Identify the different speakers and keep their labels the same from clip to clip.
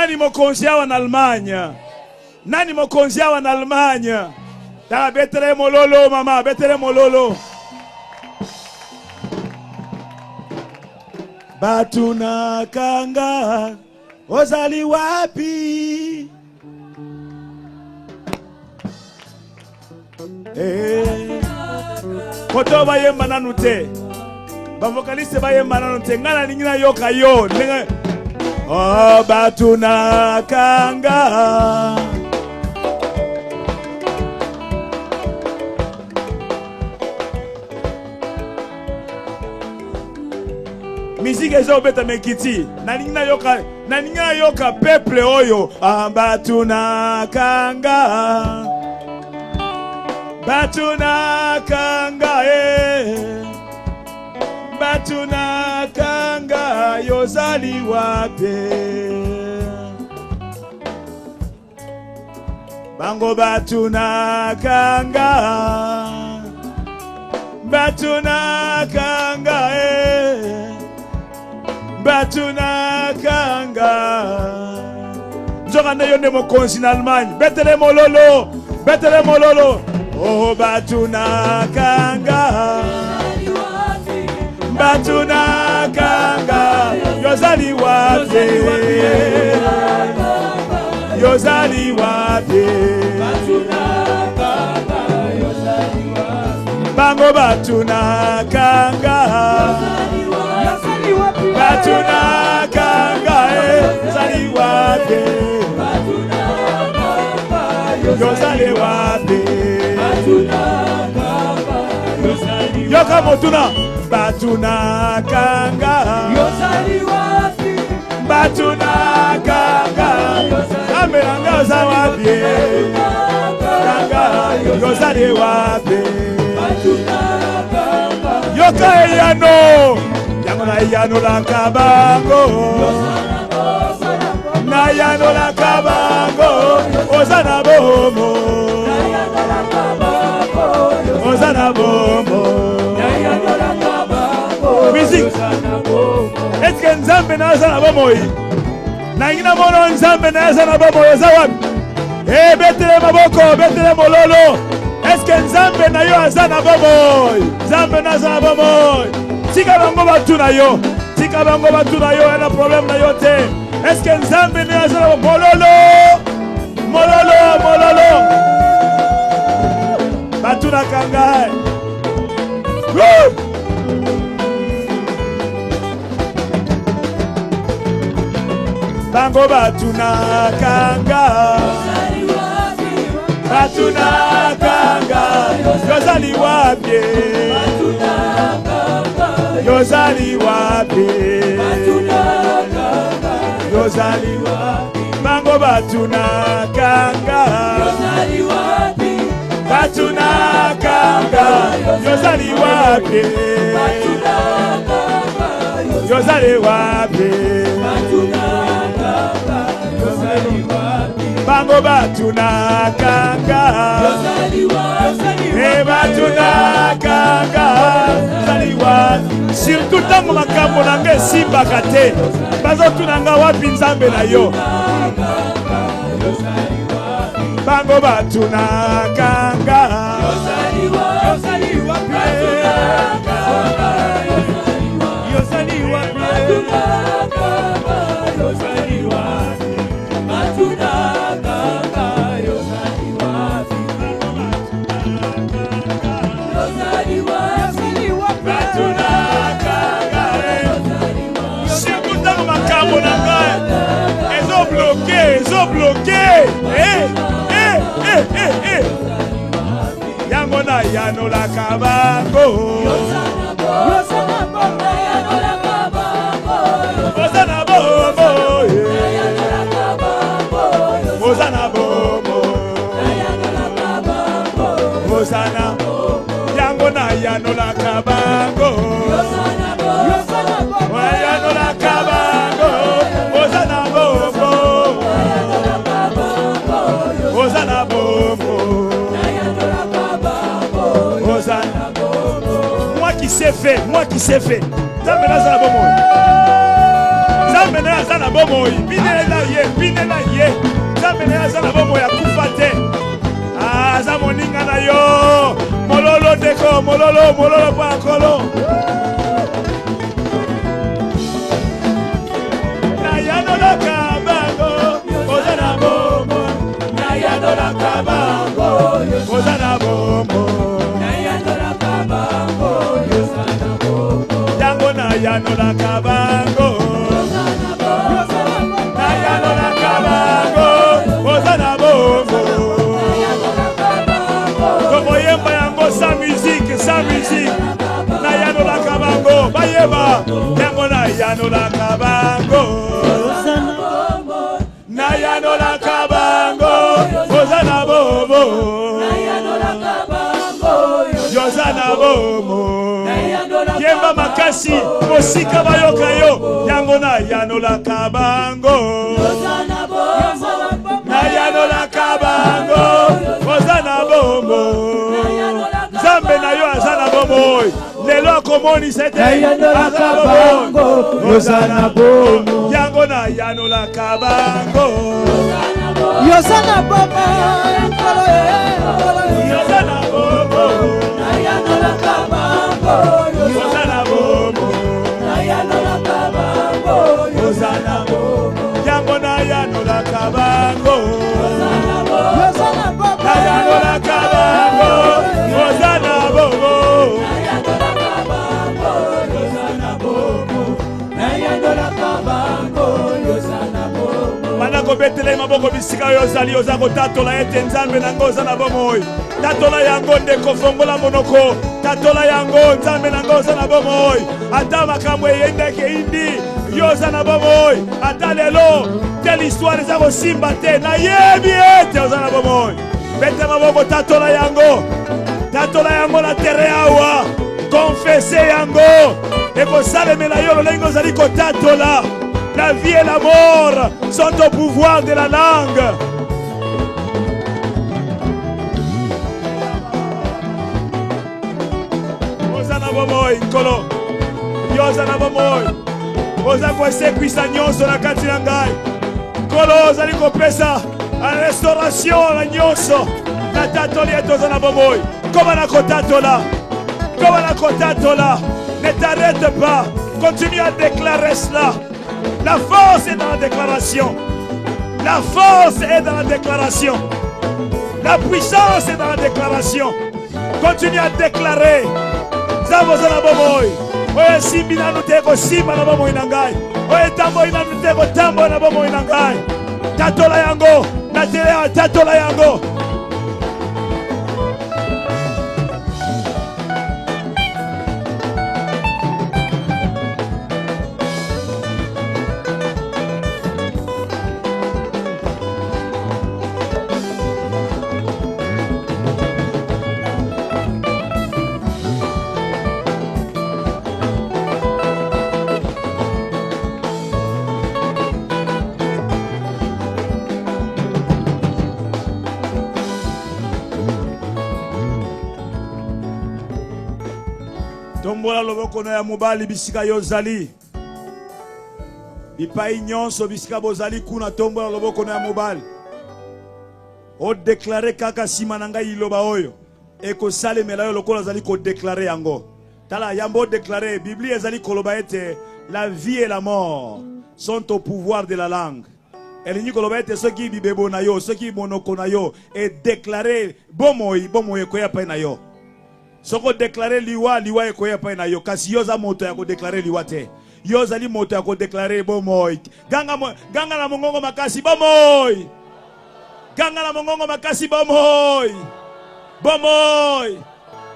Speaker 1: Nani mokonzi awa na Allemagne? Nani mokonzi awa na Allemagne? Ta betere mololo mama, betere mololo. Batuna kanga ozali wapi? Koto bayemba nanu te. Ba vocaliste bayemba nanu te. Ngana ningina yoka yo. Oh batuna kanga. Musique ezo beta mekiti. Na ningina yoka peuple oyo. Batuna kanga. Batuna kanga Batuna kanga yozali wapi? Bango batuna kanga Batuna kanga Batuna kanga Nzokanda yonde mokonzi na Allemagne. Betele mololo. Betele mololo. Oh batuna kanga Batuna kanga yozali wapi? Yozali wapi? Bango batuna kanga Batuna kanga yozali wapi? Yozali wapi? Yoka motuna Batuna kanga yozali wapi? Batuna kanga Amelanga za wapi? Kanga yozali wapi? Yoka eyano Yango na eyano la kabango Na yano la kabango Ozana bomo Ozana bomo Musique. Est-ce que Nzambe na zana bomo yi? Na ngina mono Nzambe na zana bomo yo zawapi? Betele maboko, betele mololo. Est-ce que Nzambe na yo azana bomo? Nzambe na zana bomo. Tika bango batuna yo. Tika bango batuna yo na problème na yo te. Est-ce que Nzambe na zana mololo? Mololo, mololo. Batuna kanga. Woo! Bango batuna kanga Batuna kanga Yozali wapi? Yozali wapi? Yozali wapi? Bango batuna kanga Batuna kanga Yozali wapi? Yozali wapi? Bango batuna kanga Batuna kanga Yozali wapi? Surtout tango makambo nanga esimbaka te bazotunanga wapi Nzambe na yo? Bango batuna kanga Yozali wapi? Yozali wapi? Yozali wapi? Batuna kanga Yozali wapi? Yozali wapi? Batuna kanga Yozali wapi? Sikuta makambo nanga ezo bloqué Yango na yano la kabango Ozana bomo Ozana bomo Ozana Yango na yano la kabango Yano la kabango Ozana bomo Ozana bomo Ozana bomo Moi qui sais fait Zambe na zana bomo Zambe Nzambe na azana bomoi. Binela ye. Nzambe na azana bomoi akufa te. Aza moninga na yo. Mololo deko, mololo pa kolo. Na yano la kabango, ozana bomo. Na yano la kabango, ozana bomo. Na yano la kabango, ozana bomo. Yango na yano la kabango, ozana bomo. Na yano la kabango, ozana bomo. Sans musique, na yano la kabango, bayeba, yango na yano la kabango, na yano la kabango, ozana bobo, na yano la kabango, yozana bobo, yemba makasi, mosika bayoka yo, yango na yano la kabango, na yano la kabango, ozana bobo. Zambe na yo azana bomoi. Lelo komoni sete azana bomoi. Yozana bomo. Yango na yano la kabango. Yozana bomo. Yozana bomo. Na yano la kabango. Yozana bomo. Na yano la kabango. Yozana bomo. Yango na yano la kabango. Yozana bomo. Yozana bomo. Na yano la kabango. Ozana bobo, nayandola kabango, ozana bobo, nayandola kabango, ozana bobo. Manako betele maboko bisika yozali ozako tatola ete nzambe nango ozana bomoi. Tatola yango ndeko fongola monoko, tatola yango nzambe nango ozana bomoi. Ata makambo yendeke indi, yozana bomoi. Ata lelo, telle histoire zako simba te, na yebi ete ozana bomoi. Bete maboko tatola yango. Tatola yango la terre awa, confessez yango, et que salemela yo lolengo zali ko tatola. La vie et la mort sont au pouvoir de la langue. Ozana bomoi kolo, yozana bomoi, oza ko ese kwisa nyonso na kati na ngai. Kolo zali ko pesa a restauration la nyonso. Na tatoli etozana bomoi. Comment la kotatola? Ne t'arrête pas. Continue à déclarer cela. La force est dans la déclaration. La force est dans la déclaration. La puissance est dans la déclaration. Continue à déclarer. Zavozana bomoi. Oye simbi na nuteko simba na bomoi nangai. Oye tambo ina nuteko tambo na bomoi nangai. Tatola yango. Na tele tatola yango. Tombola loboko na ya mobali bisika yozali. Bipai nyonso bisika bozali kuna tombola loboko na ya mobali. O déclarer kaka sima na ngai iloba oyo. Eko salemela yo lokola zali ko déclarer yango. Tala yambo déclarer Biblia ezali koloba ete la vie et la mort sont au pouvoir de la langue. Elinyi koloba ete soki bibebo na yo, soki monoko na yo et déclarer bomoi koya pa na yo. Soko déclarer liwa ekoya pa na yo kasi yoza moto ya ko déclarer liwa te. Yoza li moto ya ko déclarer bomoi. Ganga na mongongo makasi bomoi. Ganga na mongongo makasi bomoi. Bomoi.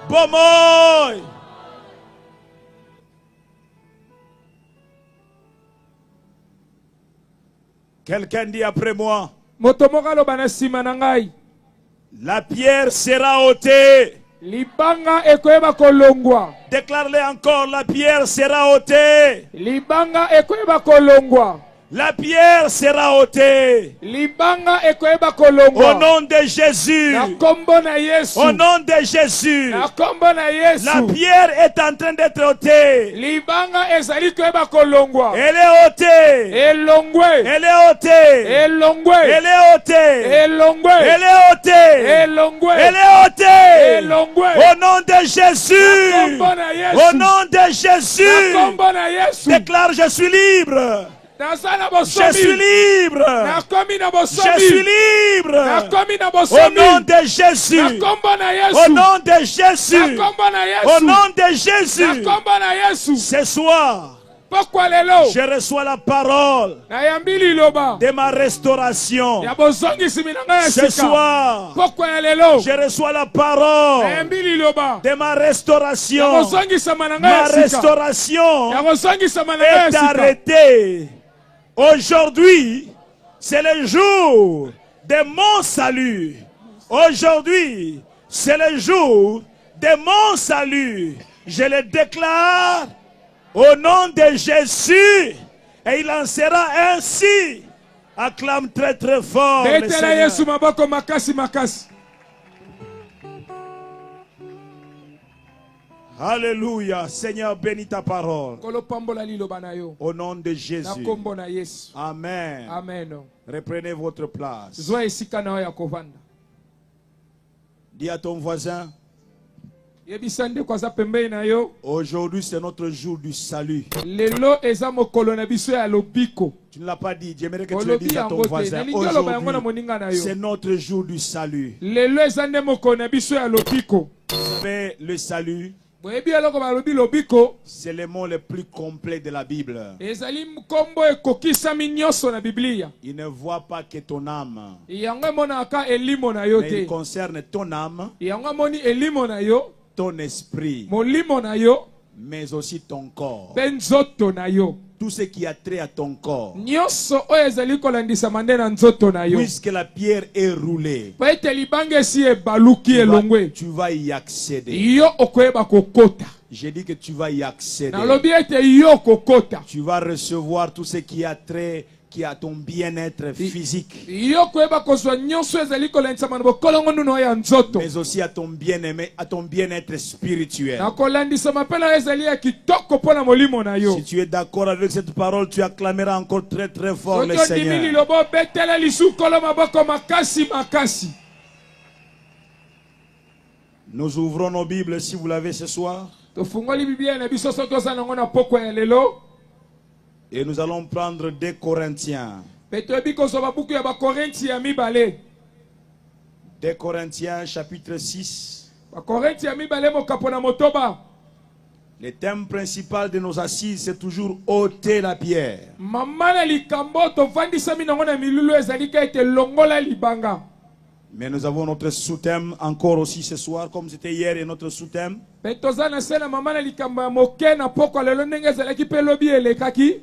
Speaker 1: Bomoi. Quelqu'un dit après moi. La pierre sera ôtée.
Speaker 2: Libanga ekoeba kolongwa.
Speaker 1: Déclare-le encore, la pierre sera ôtée.
Speaker 2: Libanga ekoeba kolongwa.
Speaker 1: La pierre sera ôtée.
Speaker 2: Libanga ekoyeba
Speaker 1: Au
Speaker 2: kolongwa.
Speaker 1: nom de Jésus.
Speaker 2: Na kombo na Yesu.
Speaker 1: Au nom de Jésus.
Speaker 2: Na kombo na Yesu.
Speaker 1: La pierre est en train d'être ôtée.
Speaker 2: Libanga ezali koyeba kolongwa.
Speaker 1: Elle est ôtée.
Speaker 2: Elongwe.
Speaker 1: Elle est ôtée.
Speaker 2: Elongwe.
Speaker 1: Elle est ôtée.
Speaker 2: Elongwe.
Speaker 1: Elle est ôtée.
Speaker 2: Elongwe.
Speaker 1: Elle est ôtée.
Speaker 2: Elongwe.
Speaker 1: Au nom de Jésus.
Speaker 2: Kombo na Yesu.
Speaker 1: Au nom de Jésus.
Speaker 2: Na kombo na Yesu.
Speaker 1: Déclare, je suis libre.
Speaker 2: Nazala
Speaker 1: Je suis
Speaker 2: bosomi.
Speaker 1: libre.
Speaker 2: Na komi na bosomi.
Speaker 1: Je suis libre.
Speaker 2: Na komi na
Speaker 1: Au
Speaker 2: bosomi.
Speaker 1: nom de Jésus.
Speaker 2: Na kombo na Yesu.
Speaker 1: Au nom de
Speaker 2: Na
Speaker 1: Jésus.
Speaker 2: kombo na
Speaker 1: Au
Speaker 2: Yesu.
Speaker 1: nom de
Speaker 2: Na
Speaker 1: Jésus.
Speaker 2: kombo na Yesu.
Speaker 1: Ce soir,
Speaker 2: Pokwa lelo.
Speaker 1: je reçois la parole
Speaker 2: Na yambili loba.
Speaker 1: de ma restauration.
Speaker 2: Ya bozongisi minanga ya
Speaker 1: Ce
Speaker 2: sika.
Speaker 1: soir,
Speaker 2: Pokwa ya lelo.
Speaker 1: je reçois la parole
Speaker 2: Na yambili loba.
Speaker 1: de ma
Speaker 2: Ya
Speaker 1: restauration.
Speaker 2: bozongisa mananga
Speaker 1: Ma
Speaker 2: ya sika.
Speaker 1: restauration
Speaker 2: Ya bozongisa mananga ya
Speaker 1: est
Speaker 2: sika.
Speaker 1: arrêtée. Aujourd'hui, c'est le jour de mon salut. Aujourd'hui, c'est le jour de mon salut. Je le déclare au nom de Jésus. Et il en sera ainsi. Acclame très très fort le
Speaker 2: Betela
Speaker 1: Seigneur.
Speaker 2: Yesu maboko makasi makasi.
Speaker 1: Alléluia. Seigneur, bénis ta parole.
Speaker 2: Kolo pambola liloba na yo.
Speaker 1: Au nom de
Speaker 2: Na
Speaker 1: Jésus.
Speaker 2: kombo na Yesu.
Speaker 1: Amen.
Speaker 2: Amen.
Speaker 1: Reprenez votre place.
Speaker 2: Zwa esika na yo ya kovanda.
Speaker 1: Dis à ton voisin,
Speaker 2: Yebisa ndeko aza pembeni na yo.
Speaker 1: aujourd'hui c'est notre jour du salut.
Speaker 2: Lelo eza mokolo na biso ya lobiko.
Speaker 1: Tu ne l'as pas dit, j'aimerais que tu le
Speaker 2: Olobi
Speaker 1: dises à ton
Speaker 2: yango te.
Speaker 1: voisin.
Speaker 2: Nalingi oloba yango na
Speaker 1: Aujourd'hui,
Speaker 2: moninga na yo.
Speaker 1: c'est notre jour du salut.
Speaker 2: Lelo eza nde mokolo na biso ya lobiko.
Speaker 1: Mais le salut,
Speaker 2: Boyebi eloko balobi lobiko.
Speaker 1: c'est le mot le plus complet de la Bible.
Speaker 2: Ezali nkombo ekokisami nyonso na Biblia.
Speaker 1: Il ne voit pas que ton âme,
Speaker 2: Yango emonaka elimo na yo
Speaker 1: mais il
Speaker 2: te.
Speaker 1: concerne ton âme,
Speaker 2: Yango amoni elimo na yo.
Speaker 1: ton esprit,
Speaker 2: Molimo na yo.
Speaker 1: mais aussi ton corps.
Speaker 2: Pe nzoto na yo.
Speaker 1: Tout ce qui a trait à ton corps.
Speaker 2: Nyonso oyo ezali kolandisama nde na nzoto na yo.
Speaker 1: Puisque la pierre est roulée,
Speaker 2: Po ete libanga esi ebaluki elongwe.
Speaker 1: tu vas y accéder.
Speaker 2: Yo okoyeba kokota.
Speaker 1: J'ai dit que tu vas y accéder.
Speaker 2: Nalobi ete yo kokota.
Speaker 1: Tu vas recevoir tout ce qui a trait à ton bien-être physique,
Speaker 2: Yo koyeba kozwa nyonso ezali kolandisama na bokolongo nuno ya nzoto.
Speaker 1: mais aussi à ton bien-aimé, à ton bien-être spirituel.
Speaker 2: Na kolandisama pe na ezali ya kitoko mpo na molimo na yo.
Speaker 1: Si tu es d'accord avec cette parole, tu acclameras encore très très fort le
Speaker 2: Soki ondimi
Speaker 1: Seigneur.
Speaker 2: lilobo betela lisukolo maboko makasi makasi.
Speaker 1: Nous ouvrons nos Bibles si vous l'avez ce soir.
Speaker 2: Tofungoli Biblia na biso soki oza nango na poko ya lelo.
Speaker 1: Et nous allons prendre 2 Corinthiens.
Speaker 2: Pe toyebi kozwa babuku ya bakorinti ya mibale.
Speaker 1: 2 Corinthiens chapitre 6.
Speaker 2: Bakorinti ya mibale mokapo na motoba.
Speaker 1: Le thème principal de nos assises, c'est toujours ôter la pierre.
Speaker 2: Mama na likambo tovandisami nango na milulu ezali ka ete longola libanga.
Speaker 1: Mais nous avons notre sous-thème encore aussi ce soir, comme c'était hier, et notre sous-thème.
Speaker 2: Pe toza na se na mama na likambo ya moke na poko lelo ndenge ezalaki pe lobi elekaki.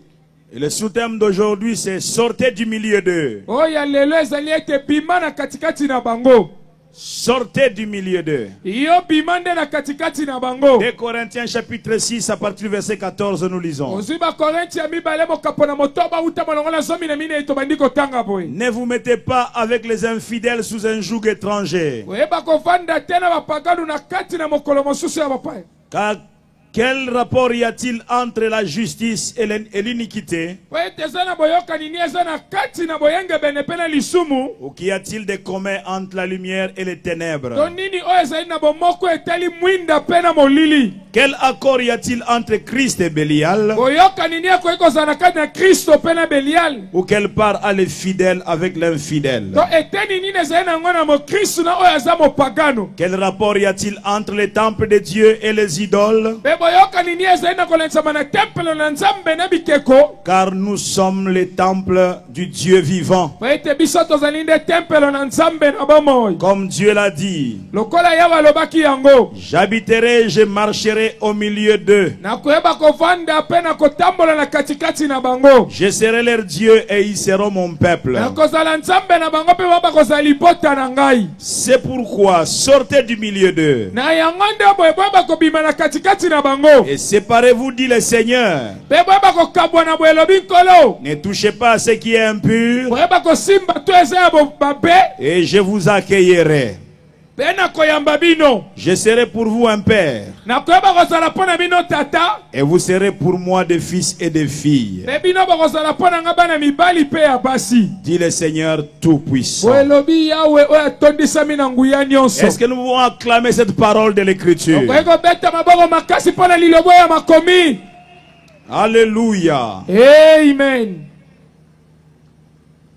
Speaker 1: Et le sous-thème d'aujourd'hui, c'est sortez du milieu d'eux.
Speaker 2: Oya lelo ezali ete bima na katikati na bango.
Speaker 1: Sortez du milieu d'eux.
Speaker 2: Yo bima nde na katikati na bango.
Speaker 1: 2 Corinthiens chapitre 6, à partir du verset 14, nous lisons.
Speaker 2: Ozwi bakorinti ya mibale mokapo na motoba uta molongo na zomi na mine etobandi kotanga boye.
Speaker 1: Ne vous mettez pas avec les infidèles sous un joug étranger.
Speaker 2: Oyeba kovanda te na bapagano na kati na mokolo mosusu ya bapaya.
Speaker 1: Car quel rapport y a-t-il entre la justice et l'iniquité?
Speaker 2: Po ete eza na boyokani nini eza na kati na boyengebene mpe na lisumu.
Speaker 1: Ou qu'y a-t-il de commun entre la lumière et les ténèbres?
Speaker 2: To nini oyo ezali na bomoko etali mwinda mpe na molili.
Speaker 1: Quel accord y a-t-il entre Christ et Bélial?
Speaker 2: Boyokani nini ekoki kozala na kati na Kristo mpe na Belial.
Speaker 1: Ou quelle part a le fidèle avec l'infidèle?
Speaker 2: To eteni nini ezali nango na mokristu na oyo aza mopagano.
Speaker 1: Quel rapport y a-t-il entre les temples de Dieu et les idoles?
Speaker 2: Pe boyokani nini ezali na kolendisama na tempelo na nzambe na bikeko.
Speaker 1: Car nous sommes les temples du Dieu vivant.
Speaker 2: Po ete biso tozali nde tempelo na nzambe na bomoi.
Speaker 1: Comme Dieu l'a dit,
Speaker 2: Lokola yawe alobaki yango.
Speaker 1: j'habiterai, je marcherai serai au milieu d'eux.
Speaker 2: nakoyeba kovanda pe na kotambola na katikati na bango.
Speaker 1: Je serai leur Dieu et ils seront mon peuple.
Speaker 2: nakozala nzambe na bango pe bakozala libota na ngai.
Speaker 1: C'est pourquoi sortez du milieu d'eux
Speaker 2: na yango nde boye bakobima na katikati na bango.
Speaker 1: et séparez-vous, dit le Seigneur.
Speaker 2: pe boye bakokabwa na boye elobi nkolo.
Speaker 1: Ne touchez pas à ce qui est impur
Speaker 2: boye bakosimba to eza ya babe.
Speaker 1: et je vous accueillerai.
Speaker 2: pe nakoyamba bino.
Speaker 1: Je serai pour vous un père
Speaker 2: nakoyeba kozala mpo na bino tata.
Speaker 1: et vous serez pour moi des fils et des filles,
Speaker 2: pe bino bakozala mpo na nga bana mibali pe ya basi.
Speaker 1: dit le Seigneur Tout-Puissant.
Speaker 2: boye elobi yawe oyo atondisami na nguya nyonso.
Speaker 1: Est-ce que nous pouvons acclamer cette parole de l'Écriture?
Speaker 2: okoki kobeta maboko makasi mpo na lilobo ya makomi.
Speaker 1: Alléluia.
Speaker 2: Amen.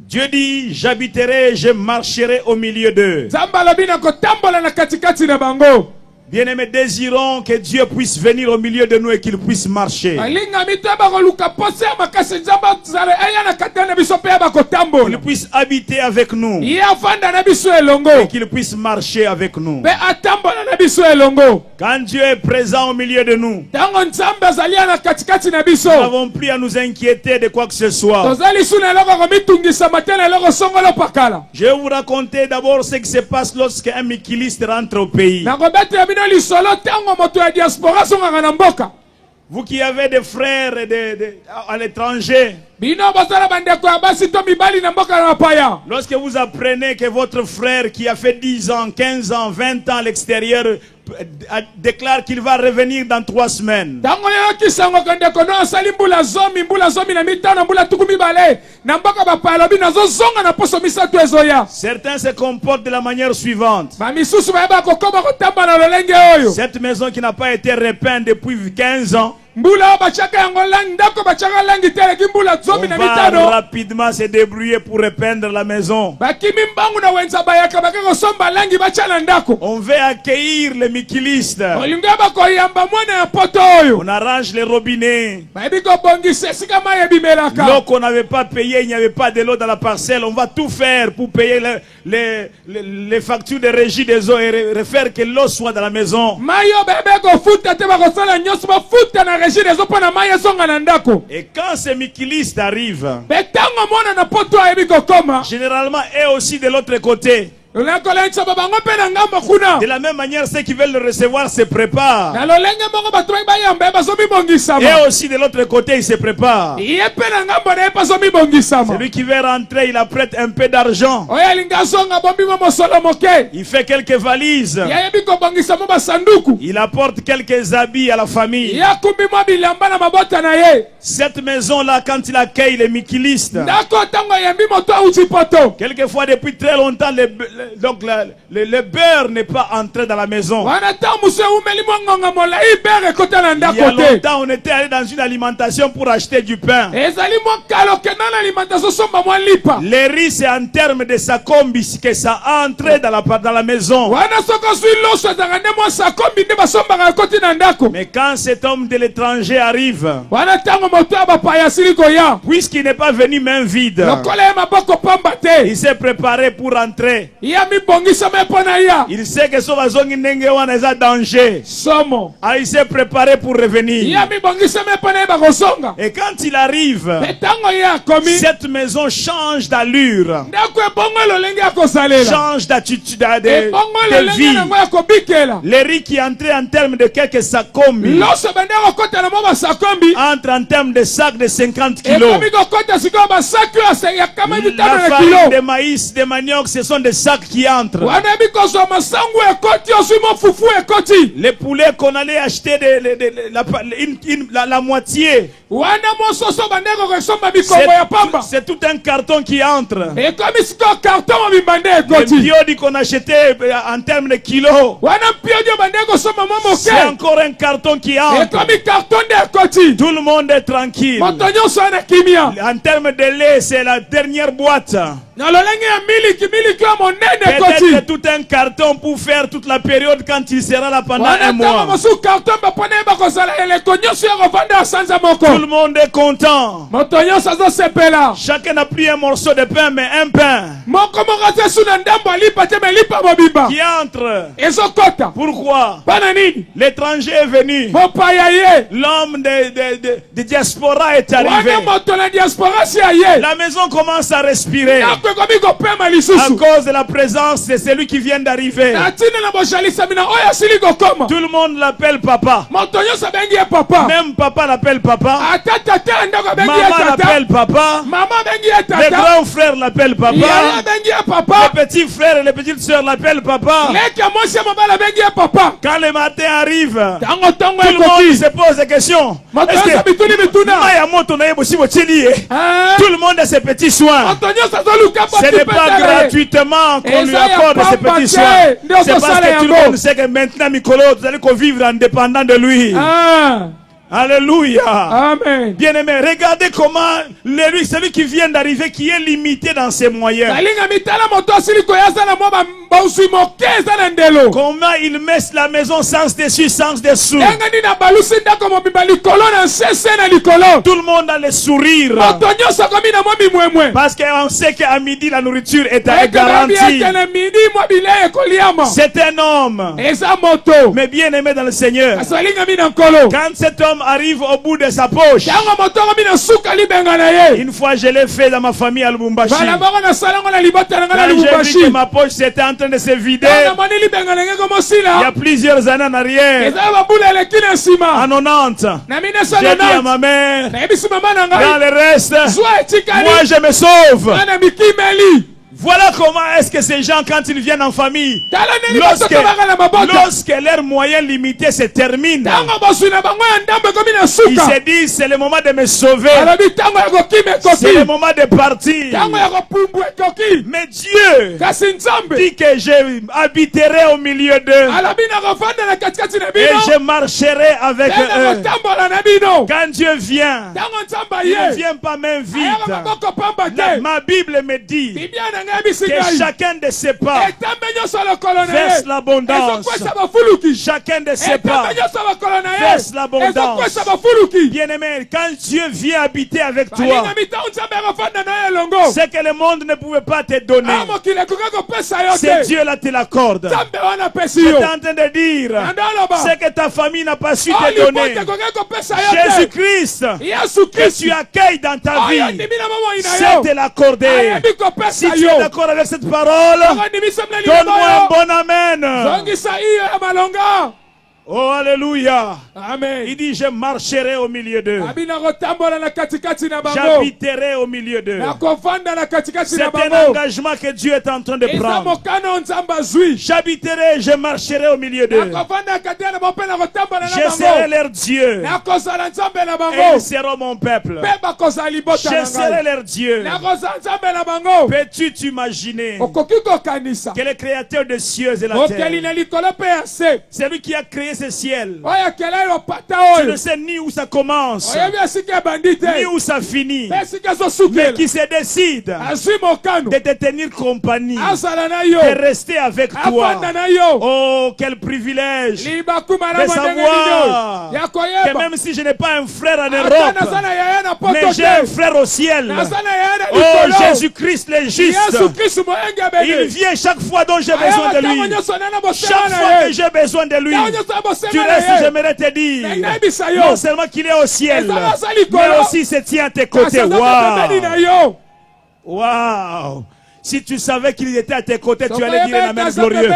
Speaker 1: Dieu dit, j'habiterai et je marcherai au milieu d'eux.
Speaker 2: nzambe alobi na kotambola na katikati na bango.
Speaker 1: Bien-aimés, désirons que Dieu puisse venir au milieu de nous et qu'il puisse marcher.
Speaker 2: alingami toyeba koluka posa ya makasi nzambe azala eya na kati na biso mpe yeba
Speaker 1: Qu'il
Speaker 2: kotambola.
Speaker 1: puisse habiter avec nous
Speaker 2: ye avanda na biso elongo.
Speaker 1: et qu'il puisse marcher avec nous.
Speaker 2: mpe atambola na biso elongo.
Speaker 1: Quand Dieu est présent au milieu de nous,
Speaker 2: ntango nzambe azali ya na katikati na biso.
Speaker 1: nous n'avons plus à nous inquiéter de quoi que ce soit.
Speaker 2: tozali su na eloko komitungisama te na eloko songolo pakala.
Speaker 1: Je vais vous raconter d'abord ce qui se passe lorsqu'un mikiliste rentre au pays.
Speaker 2: nakobetela bino lisolo ntango moto ya diaspora asongaka na mboka.
Speaker 1: Vous qui avez des frères à l'étranger,
Speaker 2: bino bozala bandeko ya basi to mibali na mboka na mapaya.
Speaker 1: lorsque vous apprenez que votre frère qui a fait 10 ans, 15 ans, 20 ans à l'extérieur déclare qu'il va revenir dans 3 semaines.
Speaker 2: ntango yoyokisango ndeko no asali mbula zomi na mitano mbula tuku mibale na mboka bapaya alobi nazozonga na poso misato ezoya.
Speaker 1: Certains se comportent de la manière suivante.
Speaker 2: bamisusu bayeba kokoma kotamba na lolenge oyo.
Speaker 1: Cette maison qui n'a pas été repeinte depuis 15 ans,
Speaker 2: mbula oyo batiaka yango langi ndako batiaka langi te eleki mbula
Speaker 1: on
Speaker 2: zomi na
Speaker 1: va
Speaker 2: mitano.
Speaker 1: rapidement se débrouiller pour repeindre la maison.
Speaker 2: bakimi mbangu na wenza bayaka bake kosomba langi batia na ndako.
Speaker 1: On veut accueillir les mikilistes.
Speaker 2: olingi bakoyamba mwana ya poto oyo.
Speaker 1: On arrange les robinets.
Speaker 2: bayebi kobongisa esika mai ebimelaka.
Speaker 1: L'eau qu'on n'avait pas payée, il n'y avait pas de l'eau dans la parcelle. On va tout faire pour payer les factures de régie des eaux et refaire que l'eau soit dans la maison.
Speaker 2: mai oyo bayebi kofuta te bakosala nyonso bafuta na régime ezo mpo na mai ezonga na ndako.
Speaker 1: Et quand ces mikilistes arrivent,
Speaker 2: mpe ntango mwana na poto ayebi kokoma.
Speaker 1: généralement, eux aussi de l'autre côté.
Speaker 2: nakolengisa bango mpe na ngambo kuna.
Speaker 1: De la même manière, ceux qui veulent le recevoir se préparent.
Speaker 2: na lolenge moko bato bai bayamba ye bazomibongisama.
Speaker 1: Et aussi de l'autre côté, ils se préparent.
Speaker 2: ye mpe na ngambo na ye bazomibongisama.
Speaker 1: Celui qui veut rentrer, il apprête un peu d'argent.
Speaker 2: oyo alingi azonga bombimo mosolo moke.
Speaker 1: Il fait quelques valises.
Speaker 2: ye ayebi kobongisa mo basanduku.
Speaker 1: Il apporte quelques habits à la famille.
Speaker 2: ye akumbi mwa bilamba na mabota na ye.
Speaker 1: Cette maison-là, quand il accueille les mikilistes,
Speaker 2: ndako ntango ayambi moto awuti poto.
Speaker 1: quelquefois depuis très longtemps, le beurre n'est pas entré dans la maison.
Speaker 2: wana ntango mosu eumeli mwa ngonga molai bere ekota na
Speaker 1: Il y a
Speaker 2: ndako te.
Speaker 1: longtemps, on était allé dans une alimentation pour acheter du pain.
Speaker 2: ezali mwa kalo kenda na alimentation somba mwa lipa.
Speaker 1: Les riz, c'est en termes de sakombi que ça entre dans la maison.
Speaker 2: wana soko ozwi loso ezalaka nde mwa sakombi nde basombaka ekoti na ndako.
Speaker 1: Mais quand cet homme de l'étranger arrive,
Speaker 2: wana ntango moto ya bapaya asili koya.
Speaker 1: puisqu'il n'est pas venu main vide,
Speaker 2: lokola ye maboko pamba te.
Speaker 1: il s'est préparé pour entrer.
Speaker 2: ye amibongisama mpo na ya.
Speaker 1: Il sait que son bazongi ndenge wana eza danger.
Speaker 2: somo.
Speaker 1: Ah, il s'est préparé pour
Speaker 2: ye
Speaker 1: revenir.
Speaker 2: amibongisama mpo na ye bakosonga.
Speaker 1: Et quand il arrive,
Speaker 2: mpe ntango ye akomi.
Speaker 1: cette maison change d'allure,
Speaker 2: ndako ebongo elolenge ya kosalela.
Speaker 1: change d'attitude,
Speaker 2: ebongo
Speaker 1: de
Speaker 2: elolenge
Speaker 1: vie.
Speaker 2: nango ya kobikela.
Speaker 1: Les riz qui entraient en termes de quelques sakombi
Speaker 2: loso bende kokotela mo basakombi.
Speaker 1: entre en termes de sacs de 50 kilos.
Speaker 2: ekomi kokota sikoyo basaki oyo ya kama mitano
Speaker 1: La
Speaker 2: na
Speaker 1: farine
Speaker 2: kilo.
Speaker 1: de maïs, de manioc, ce sont des sacs qui entrent.
Speaker 2: wana yebi kozwa masangu ekoti ozwi mo fufu ekoti.
Speaker 1: Les poulets qu'on allait acheter la moitié,
Speaker 2: wana mososo bandeko kosomba mikongo ya pamba.
Speaker 1: c'est tout un carton qui entre.
Speaker 2: ekomi sikoyo karton mobimba nde
Speaker 1: Les
Speaker 2: ekoti.
Speaker 1: biodi qu'on achetait en termes de kilos,
Speaker 2: wana mpiodio bandeko kosomba mo
Speaker 1: c'est
Speaker 2: moke.
Speaker 1: encore un carton qui entre.
Speaker 2: ekomi karton nde ekoti.
Speaker 1: Tout le monde est tranquille.
Speaker 2: moto nyonso ana kimia.
Speaker 1: En termes de lait, c'est la dernière boîte. Peut-être que tout un carton pour faire toute la période quand il sera là pendant un mois. Tout le monde est content. Chacun a pris un morceau de pain, mais un pain qui entre. Pourquoi? L'étranger est venu. L'homme de diaspora est arrivé. La maison commence à respirer à cause de la présence de celui qui vient d'arriver. Tout le monde l'appelle papa. Même papa l'appelle papa. Maman l'appelle papa. Les grands frères l'appellent papa. Les petits frères et les petites sœurs l'appellent papa. Quand le matin arrive, tout le monde se pose des questions. Tout le monde a ses petits soins. Ce n'est pas gratuitement qu'on lui accorde ses petits soins. C'est parce que tout le monde sait que maintenant, Mikolo, vous allez vivre en dépendant de lui. Alléluia.
Speaker 2: Amen.
Speaker 1: Bien-aimé, regardez comment celui qui vient d'arriver, qui est limité dans ses moyens. Comment il met la maison sans dessus, sans dessous. Tout le monde a le sourire. Parce qu'on sait qu'à midi, la nourriture est garantie. C'est un homme. Mais bien aimé dans le Seigneur. Quand cet homme arrive au bout de sa poche, une fois je l'ai fait dans ma famille à Lubumbashi, quand j'ai vu que ma poche s'était en train de se vider il y a plusieurs années en arrière, en 90, j'ai dit à ma mère, dans le reste, moi je me sauve. Voilà comment est-ce que ces gens, quand ils viennent en famille, lorsque leurs moyens limités se terminent, ils se disent c'est le moment de me sauver, c'est le moment de partir. Mais Dieu dit que je habiterai au milieu d'eux et je marcherai avec eux. Quand Dieu vient, il ne vient pas main vide. Ma Bible me dit que chacun de ses pas verse l'abondance. Chacun de ses pas verse l'abondance. Bien-aimé, quand Dieu vient habiter avec toi, c'est que le monde ne pouvait pas te donner, c'est Dieu là te l'accorde. Je suis en train de dire, c'est que ta famille n'a pas su te donner. Jésus-Christ que tu accueilles dans ta vie, c'est te l'accorder. Si tu es d'accord avec cette parole, donne-moi un bon amen. Oh, alléluia.
Speaker 2: Amen.
Speaker 1: Il dit, je marcherai au milieu d'eux. J'habiterai au milieu d'eux. C'est un engagement que Dieu est en train de prendre. J'habiterai, je marcherai au milieu d'eux. Je serai leur Dieu. Et ils seront mon peuple. Je serai leur Dieu. Peux-tu t'imaginer que le créateur des cieux et la terre, c'est lui qui a créé ce ciel, tu ne sais ni où ça commence ni où ça finit, mais qui se décide de te tenir compagnie, de rester avec toi. Oh, quel privilège de savoir que même si je n'ai pas un frère en Europe, mais j'ai un frère au ciel. Oh, Jésus-Christ le juste, il vient chaque fois dont j'ai besoin de lui. Chaque fois que j'ai besoin de lui, tu restes, j'aimerais te dire, non seulement qu'il est au ciel, mais aussi se tient à tes côtés. Waouh! Waouh! Si tu savais qu'il était à tes côtés, tu allais dire un amen glorieux.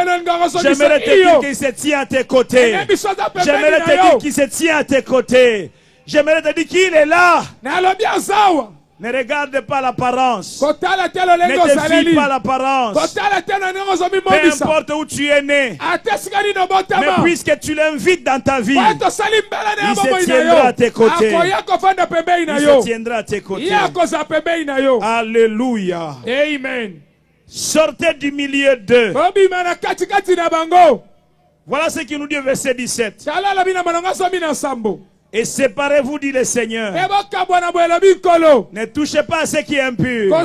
Speaker 1: J'aimerais te dire qu'il se tient à tes côtés. J'aimerais te dire qu'il se tient à tes côtés. J'aimerais te dire qu'il est là. Ne regarde pas l'apparence. Ne te fie pas l'apparence. Peu importe où tu es né. Mais puisque tu l'invites dans ta vie, il se tiendra à tes côtés. Il se tiendra à tes côtés. Alléluia.
Speaker 2: Amen.
Speaker 1: Sortez du milieu d'eux. Voilà ce qu'il nous dit au verset 17. Et séparez-vous, dit le Seigneur. Ne touchez pas à ce qui est impur.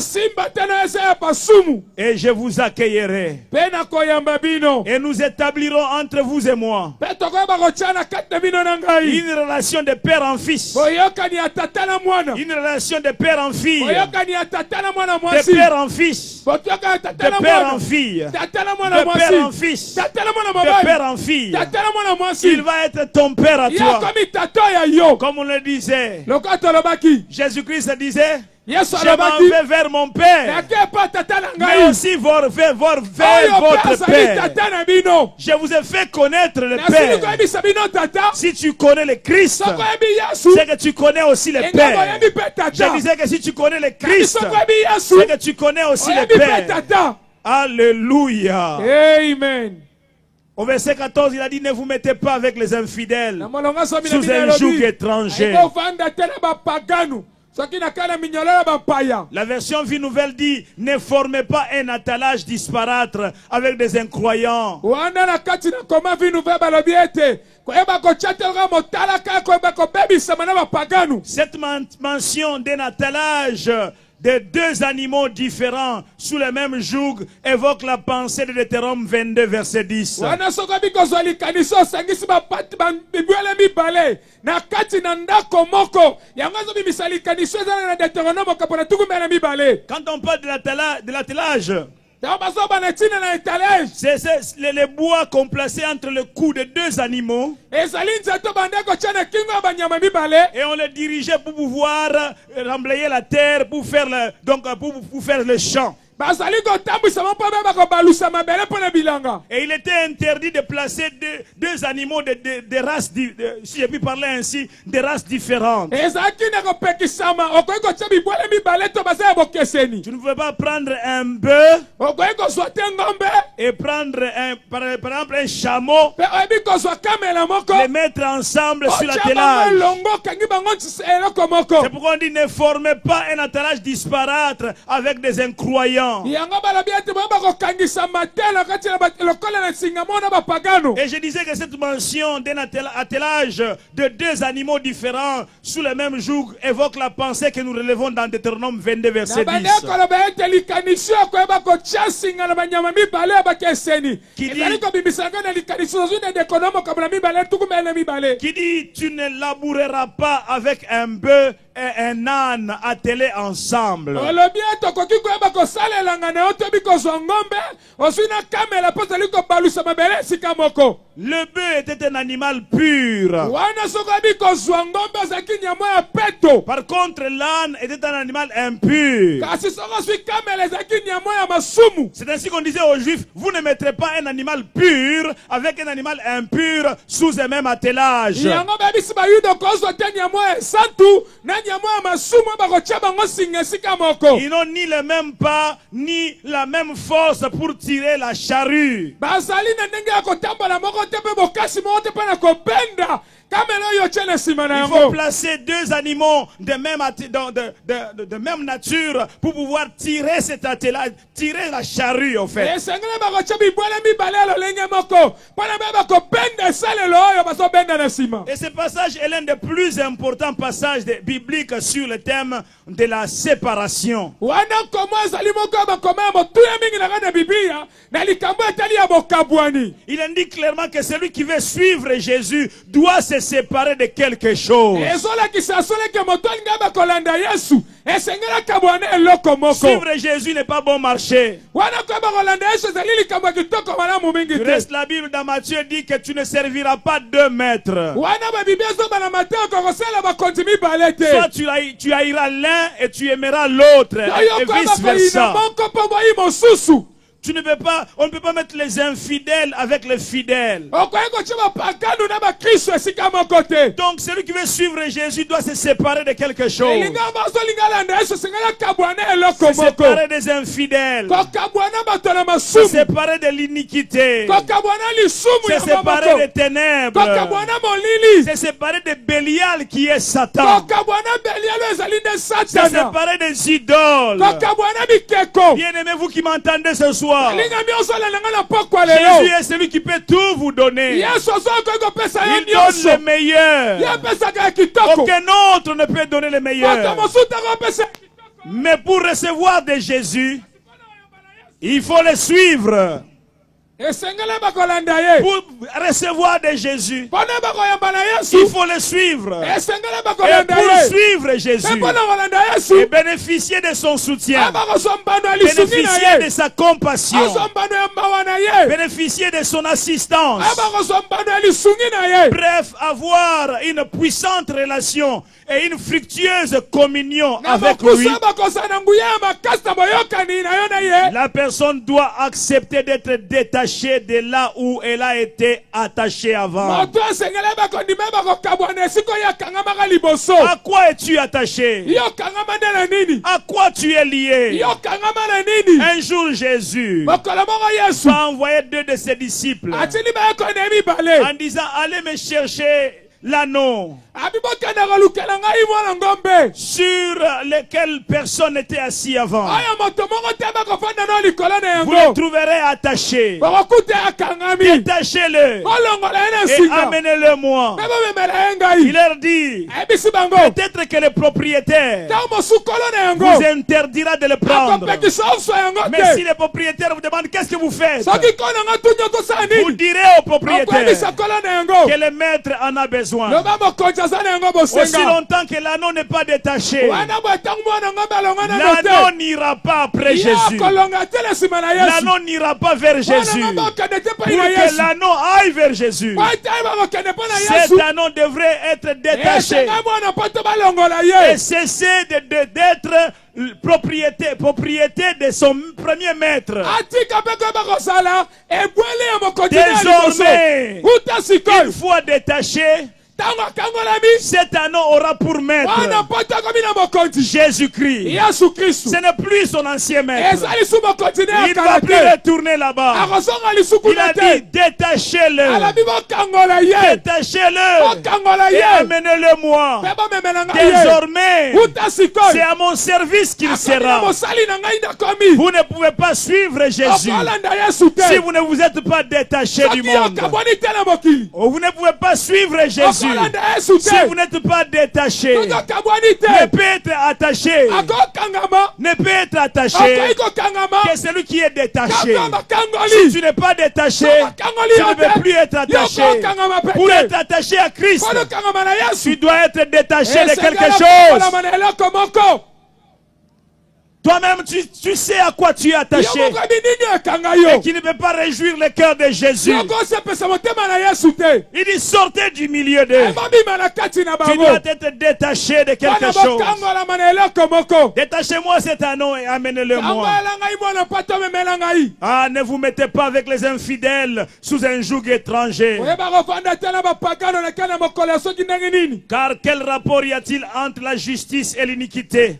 Speaker 1: Et je vous accueillerai. Et nous établirons entre vous et moi une relation de père en fils. Une relation de père en fille. De père en fils. De père en fille. De père en fils. De père en fille. Il va être ton père à toi. Comme on le disait, Jésus-Christ disait, je m'en vais vers mon Père, mais aussi vers votre Père. Je vous ai fait connaître le Père. Si tu connais le Christ, c'est que tu connais aussi le Père. Je disais que si tu connais le Christ, c'est que tu connais aussi le Père. Alléluia.
Speaker 2: Amen.
Speaker 1: Au verset 14, il a dit, ne vous mettez pas avec les infidèles sous un joug étranger. La version Vie Nouvelle dit, ne formez pas un attelage disparate avec des incroyants. Cette mention d'un attelage de deux animaux différents sous le même joug évoque la pensée de Deutéronome 22 verset 10. Quand on parle de l'attelage, c'est les bois qu'on plaçait entre le cou de deux animaux et on les dirigeait pour pouvoir remblayer la terre pour faire le champ. Et il était interdit de placer deux animaux de races, si je puis parler ainsi, de races différentes. Tu ne pouvais pas prendre un bœuf et prendre par exemple un chameau, les mettre ensemble sur l'attelage. C'est pourquoi on dit ne formez pas un attelage disparate avec des incroyants. Et je disais que cette mention d'un attelage de deux animaux différents sous le même joug évoque la pensée que nous relevons dans Deutéronome 22 verset 10. Qui dit tu ne laboureras pas avec un bœuf et un âne attelés ensemble. Le bœuf était un animal pur. Par contre, l'âne était un animal impur. C'est ainsi qu'on disait aux Juifs, vous ne mettrez pas un animal pur avec un animal impur sous un même attelage. Ils n'ont ni le même pas, ni la même force pour tirer la charrue. Il faut placer deux animaux de même nature pour pouvoir tirer cet attelage, tirer la charrue en fait. Et ce passage est l'un des plus importants passages bibliques sur le thème de la séparation. Il indique clairement que celui qui veut suivre Jésus doit se séparer de quelque chose. Suivre Jésus n'est pas bon marché. Du reste, la Bible dans Matthieu dit que tu ne serviras pas 2 maîtres. Soit tu haïras l'un et tu aimeras l'autre, et vice versa. On ne peut pas mettre les infidèles avec les fidèles. Donc celui qui veut suivre Jésus doit se séparer de quelque chose. Se séparer des infidèles. Se séparer de l'iniquité. Se séparer des ténèbres. Se séparer de Bélial qui est Satan. Se séparer des idoles. Bien aimé, vous qui m'entendez ce soir, recevoir.
Speaker 2: Jésus
Speaker 1: Jésus est celui qui peut tout vous donner. Il donne le meilleur. Aucun autre ne peut donner le meilleur. Mais pour recevoir de Jésus, il faut le suivre. Pour recevoir de Jésus, il faut le suivre. Et pour suivre Jésus et bénéficier de son soutien, bénéficier de sa compassion, bénéficier de son assistance, bref, avoir une puissante relation et une fructueuse communion avec lui, la personne doit accepter d'être détachée de là où elle a été attachée avant. À quoi es-tu attaché? À quoi tu es lié? Un jour Jésus va envoyer 2 de ses disciples en disant allez me chercher l'anneau sur lequel personne n'était assis avant. Vous le trouverez attaché. Détachez-le et amenez-le moi. Il leur dit peut-être que le propriétaire vous interdira de le prendre. Mais si le propriétaire vous demande qu'est-ce que vous faites, vous direz au propriétaire que le maître en a besoin. Aussi longtemps que l'anneau n'est pas détaché, l'anneau n'ira pas après Jésus. L'anneau n'ira pas vers Jésus. Pour que l'anneau aille vers Jésus, cet anneau devrait être détaché et cesser d'être propriété de son premier maître. Désormais, une fois détaché, cet anneau aura pour maître Jésus-Christ. Ce n'est plus son ancien maître. Il ne va plus retourner là-bas. Il a dit détachez-le. Détachez-le et amenez-le moi. Désormais, c'est à mon service qu'il sera. Vous ne pouvez pas suivre Jésus si vous ne vous êtes pas détaché du monde. Vous ne pouvez pas suivre Jésus si vous n'êtes pas détaché. Ne peut être attaché. Ne peut être attaché que celui qui est détaché. Si tu n'es pas détaché, tu ne peux plus être attaché. Pour être attaché à Christ, tu dois être détaché de quelque chose. Toi-même, tu sais à quoi tu es attaché et qui ne peut pas réjouir le cœur de Jésus. Il dit sortez du milieu d'eux. Tu dois être détaché de quelque chose. Détachez-moi cet anneau et amenez-le moi. Ah, ne vous mettez pas avec les infidèles sous un joug étranger. Car quel rapport y a-t-il entre la justice et l'iniquité?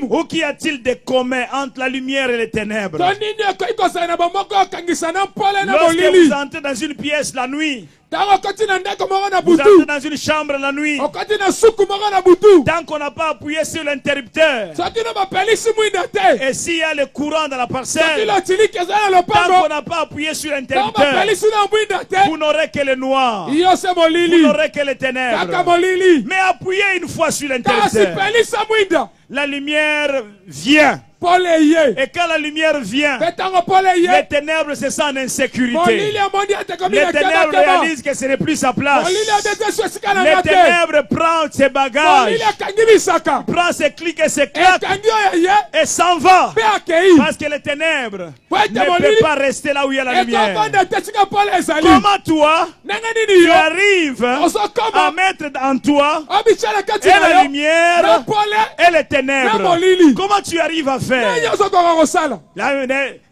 Speaker 1: Ou qu'y a-t-il de commun entre la lumière et les ténèbres? Lorsque vous entrez dans une pièce la nuit, vous entrez dans une chambre la nuit, tant qu'on n'a pas appuyé sur l'interrupteur, et s'il y a le courant dans la parcelle, tant qu'on n'a pas appuyé sur l'interrupteur, vous n'aurez que le noir, vous n'aurez que les ténèbres. Mais appuyez une fois sur l'interrupteur, la lumière vient. Et quand la lumière vient, les ténèbres se sentent en insécurité. Les ténèbres réalisent que ce n'est plus sa place. Les ténèbres prennent ses bagages, prend ses clics et ses claques et s'en va. Parce que les ténèbres ne peuvent pas rester là où il y a la lumière. Comment toi, tu arrives à mettre en toi et la lumière et les ténèbres? Comment tu arrives à faire?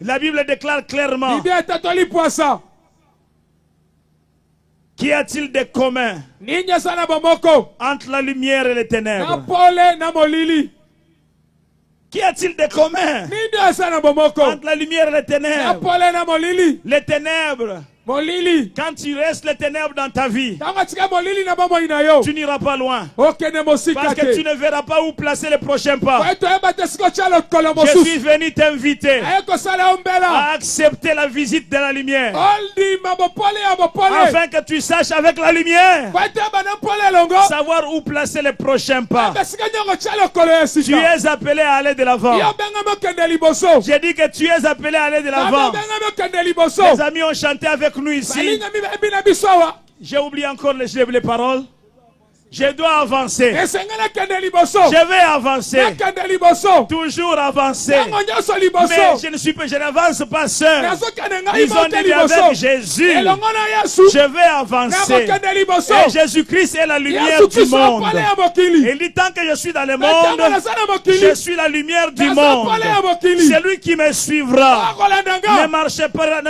Speaker 1: La Bible déclare clairement: qu'y a-t-il de commun entre la lumière et les ténèbres? Qu'y a-t-il de commun entre la lumière et les ténèbres? Les ténèbres
Speaker 2: molili
Speaker 1: Quand tu restes les ténèbres dans ta vie,
Speaker 2: ntango atika molili na bomoi na yo
Speaker 1: tu n'iras pas loin.
Speaker 2: okende mosika
Speaker 1: Parce que tu
Speaker 2: te
Speaker 1: ne verras pas où placer les prochains pas.
Speaker 2: po ete oyeba te sika otya lokolo
Speaker 1: Je suis
Speaker 2: mosusu
Speaker 1: venu t'inviter
Speaker 2: aye kosala yo mbela
Speaker 1: à accepter la visite de la lumière.
Speaker 2: ondima bopole ya bopole
Speaker 1: Afin que tu saches avec la lumière
Speaker 2: po ete oyeba na mpole elongo
Speaker 1: savoir où placer les prochains pas.
Speaker 2: ebe sika nyongo otya lokolo ya
Speaker 1: Tu
Speaker 2: sika
Speaker 1: es appelé à aller de l'avant.
Speaker 2: yo bengami okende liboso
Speaker 1: J'ai dit que tu es appelé à aller de l'avant.
Speaker 2: bengami okende liboso
Speaker 1: Les amis ont chanté avec nous ici.
Speaker 2: balingami bayebi na biso awa
Speaker 1: J'ai oublié encore les paroles. Je dois avancer.
Speaker 2: esengeli akende liboso
Speaker 1: Je vais avancer.
Speaker 2: nakende liboso
Speaker 1: Toujours avancer.
Speaker 2: ntango nyonso liboso
Speaker 1: Mais je n'avance pas seul.
Speaker 2: nazokende ngai
Speaker 1: Ils ont
Speaker 2: mote
Speaker 1: dit avec
Speaker 2: liboso
Speaker 1: Jésus,
Speaker 2: elongo na yesu
Speaker 1: je vais avancer.
Speaker 2: nakokende liboso
Speaker 1: Et Jésus-Christ est la lumière
Speaker 2: yesu
Speaker 1: du
Speaker 2: kristo
Speaker 1: monde.
Speaker 2: apole ya mokili
Speaker 1: Il dit tant que je suis dans le
Speaker 2: ntango
Speaker 1: monde,
Speaker 2: naza na mokili
Speaker 1: je suis la lumière du
Speaker 2: naza
Speaker 1: monde.
Speaker 2: apole ya mokili
Speaker 1: Celui qui me suivra
Speaker 2: akolanda
Speaker 1: ne
Speaker 2: nga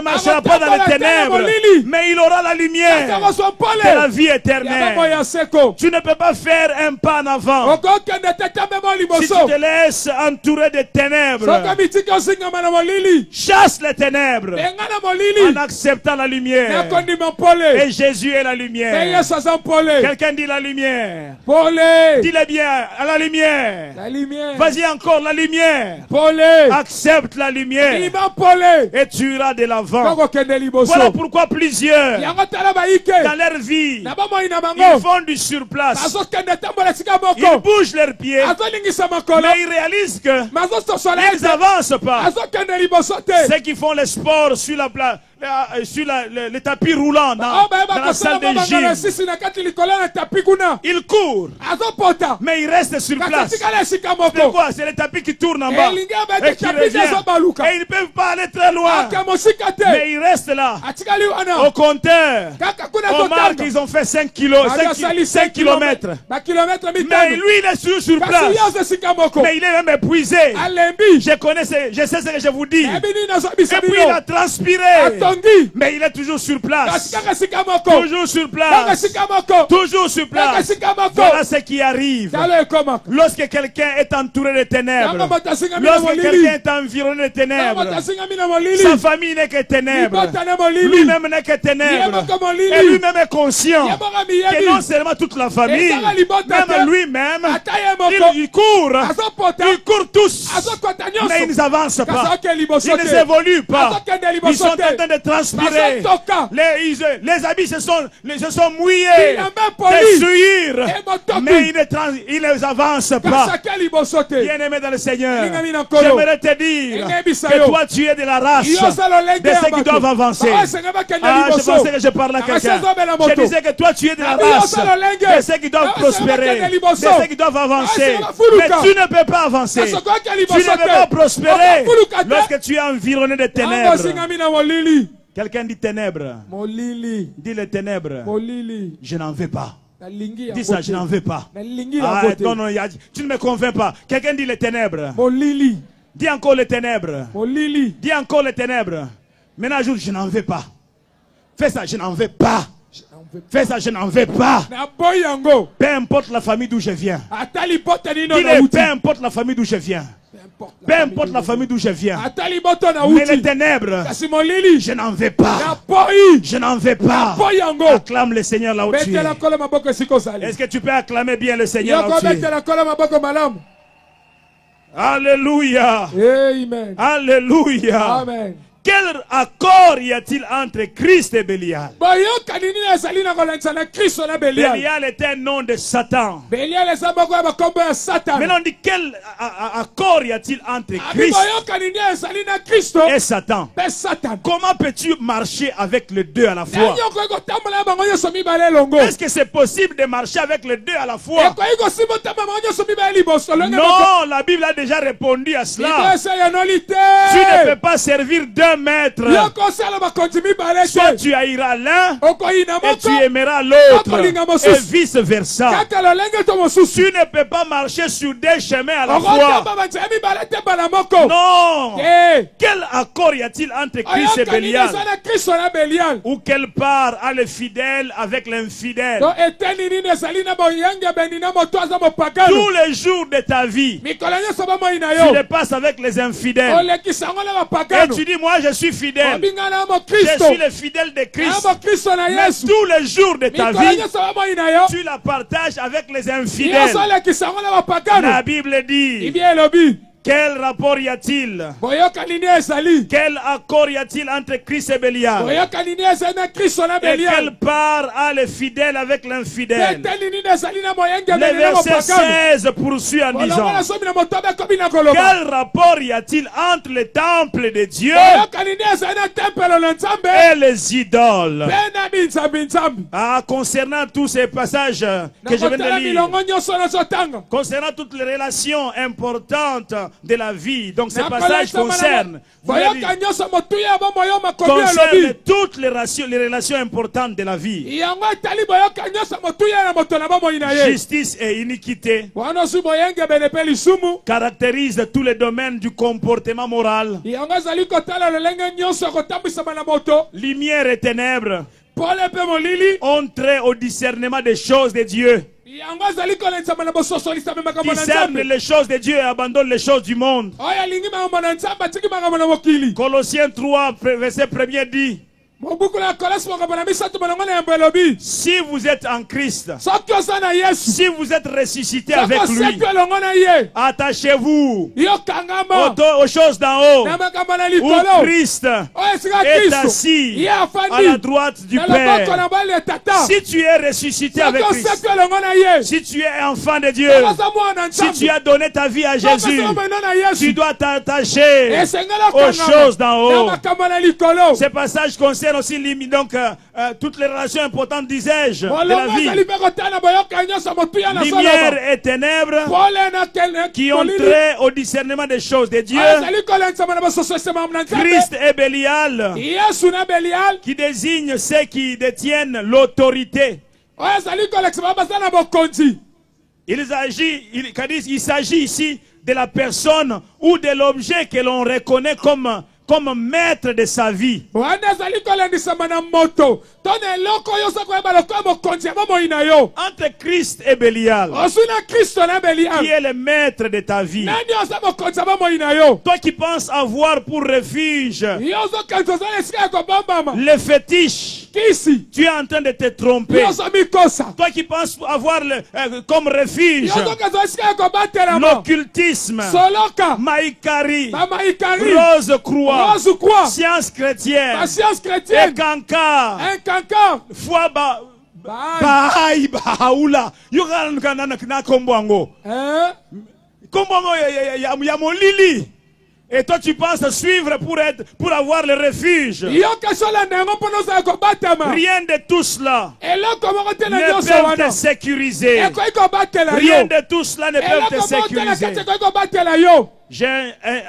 Speaker 1: marchera pas dans les ténèbres, mais il aura la lumière
Speaker 2: akozwa
Speaker 1: de la
Speaker 2: mpole
Speaker 1: vie
Speaker 2: ya
Speaker 1: éternelle.
Speaker 2: bomoi ya seko
Speaker 1: Tu ne peux pas faire un pas en avant
Speaker 2: okokende te tambemo
Speaker 1: si
Speaker 2: liboso
Speaker 1: tu te laisses entourer de
Speaker 2: soki
Speaker 1: ténèbres.
Speaker 2: mitiki osingama na molili
Speaker 1: Chasse les ténèbres
Speaker 2: benga na molili
Speaker 1: en acceptant la lumière.
Speaker 2: nakondima mpole
Speaker 1: Et Jésus est la
Speaker 2: pe
Speaker 1: lumière.
Speaker 2: yesu aza mpole
Speaker 1: Quelqu'un dit la lumière.
Speaker 2: pole
Speaker 1: Dis-le bien, à la lumière.
Speaker 2: la lumière
Speaker 1: Vas-y encore, la lumière.
Speaker 2: pole
Speaker 1: Accepte la lumière
Speaker 2: lima mpole
Speaker 1: et tu iras de l'avant.
Speaker 2: kokokende liboso
Speaker 1: Voilà pourquoi plusieurs
Speaker 2: yango tala bayike
Speaker 1: dans leur vie,
Speaker 2: na bomoi na
Speaker 1: ils
Speaker 2: bango
Speaker 1: font du surplace.
Speaker 2: azokende tambola esika
Speaker 1: Ils
Speaker 2: moko
Speaker 1: bougent leurs pieds,
Speaker 2: azolingisa makolo
Speaker 1: mais ils réalisent que
Speaker 2: mazososola
Speaker 1: ils
Speaker 2: ete
Speaker 1: n'avancent pas.
Speaker 2: azokende liboso te
Speaker 1: Ceux qui font le sport sur le tapis roulant
Speaker 2: oyo bayeba
Speaker 1: dans la salle
Speaker 2: kosala
Speaker 1: de
Speaker 2: mobanga na
Speaker 1: gym,
Speaker 2: sisi na kati likolo na tapi kuna
Speaker 1: ils courent,
Speaker 2: azopota
Speaker 1: mais ils restent sur
Speaker 2: kasi
Speaker 1: place.
Speaker 2: atikala esika
Speaker 1: C'est
Speaker 2: moko
Speaker 1: quoi? C'est le tapis qui tourne en bas
Speaker 2: elingi abete
Speaker 1: et qui
Speaker 2: tapi
Speaker 1: revient.
Speaker 2: ezobaluka
Speaker 1: Et ils ne peuvent pas aller très loin,
Speaker 2: aka mosika te
Speaker 1: mais ils restent là.
Speaker 2: atikali
Speaker 1: Au
Speaker 2: wana
Speaker 1: compteur,
Speaker 2: kaka kuna
Speaker 1: on marque
Speaker 2: zotanga
Speaker 1: qu'ils ont fait 5 kilos, 5 kilomètres.
Speaker 2: bakilometre
Speaker 1: Mais
Speaker 2: mitano
Speaker 1: lui, il est sur
Speaker 2: kasi
Speaker 1: place.
Speaker 2: ye aza esika moko
Speaker 1: Mais il est même épuisé.
Speaker 2: alembi
Speaker 1: Je sais ce que je vous dis.
Speaker 2: ebi nini azobisa
Speaker 1: Et puis il
Speaker 2: bino
Speaker 1: a transpiré.
Speaker 2: atongi
Speaker 1: Mais il est toujours sur
Speaker 2: kasi
Speaker 1: place.
Speaker 2: kaka esika moko
Speaker 1: Toujours sur
Speaker 2: kaka
Speaker 1: place.
Speaker 2: esika moko
Speaker 1: Toujours sur
Speaker 2: kaka
Speaker 1: place.
Speaker 2: esika moko
Speaker 1: Voilà ce qui arrive.
Speaker 2: talo ekomaka
Speaker 1: Lorsque quelqu'un est entouré de
Speaker 2: ntango
Speaker 1: ténèbres.
Speaker 2: moto asingami na
Speaker 1: Lorsque
Speaker 2: molili
Speaker 1: quelqu'un est environné de
Speaker 2: ntango
Speaker 1: ténèbres.
Speaker 2: moto asingami na molili
Speaker 1: Sa famille n'est que ténèbres.
Speaker 2: libota na molili
Speaker 1: Lui-même n'est que
Speaker 2: ye
Speaker 1: ténèbres.
Speaker 2: moko
Speaker 1: Et
Speaker 2: molili
Speaker 1: lui-même est conscient
Speaker 2: ye moko
Speaker 1: que non
Speaker 2: miyebi
Speaker 1: seulement toute la famille,
Speaker 2: ezaka libota te
Speaker 1: même lui-même,
Speaker 2: ata ye moko
Speaker 1: il court.
Speaker 2: azopota
Speaker 1: Ils courent tous.
Speaker 2: azokota
Speaker 1: Mais ils
Speaker 2: nyonso
Speaker 1: n'avancent
Speaker 2: kasi
Speaker 1: pas.
Speaker 2: oke liboso
Speaker 1: Ils ne
Speaker 2: te
Speaker 1: s'évoluent pas.
Speaker 2: azokende
Speaker 1: Ils
Speaker 2: liboso
Speaker 1: sont en
Speaker 2: te
Speaker 1: train de transpirer.
Speaker 2: bazotoka
Speaker 1: Les habits se sont mouillés.
Speaker 2: bilamba
Speaker 1: De
Speaker 2: poli
Speaker 1: suir.
Speaker 2: et motoki
Speaker 1: Mais ils ne avancent
Speaker 2: kasi
Speaker 1: pas.
Speaker 2: ake liboso te
Speaker 1: Bien-aimé dans le Seigneur,
Speaker 2: Lingami na nkolo.
Speaker 1: j'aimerais te dire
Speaker 2: Engebisa
Speaker 1: que
Speaker 2: yo.
Speaker 1: toi tu es de la race
Speaker 2: yo oza lolenge
Speaker 1: de
Speaker 2: ya
Speaker 1: ceux qui
Speaker 2: bato
Speaker 1: doivent avancer.
Speaker 2: baosenga bakende
Speaker 1: Ah, je
Speaker 2: liboso
Speaker 1: pensais que je parlais à
Speaker 2: Akasi
Speaker 1: quelqu'un.
Speaker 2: azobela moto.
Speaker 1: Je disais que toi tu es de la
Speaker 2: Nabi
Speaker 1: race
Speaker 2: oza lolenge.
Speaker 1: de ceux qui doivent
Speaker 2: Ah,
Speaker 1: prospérer,
Speaker 2: osenga bakende
Speaker 1: de
Speaker 2: liboso.
Speaker 1: ceux qui doivent avancer.
Speaker 2: Ah, osenga
Speaker 1: Mais
Speaker 2: fuluka.
Speaker 1: tu ne peux pas avancer.
Speaker 2: kasi okoki
Speaker 1: Tu
Speaker 2: liboso
Speaker 1: ne peux pas
Speaker 2: te
Speaker 1: prospérer
Speaker 2: Okafuluka te.
Speaker 1: lorsque tu es environné de
Speaker 2: ntango
Speaker 1: ténèbres.
Speaker 2: osingami na molili
Speaker 1: Quelqu'un dit ténèbres.
Speaker 2: molili
Speaker 1: Dis les ténèbres.
Speaker 2: molili
Speaker 1: Je n'en veux pas.
Speaker 2: nalingi
Speaker 1: Dis ça, je n'en veux pas.
Speaker 2: nalingi
Speaker 1: Ah,
Speaker 2: yango te
Speaker 1: non, non, tu ne me convaincs pas. Quelqu'un dit les ténèbres.
Speaker 2: molili
Speaker 1: Dis encore les ténèbres.
Speaker 2: molili
Speaker 1: Dis encore les ténèbres. Maintenant, je n'en veux pas. Fais ça, je n'en veux pas. Fais ça, je n'en veux pas.
Speaker 2: naboyi yango
Speaker 1: Peu importe la famille d'où je viens.
Speaker 2: ata libota nini
Speaker 1: Dis-le,
Speaker 2: nauti
Speaker 1: peu importe la famille d'où je viens. Peu importe la famille d'où je viens.
Speaker 2: ata liboto
Speaker 1: Mais les
Speaker 2: nauti
Speaker 1: ténèbres,
Speaker 2: kasi molili
Speaker 1: je n'en veux pas.
Speaker 2: naboyi
Speaker 1: Je n'en veux pas.
Speaker 2: naboyi yango
Speaker 1: Acclame le Seigneur là où tu es.
Speaker 2: betela kolo maboko esika ozali
Speaker 1: Est-ce que tu peux acclamer bien le Seigneur là
Speaker 2: yoko
Speaker 1: où tu es?
Speaker 2: betela kolo maboko malamu
Speaker 1: Alléluia.
Speaker 2: amen
Speaker 1: Alléluia.
Speaker 2: amen
Speaker 1: Quel accord y a-t-il entre Christ et Bélial?
Speaker 2: boyokani nini ezali na kolandisa na kristo na belial
Speaker 1: Bélial était un nom de Satan.
Speaker 2: belial eza moko ya bakombo ya satana
Speaker 1: Maintenant on dit quel accord y a-t-il entre
Speaker 2: abi
Speaker 1: Christ
Speaker 2: boyokani nini ezali na kristo
Speaker 1: et Satan?
Speaker 2: mpe satana
Speaker 1: Comment peux-tu marcher avec les deux à la fois?
Speaker 2: ndenge okoki kotambola ya bango nyonso mibale elongo
Speaker 1: Est-ce que c'est possible de marcher avec les deux à la fois?
Speaker 2: ekoki kosimba otambola bango nyonso mibale liboso longe
Speaker 1: Non, la Bible a déjà répondu à
Speaker 2: libo
Speaker 1: cela.
Speaker 2: esayanoli
Speaker 1: Tu ne peux
Speaker 2: te
Speaker 1: pas servir deux maîtres.
Speaker 2: yokosala bakonzi mibale
Speaker 1: Soit
Speaker 2: te
Speaker 1: tu haïras l'un
Speaker 2: okoyina
Speaker 1: et tu
Speaker 2: moko
Speaker 1: aimeras l'autre.
Speaker 2: Okolinga
Speaker 1: Et
Speaker 2: mosusu.
Speaker 1: vice versa.
Speaker 2: kaka lolenge to mosusu
Speaker 1: Tu ne peux pas marcher sur deux chemins à la fois.
Speaker 2: okotamba banzela mibale te bana moko
Speaker 1: Non.
Speaker 2: te
Speaker 1: Quel accord y a-t-il entre Christ et
Speaker 2: oyokani nini
Speaker 1: Bélial?
Speaker 2: eza na kristo na belial
Speaker 1: Ou quelle part a le fidèle avec l'infidèle?
Speaker 2: to eteni nini ezali na boyangebeni na moto aza mopagano
Speaker 1: Tous les jours de ta vie,
Speaker 2: mikolo nyonso bomoi na
Speaker 1: tu
Speaker 2: yo
Speaker 1: les passes avec les infidèles.
Speaker 2: olekisa yango na
Speaker 1: Et
Speaker 2: bapagano
Speaker 1: tu dis, moi je suis fidèle.
Speaker 2: obingana mo
Speaker 1: Je
Speaker 2: Kristo
Speaker 1: suis le fidèle de Christ.
Speaker 2: amo Kristo na
Speaker 1: Mais
Speaker 2: Yesu
Speaker 1: tous les jours de ta
Speaker 2: mikolo
Speaker 1: vie,
Speaker 2: nyonso bomoi na yo
Speaker 1: tu la partages avec les
Speaker 2: yo
Speaker 1: infidèles.
Speaker 2: osolekisa yango na
Speaker 1: La
Speaker 2: bapagano
Speaker 1: Bible dit,
Speaker 2: ibi elobi
Speaker 1: quel rapport y a-t-il?
Speaker 2: boyokani nini ezali
Speaker 1: Quel accord y a-t-il entre Christ et Bélial?
Speaker 2: boyokani nini ezali na Kristo na
Speaker 1: Et
Speaker 2: Belial
Speaker 1: quelle part a le fidèle avec l'infidèle?
Speaker 2: peteli nini ezali na moyenge
Speaker 1: Le
Speaker 2: mene na
Speaker 1: verset
Speaker 2: mopagano
Speaker 1: 16 poursuit en
Speaker 2: bolongo
Speaker 1: disant,
Speaker 2: na somi na motobe ekomi na koloba
Speaker 1: quel rapport y a-t-il entre le temple de Dieu
Speaker 2: boyokani nini ezali na tempelo na nzambe
Speaker 1: et les idoles?
Speaker 2: mpe na binzambi
Speaker 1: Ah, concernant tous ces passages que je viens
Speaker 2: nakotala
Speaker 1: de lire,
Speaker 2: milongo nyonso nazotanga
Speaker 1: concernant toutes les relations importantes de la vie, donc ces passages concernent,
Speaker 2: boyoka nyonso motuya ya bomoi yo makomi
Speaker 1: concernent
Speaker 2: elobi
Speaker 1: toutes les relations importantes de la vie.
Speaker 2: yango etali boyoka nyonso motuya na moto na bomoi na ye
Speaker 1: Justice et iniquité
Speaker 2: wana osu boyenge bene mpe lisumu
Speaker 1: caractérisent tous les domaines du comportement moral.
Speaker 2: yango ezali kotala lolenge nyonso kotambwisama na moto
Speaker 1: Lumière et ténèbres
Speaker 2: pole mpe molili
Speaker 1: ont trait au discernement des choses de Dieu.
Speaker 2: yango ezali kolensama na bososolisame makambo na
Speaker 1: Discerne
Speaker 2: nzambe
Speaker 1: les choses de Dieu et abandonne les choses du monde.
Speaker 2: oyo alingi makambo na nzambe atiki makambo na mokili
Speaker 1: Colossiens 3, verset 1er dit,
Speaker 2: mobukulu ya kolesi makambo na misato molongo na yambo elobi
Speaker 1: si vous êtes en Christ,
Speaker 2: soki oza na yesu
Speaker 1: si vous êtes ressuscité
Speaker 2: soki
Speaker 1: avec lui,
Speaker 2: oseki elongo na ye
Speaker 1: attachez-vous
Speaker 2: yokangama
Speaker 1: aux choses d'en haut,
Speaker 2: na makambo na
Speaker 1: où
Speaker 2: likolo
Speaker 1: Christ
Speaker 2: oyo esika
Speaker 1: est
Speaker 2: kristo
Speaker 1: assis
Speaker 2: ye
Speaker 1: à la
Speaker 2: afandi
Speaker 1: droite du
Speaker 2: na loboko
Speaker 1: Père.
Speaker 2: na bali ya tata
Speaker 1: Si tu es ressuscité
Speaker 2: soki
Speaker 1: avec Christ,
Speaker 2: oseki elongo na ye
Speaker 1: si tu es enfant de Dieu,
Speaker 2: okoza mwana
Speaker 1: si tu
Speaker 2: nzambe
Speaker 1: as donné ta vie à Jésus,
Speaker 2: okoza na
Speaker 1: tu
Speaker 2: yesu
Speaker 1: dois t'attacher
Speaker 2: esengeli
Speaker 1: aux choses d'en
Speaker 2: okangama na
Speaker 1: haut.
Speaker 2: makambo na likolo
Speaker 1: Ces passages concernent aussi donc toutes les relations importantes, disais-je, de la
Speaker 2: molongo ezali
Speaker 1: vie.
Speaker 2: mpe kotala boyoka nyonso motuya na soloba
Speaker 1: Lumière et ténèbres
Speaker 2: pole na kele
Speaker 1: qui ont
Speaker 2: molili
Speaker 1: trait au discernement des choses de Dieu.
Speaker 2: oyo ezali kolensama na bososolisama na nzambe
Speaker 1: Christ et Bélial
Speaker 2: yesu na belial
Speaker 1: qui désignent ceux qui détiennent l'autorité.
Speaker 2: oyo ezali kolekisama baza na bokonzi
Speaker 1: Il s'agit ici de la personne ou de l'objet que l'on reconnaît comme maître de sa vie.
Speaker 2: wana ezali kolendisama na moto to na eloko oyo oza koyeba lokola mokonzi ya bomoi na yo
Speaker 1: Entre Christ et Bélial,
Speaker 2: ozwi na kristo na
Speaker 1: qui
Speaker 2: belial
Speaker 1: est le maître de ta vie.
Speaker 2: nani oza mokonzi ya bomoi na yo
Speaker 1: Toi qui penses avoir pour refuge
Speaker 2: yo ozokanisa oza na esika ya kobombama
Speaker 1: le fétiche,
Speaker 2: kisi
Speaker 1: tu es en train de te tromper.
Speaker 2: yo ozomikosa
Speaker 1: Toi qui penses avoir comme refuge
Speaker 2: yo ozokanisa esika ya kobatelama
Speaker 1: l'occultisme,
Speaker 2: soloka
Speaker 1: Maïkari,
Speaker 2: bamaikari
Speaker 1: Rose Croix,
Speaker 2: rose kwa
Speaker 1: science chrétienne,
Speaker 2: bascience chrétienne
Speaker 1: Ekanka,
Speaker 2: un cancan
Speaker 1: foi Bahai Bahaula, Yogan na Kombwango. Kombwango ya molili. Et toi tu penses suivre pour avoir le refuge.
Speaker 2: yo kasolanda yango mpona ozala kobatama
Speaker 1: Rien de tout cela
Speaker 2: eloko moko te na
Speaker 1: ne
Speaker 2: nyonso
Speaker 1: peut
Speaker 2: wana
Speaker 1: te sécuriser.
Speaker 2: ekoki kobatela
Speaker 1: Rien
Speaker 2: yo
Speaker 1: de tout cela ne peut te
Speaker 2: eloko moko te na
Speaker 1: sécuriser.
Speaker 2: kati ekoki kobatela yo
Speaker 1: J'ai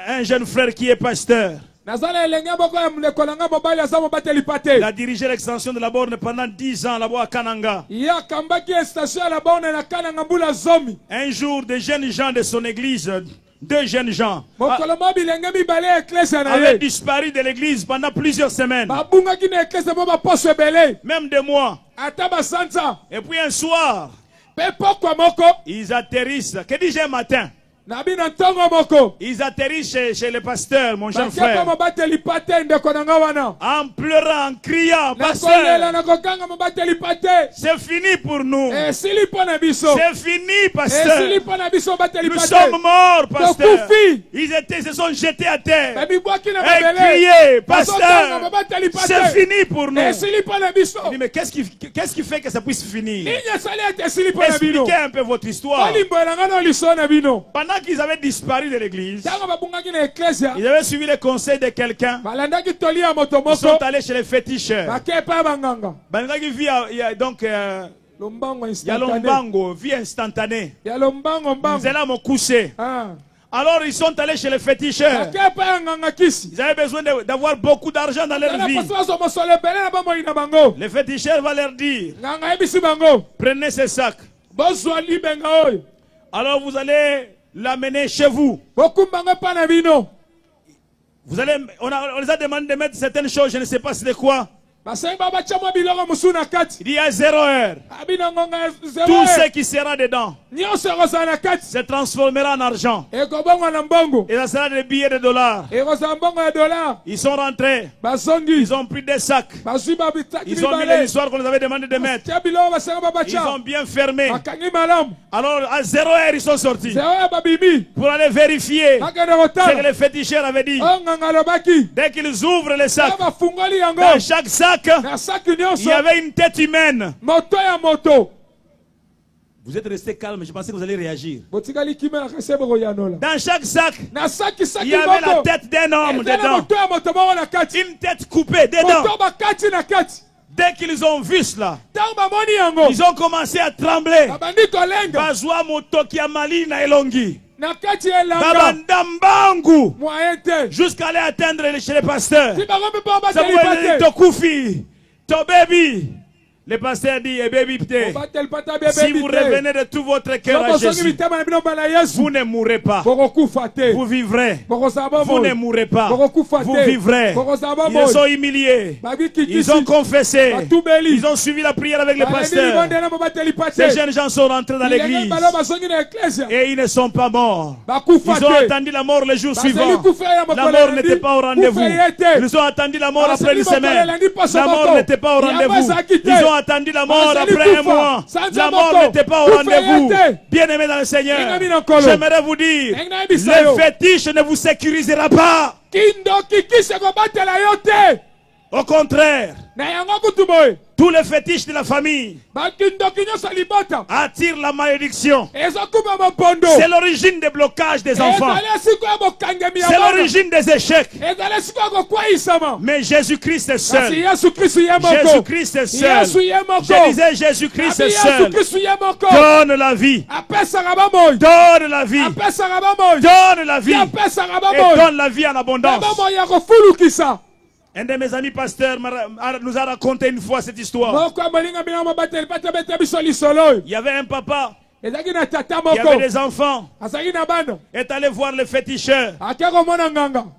Speaker 1: un jeune frère qui est pasteur.
Speaker 2: naza na elenge moko ya ndeko na nga mobali aza mobateli pa te
Speaker 1: Il a dirigé l'extension de la borne pendant 10 ans là-bas à Kananga.
Speaker 2: ye akambaki station ya labone na kananga mbula zomi
Speaker 1: Un jour, des jeunes gens de son église, deux jeunes gens,
Speaker 2: mokolo mo bilenge mibale ya eklese na
Speaker 1: avaient
Speaker 2: ye
Speaker 1: disparu de l'église pendant plusieurs semaines,
Speaker 2: babungaki na eklese mo baposo ebele
Speaker 1: même des mois.
Speaker 2: ata basanza
Speaker 1: Et puis un soir,
Speaker 2: mpe pokwa moko
Speaker 1: ils atterrissent. Que dis-je un matin?
Speaker 2: na bino ntongo moko
Speaker 1: Ils atterrissent chez le pasteur, mon jeune
Speaker 2: bakepa
Speaker 1: frère,
Speaker 2: mobateli pa te ndeko na nga wana
Speaker 1: en pleurant, en criant,
Speaker 2: nakolela
Speaker 1: pasteur,
Speaker 2: nakokanga mobateli pa te
Speaker 1: c'est fini pour nous.
Speaker 2: esili mpo na biso
Speaker 1: C'est fini,
Speaker 2: esili
Speaker 1: pasteur.
Speaker 2: mpo na biso mobateli
Speaker 1: Nous
Speaker 2: pa te
Speaker 1: sommes morts, pasteur.
Speaker 2: tokufi
Speaker 1: Ils se sont jetés à terre
Speaker 2: babibwaki na
Speaker 1: et
Speaker 2: mabele
Speaker 1: criaient,
Speaker 2: bazotanga
Speaker 1: pasteur,
Speaker 2: mobateli pa
Speaker 1: c'est
Speaker 2: te
Speaker 1: fini pour nous.
Speaker 2: esili mpo na biso
Speaker 1: Il dit, mais qu'est-ce qui fait que ça puisse finir?
Speaker 2: nini esali ete esili mpo na bino
Speaker 1: Expliquez un peu votre histoire.
Speaker 2: olimboelanga na liso na bino
Speaker 1: Pendant qu'ils avaient disparu de l'église,
Speaker 2: ntango babungaki na eklesia
Speaker 1: ils avaient suivi les conseils de quelqu'un.
Speaker 2: balandaki toli ya moto
Speaker 1: Ils sont
Speaker 2: moko
Speaker 1: allés chez les féticheurs.
Speaker 2: bake epai ya banganga
Speaker 1: Bandaki vie, donc,
Speaker 2: lombango
Speaker 1: il y a
Speaker 2: instantané
Speaker 1: l'ombango, vie instantanée.
Speaker 2: ya lombango
Speaker 1: Ils
Speaker 2: mbango
Speaker 1: étaient là, mon coussé.
Speaker 2: Ah.
Speaker 1: Alors ils sont allés chez les féticheurs.
Speaker 2: bake epai ya nganga kisi
Speaker 1: Ils avaient besoin d'avoir beaucoup d'argent dans leur
Speaker 2: tala
Speaker 1: vie.
Speaker 2: posi bazwa mosolo ebele na bomoi na bango
Speaker 1: Les féticheurs vont leur dire,
Speaker 2: nganga yebisi bango
Speaker 1: prenez ces sacs.
Speaker 2: bozwa libenga oyo
Speaker 1: Alors vous allez l'amener chez vous.
Speaker 2: bokumbango epai na bino
Speaker 1: On les a demandé de mettre certaines choses, je ne sais pas c'est de quoi. Il dit à 0 heure. Tout ce qui sera dedans se transformera en argent. Et ça sera des billets de dollars. Ils sont rentrés. Ils ont pris des sacs. Ils ont mis les histoires qu'on nous avait demandé de mettre. Ils ont bien fermé. Alors à 0 heure ils sont sortis pour aller vérifier ce que les féticheurs avaient dit. Dès qu'ils ouvrent les sacs, dans chaque sac il y avait une tête humaine. Vous êtes resté calme, je pensais que vous allez réagir. Dans chaque sac, il y avait la tête d'un homme dedans. Une tête coupée dedans. Dès qu'ils ont vu cela, ils ont commencé à trembler. Bazwa motoki ya malina elongi. Babandambangu. Jusqu'à aller atteindre chez les pasteurs. Ça veut Tokufi, Tobebi. Le pasteur dit, si vous revenez de tout votre cœur à Jésus, vous ne mourrez pas. Vous vivrez. Vous ne mourrez pas. Vous vivrez. Ils sont humiliés. Ils ont confessé. Ils ont suivi la prière avec le pasteur. Ces jeunes gens sont rentrés dans l'église. Et ils ne sont pas morts. Ils ont attendu la mort le jour suivant. La mort n'était pas au rendez-vous. Ils ont attendu la mort après une semaine. La mort n'était pas au rendez-vous. Ils ont attendu la mort après un mois. La mort n'était pas au rendez-vous. Bien-aimés dans le Seigneur, j'aimerais vous dire, le fétiche ne vous sécurisera pas. Au contraire, tous les fétiches de la famille attirent la malédiction. C'est l'origine des blocages des enfants. C'est l'origine des échecs. Mais Jésus-Christ est seul. Jésus-Christ est seul. Je disais Jésus-Christ est seul. Donne la vie. Donne la vie. Donne la vie. Et donne la vie en abondance. Un de mes amis pasteurs nous a raconté une fois cette histoire. Il y avait un papa qui avait des enfants. Il est allé voir le féticheur.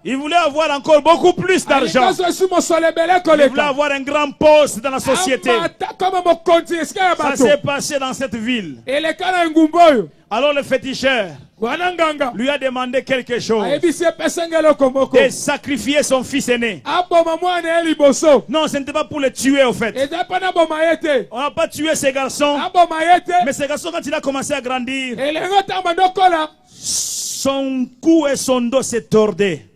Speaker 1: Il voulait avoir encore beaucoup plus d'argent. Il voulait avoir un grand poste dans la société. Ça s'est passé dans cette ville. Alors le féticheur lui a demandé quelque chose. De sacrifier son fils aîné. Non, ce n'était pas pour le tuer au fait. On n'a pas tué ces garçons. Mais ces garçons, quand il a commencé à grandir, son cou et son dos s'est tordé.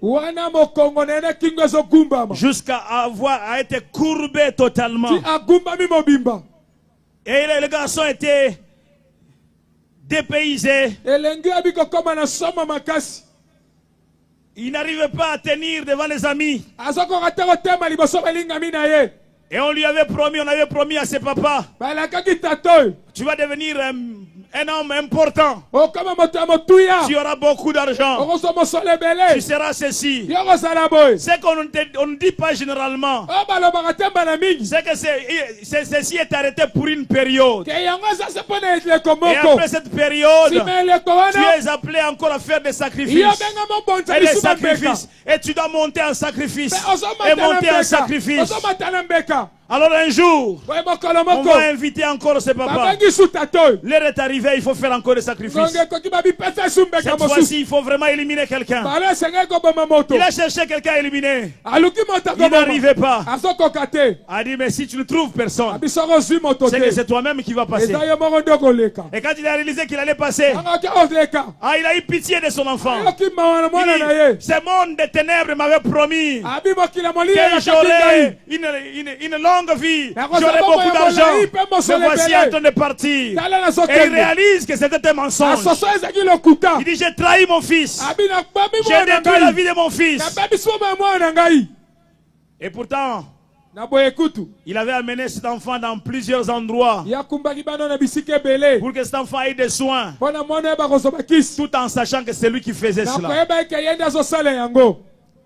Speaker 1: Jusqu'à avoir été courbé totalement. Et le garçon était dépaysé. Il n'arrivait pas à tenir devant les amis. Et on lui avait promis à ses papas, tu vas devenir un homme important. Tu auras beaucoup d'argent. Tu seras ceci. Ce qu'on ne dit pas généralement, c'est que ceci est arrêté pour une période. Et après cette période, tu es appelé encore à faire des sacrifices. Et des sacrifices. Et tu dois monter en sacrifice. Et monter en sacrifice. Alors un jour, on va inviter encore ce papa. L'heure est arrivée, il faut faire encore des sacrifices. Cette fois-ci, il faut vraiment éliminer quelqu'un. Il a cherché quelqu'un à éliminer. Il n'arrivait pas. Il a dit, mais si tu ne trouves personne, c'est que c'est toi-même qui vas passer. Et quand il a réalisé qu'il allait passer, il a eu pitié de son enfant. Il dit, ce monde des ténèbres m'avait promis que j'aurais une longue vie, j'aurais beaucoup d'argent. Mais voici en train de partir. Et il réalise que c'était un mensonge. Il dit, j'ai trahi mon fils. J'ai détruit la vie de mon fils. Et pourtant, il avait amené cet enfant dans plusieurs endroits pour que cet enfant ait des soins, tout en sachant que c'est lui qui faisait cela.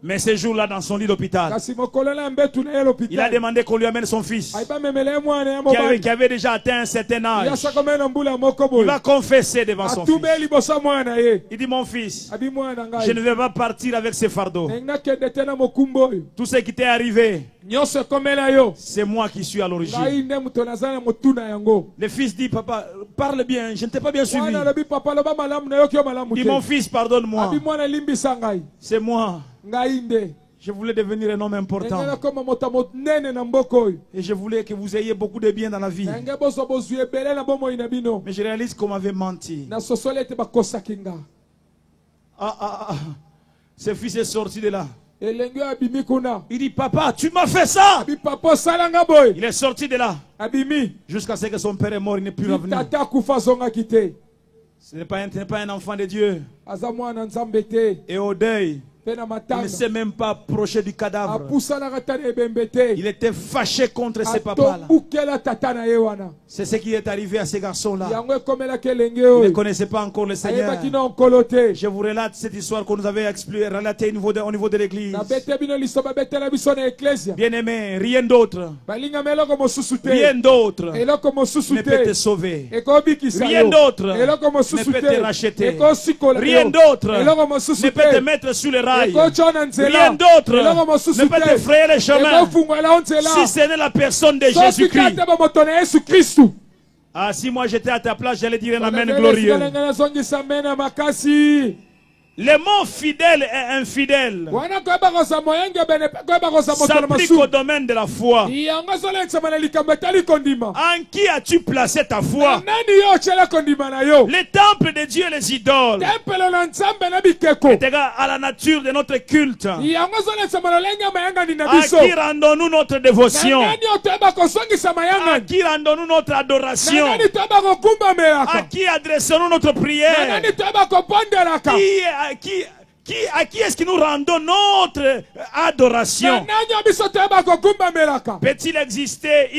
Speaker 1: Mais ce jour-là, dans son lit d'hôpital,
Speaker 2: kasi mokolo na mbetu na ye l'hôpital.
Speaker 1: il a demandé qu'on lui amène son fils
Speaker 2: Aiba memele mwana ya
Speaker 1: qui
Speaker 2: mobali.
Speaker 1: avait déjà atteint un certain âge.
Speaker 2: Ya saka na mbula moko
Speaker 1: Il
Speaker 2: boy.
Speaker 1: va confesser devant son
Speaker 2: Atube
Speaker 1: fils.
Speaker 2: libosa mwana ye.
Speaker 1: Il dit, mon fils,
Speaker 2: Abi mwana
Speaker 1: je
Speaker 2: ngai.
Speaker 1: ne vais pas partir avec ce fardeau.
Speaker 2: Nenga kende tena mokumbo yo.
Speaker 1: Tout ce qui t'est arrivé,
Speaker 2: Nyonso komela yo.
Speaker 1: c'est moi qui suis à l'origine.
Speaker 2: Ngai nde muto nazana motuna yango.
Speaker 1: Le fils dit, papa, parle bien, je ne t'ai pas bien suivi.
Speaker 2: Mwana lobi papa loba malamu na yo kyo malamu
Speaker 1: Il dit,
Speaker 2: te.
Speaker 1: mon fils, pardonne-moi.
Speaker 2: Abi mwana limbisa ngai.
Speaker 1: C'est moi.
Speaker 2: Ngai nde.
Speaker 1: Je voulais devenir un homme important.
Speaker 2: Nenga koma motamo nene na mboko yo.
Speaker 1: Et je voulais que vous ayez beaucoup de bien dans la vie.
Speaker 2: Nenga bozo bozu ebele na bomo ina bino.
Speaker 1: Mais je réalise qu'on m'avait menti.
Speaker 2: Na sosolete bakosaki nga.
Speaker 1: Ce fils est sorti de là.
Speaker 2: Elenge abimi kuna.
Speaker 1: Il dit, papa, tu m'as fait ça.
Speaker 2: Abi papa salanga boy.
Speaker 1: Il est sorti de là.
Speaker 2: Abimi.
Speaker 1: Jusqu'à ce que son père est mort, il n'est plus revenu.
Speaker 2: Tata kufa zonga kite.
Speaker 1: Ce n'est pas un enfant de Dieu.
Speaker 2: Aza mwana nzambe te.
Speaker 1: Et au deuil,
Speaker 2: Pe na
Speaker 1: il
Speaker 2: matanga.
Speaker 1: ne s'est même pas approché du cadavre.
Speaker 2: Apusana kata na ebembe te.
Speaker 1: Il était fâché contre ses papas-là.
Speaker 2: Atombukela tata na ye wana.
Speaker 1: C'est ce qui est arrivé à ces garçons-là.
Speaker 2: Yango ekomela kelenge
Speaker 1: Ils ne
Speaker 2: oyo.
Speaker 1: connaissaient pas encore le Seigneur.
Speaker 2: Ayebaki na onkolo te.
Speaker 1: Je vous relate cette histoire qu'on nous avait relatée au niveau de l'église.
Speaker 2: Na bete bino lisoba betela biso na eklesia.
Speaker 1: Bien-aimé, rien d'autre.
Speaker 2: Balinga meloko mosusu te.
Speaker 1: Rien d'autre
Speaker 2: Eloko mosusu
Speaker 1: ne peut te
Speaker 2: te.
Speaker 1: sauver.
Speaker 2: Ekobikisa yo.
Speaker 1: Rien d'autre
Speaker 2: Eloko
Speaker 1: ne
Speaker 2: mosusu
Speaker 1: peut
Speaker 2: te.
Speaker 1: te racheter.
Speaker 2: Ekosikola yo.
Speaker 1: Rien d'autre
Speaker 2: Eloko mosusu
Speaker 1: ne peut te
Speaker 2: te.
Speaker 1: mettre sur le rail.
Speaker 2: Ekochona nzela.
Speaker 1: Rien d'autre
Speaker 2: Eloko mosusu
Speaker 1: ne peut te
Speaker 2: te.
Speaker 1: frayer le chemin
Speaker 2: Ekofungwela nzela.
Speaker 1: si ce n'est la personne de
Speaker 2: Soki
Speaker 1: Jésus-Christ.
Speaker 2: kate bamoto na Yesu Kristu.
Speaker 1: Ah, si moi j'étais à ta place, j'allais dire un amen glorieux.
Speaker 2: Nazongisa mena makasi.
Speaker 1: Le mot fidèle et infidèle
Speaker 2: Wana koyeba koza moyenge bene pe koyeba koza moto na
Speaker 1: s'applique
Speaker 2: masu.
Speaker 1: au domaine de la foi.
Speaker 2: Yango zolekisama na likambo etali kondima.
Speaker 1: En qui as-tu placé ta foi?
Speaker 2: Nani yo otyela kondima na yo?
Speaker 1: Les temples de Dieu, les idoles,
Speaker 2: Tempelo na nzambe na bikeko.
Speaker 1: est égal à la nature de notre culte.
Speaker 2: Yango zolekisama lolenge mayangani na
Speaker 1: À
Speaker 2: biso.
Speaker 1: qui rendons-nous notre dévotion?
Speaker 2: Nani otoyeba kosongisa
Speaker 1: À
Speaker 2: mayangani?
Speaker 1: qui rendons-nous notre adoration?
Speaker 2: Nani toyeba kokumbamelaka?
Speaker 1: À qui adressons-nous notre prière?
Speaker 2: Nani toyeba kopondelaka?
Speaker 1: À qui est-ce que nous rendons notre adoration?
Speaker 2: Nani biso toyeba kokumbamelaka?
Speaker 1: Peut-il exister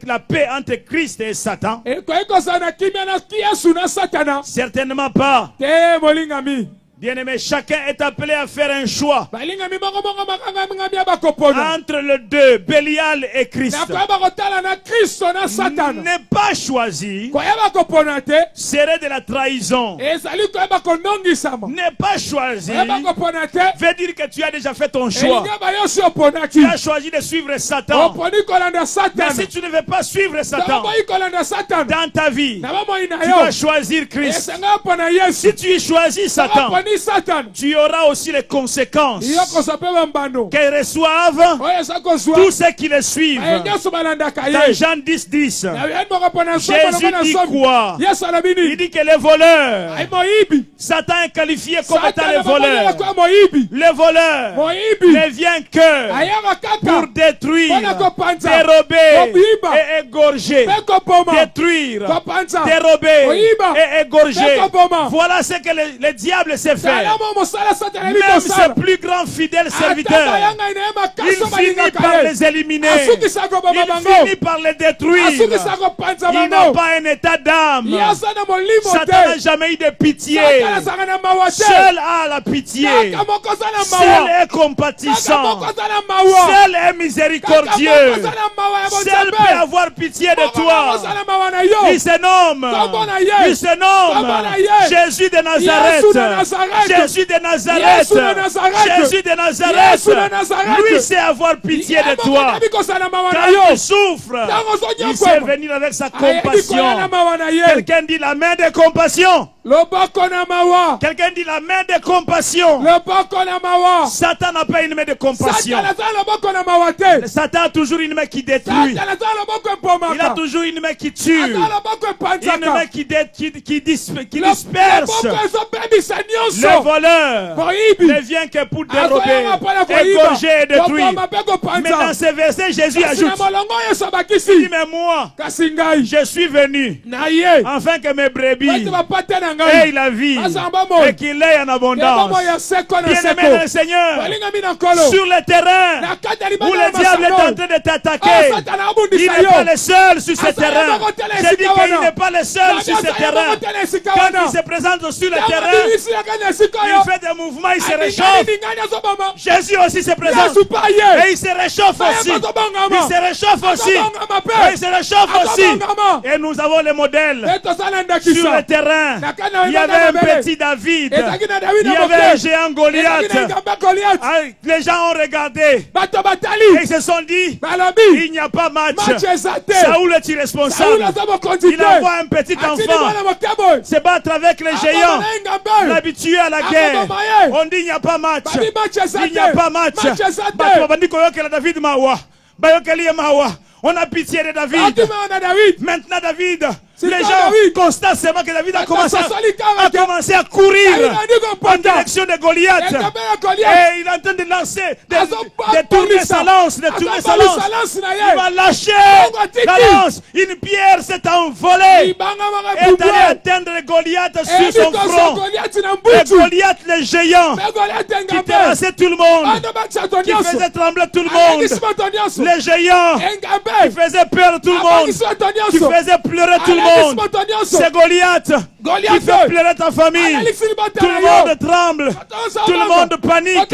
Speaker 1: la paix entre Christ et Satan?
Speaker 2: Ekoki kozala na kimia na Yesu na Satana?
Speaker 1: Certainement pas.
Speaker 2: Te molingami.
Speaker 1: Bien-aimé, chacun est appelé à faire un choix
Speaker 2: Balingami mongo mongo makangami bakopona.
Speaker 1: entre les deux, Bélial et Christ.
Speaker 2: Nakoyeba kotala na Kristo na Satana.
Speaker 1: Ne pas choisir
Speaker 2: Koyeba kopona te.
Speaker 1: serait de la trahison.
Speaker 2: Ezali koyeba konongisama.
Speaker 1: Ne pas choisir
Speaker 2: Koyeba kopona te.
Speaker 1: veut dire que tu as déjà fait ton choix.
Speaker 2: Elinga bayosi oponaki.
Speaker 1: Tu as choisi de suivre Satan.
Speaker 2: Oponi kolanda
Speaker 1: Mais
Speaker 2: Satana.
Speaker 1: si tu ne veux pas suivre Satan
Speaker 2: Nababoyi kolanda Satana.
Speaker 1: dans ta vie,
Speaker 2: Na bomoi na
Speaker 1: tu
Speaker 2: yo.
Speaker 1: dois choisir Christ.
Speaker 2: Esanga opona Yesu.
Speaker 1: Si tu choisis Satan,
Speaker 2: Oponi Satana.
Speaker 1: tu auras aussi les conséquences
Speaker 2: Iyo kosapewa mbano.
Speaker 1: qu'elles reçoivent
Speaker 2: Oyo sakozwa.
Speaker 1: tous ceux qui les suivent.
Speaker 2: Ayengeso balandaka
Speaker 1: Dans
Speaker 2: ye.
Speaker 1: Jean 10:10,
Speaker 2: Na yeni mokopona
Speaker 1: Jésus dit quoi?
Speaker 2: Yesu alobini.
Speaker 1: Il dit que les voleurs,
Speaker 2: Ay moyibi.
Speaker 1: Satan est qualifié comme étant
Speaker 2: Satana
Speaker 1: les voleurs.
Speaker 2: kwa moyibi.
Speaker 1: Les voleurs
Speaker 2: Moyibi.
Speaker 1: ne viennent que
Speaker 2: Ayaka kaka.
Speaker 1: pour détruire,
Speaker 2: Mpona kopanza.
Speaker 1: dérober
Speaker 2: Kobiba.
Speaker 1: et égorger.
Speaker 2: Pe kopoma.
Speaker 1: Détruire,
Speaker 2: Kopanza.
Speaker 1: dérober
Speaker 2: Koyiba.
Speaker 1: et égorger.
Speaker 2: Pekoboma.
Speaker 1: Voilà ce que le diable sait faire.
Speaker 2: Salamo mosala Satana
Speaker 1: Même
Speaker 2: liko
Speaker 1: ses
Speaker 2: sala.
Speaker 1: plus grands fidèles
Speaker 2: Ataka
Speaker 1: serviteurs,
Speaker 2: yanga inema
Speaker 1: il
Speaker 2: kaso
Speaker 1: finit
Speaker 2: balingaka
Speaker 1: par
Speaker 2: ye.
Speaker 1: les éliminer.
Speaker 2: Asukisa koboma
Speaker 1: Il
Speaker 2: bango.
Speaker 1: finit par les détruire.
Speaker 2: Asukisa kopanza
Speaker 1: Il n'a
Speaker 2: bango.
Speaker 1: pas un état d'âme.
Speaker 2: Yasa na molimo
Speaker 1: Satan n'a
Speaker 2: te.
Speaker 1: jamais eu de pitié.
Speaker 2: Satana sanga na mawa te.
Speaker 1: Seul a la pitié.
Speaker 2: Kaka moko zala
Speaker 1: Seul
Speaker 2: mawa.
Speaker 1: est
Speaker 2: Kaka
Speaker 1: compatissant.
Speaker 2: moko zala mawa.
Speaker 1: Seul est
Speaker 2: Kaka
Speaker 1: miséricordieux.
Speaker 2: moko zala mawa ya
Speaker 1: Seul peut
Speaker 2: bonzabe.
Speaker 1: avoir pitié de
Speaker 2: Kaka moko
Speaker 1: toi.
Speaker 2: zala mawa na yo.
Speaker 1: Il se nomme.
Speaker 2: Kombo na ye.
Speaker 1: Il se nomme
Speaker 2: Kombo na ye.
Speaker 1: Jésus de Nazareth.
Speaker 2: Yesu de Nazareth.
Speaker 1: Jésus de Nazareth.
Speaker 2: Yesu de Nazareth.
Speaker 1: Jésus de Nazareth.
Speaker 2: Yesu de Nazareth.
Speaker 1: Lui sait avoir pitié de toi. Quand
Speaker 2: Quand
Speaker 1: tu souffres, il sait venir avec sa compassion. Quelqu'un dit la main de compassion.
Speaker 2: Loboko na mawa.
Speaker 1: Quelqu'un dit la main de compassion.
Speaker 2: Loboko na mawa.
Speaker 1: Satan n'a pas une main de compassion.
Speaker 2: Satana za loboko na mawa te.
Speaker 1: Satan a toujours une main qui détruit.
Speaker 2: Satana za loboko epomaka.
Speaker 1: Il a toujours une main qui tue.
Speaker 2: Aza loboko epanzaka.
Speaker 1: Une main qui disperse.
Speaker 2: Loboko ezobebisa
Speaker 1: Le
Speaker 2: nyonso.
Speaker 1: voleur
Speaker 2: Moyibi.
Speaker 1: ne vient que pour dérober,
Speaker 2: Azoyanga mpona koyiba.
Speaker 1: égorger et détruire.
Speaker 2: Kopoma mpe kopanza.
Speaker 1: Mais dans ce verset, Jésus
Speaker 2: Kasi na
Speaker 1: ajoute,
Speaker 2: molongo Yesu
Speaker 1: il dit,
Speaker 2: abakisi.
Speaker 1: mais moi,
Speaker 2: Kasi ngai.
Speaker 1: je suis venu
Speaker 2: Na ye.
Speaker 1: afin que mes brebis
Speaker 2: Bati bapate na
Speaker 1: ait la vie et qu'il ait en abondance. Bien-aimé dans le Seigneur, sur le terrain où le diable est en train de t'attaquer, il n'est pas le seul sur ce terrain. J'ai dit qu'il n'est pas le seul sur ce terrain. Quand il se présente sur le terrain, il fait des mouvements, il se réchauffe. Jésus aussi se présente et il se réchauffe aussi. Il se réchauffe aussi. Et il se réchauffe aussi. Et nous avons le modèle sur le terrain. Il y avait un petit David. Il y avait un géant Goliath. Les gens ont regardé et ils se sont dit, il n'y a pas match. Saoul est irresponsable. Il envoie un petit enfant se battre avec les géants, l'habitué à la guerre. On dit il n'y a pas match. Il n'y a pas match. On a pitié de David. Maintenant David, les gens constatent seulement que David a commencé à courir en direction de Goliath. Et il est en train de lancer, de tourner sa lance, Il va lâcher la lance. Une pierre s'est envolée et est allée atteindre Goliath sur son front. Et Goliath, le géant, qui terrassait tout le monde, qui faisait trembler tout le monde. Le géant qui faisait peur tout le monde, qui faisait pleurer tout le monde. C'est Goliath qui fait pleurer ta famille. Tout le monde tremble. Tout le monde panique.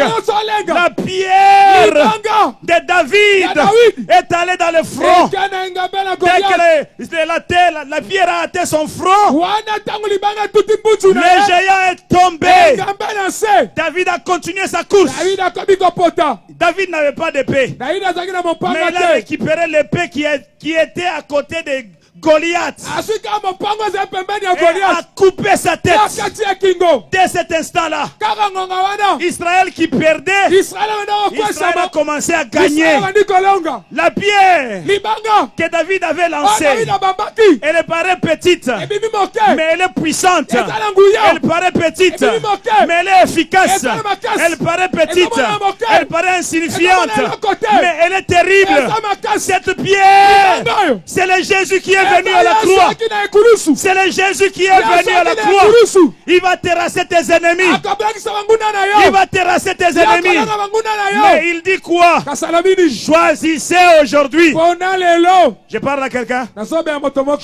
Speaker 1: La pierre de David est allée dans le front. Dès que la pierre a atteint son front, le géant est tombé. David a continué sa course. David n'avait pas d'épée, mais il a récupéré l'épée qui était à côté de Goliath et a coupé sa tête. Dès cet instant-là, Israël qui perdait, Israël a commencé à gagner. La pierre que David avait lancée, elle paraît petite, mais elle est puissante. Elle paraît petite, mais elle est efficace. Elle paraît petite, elle paraît insignifiante, mais elle est terrible. Cette pierre, c'est le Jésus qui est venu à la croix. C'est le Jésus qui est venu à la croix. Il va terrasser tes ennemis. Il va terrasser tes ennemis. Mais il dit quoi? Choisissez aujourd'hui. Je parle à quelqu'un.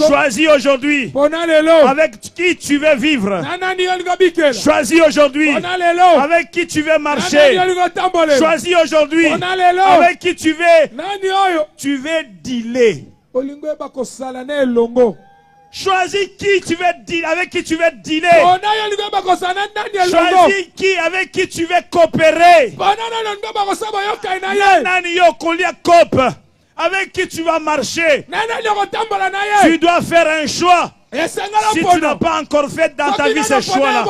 Speaker 1: Choisis aujourd'hui avec qui tu veux vivre. Choisis aujourd'hui avec qui tu veux marcher. Choisis aujourd'hui avec qui tu veux dealer. Choisis qui tu veux dealer, avec qui tu veux dealer. Choisis qui, avec qui tu veux coopérer. Avec qui tu vas marcher. Tu dois faire un choix. Si tu n'as pas encore fait dans ta vie ce choix-là,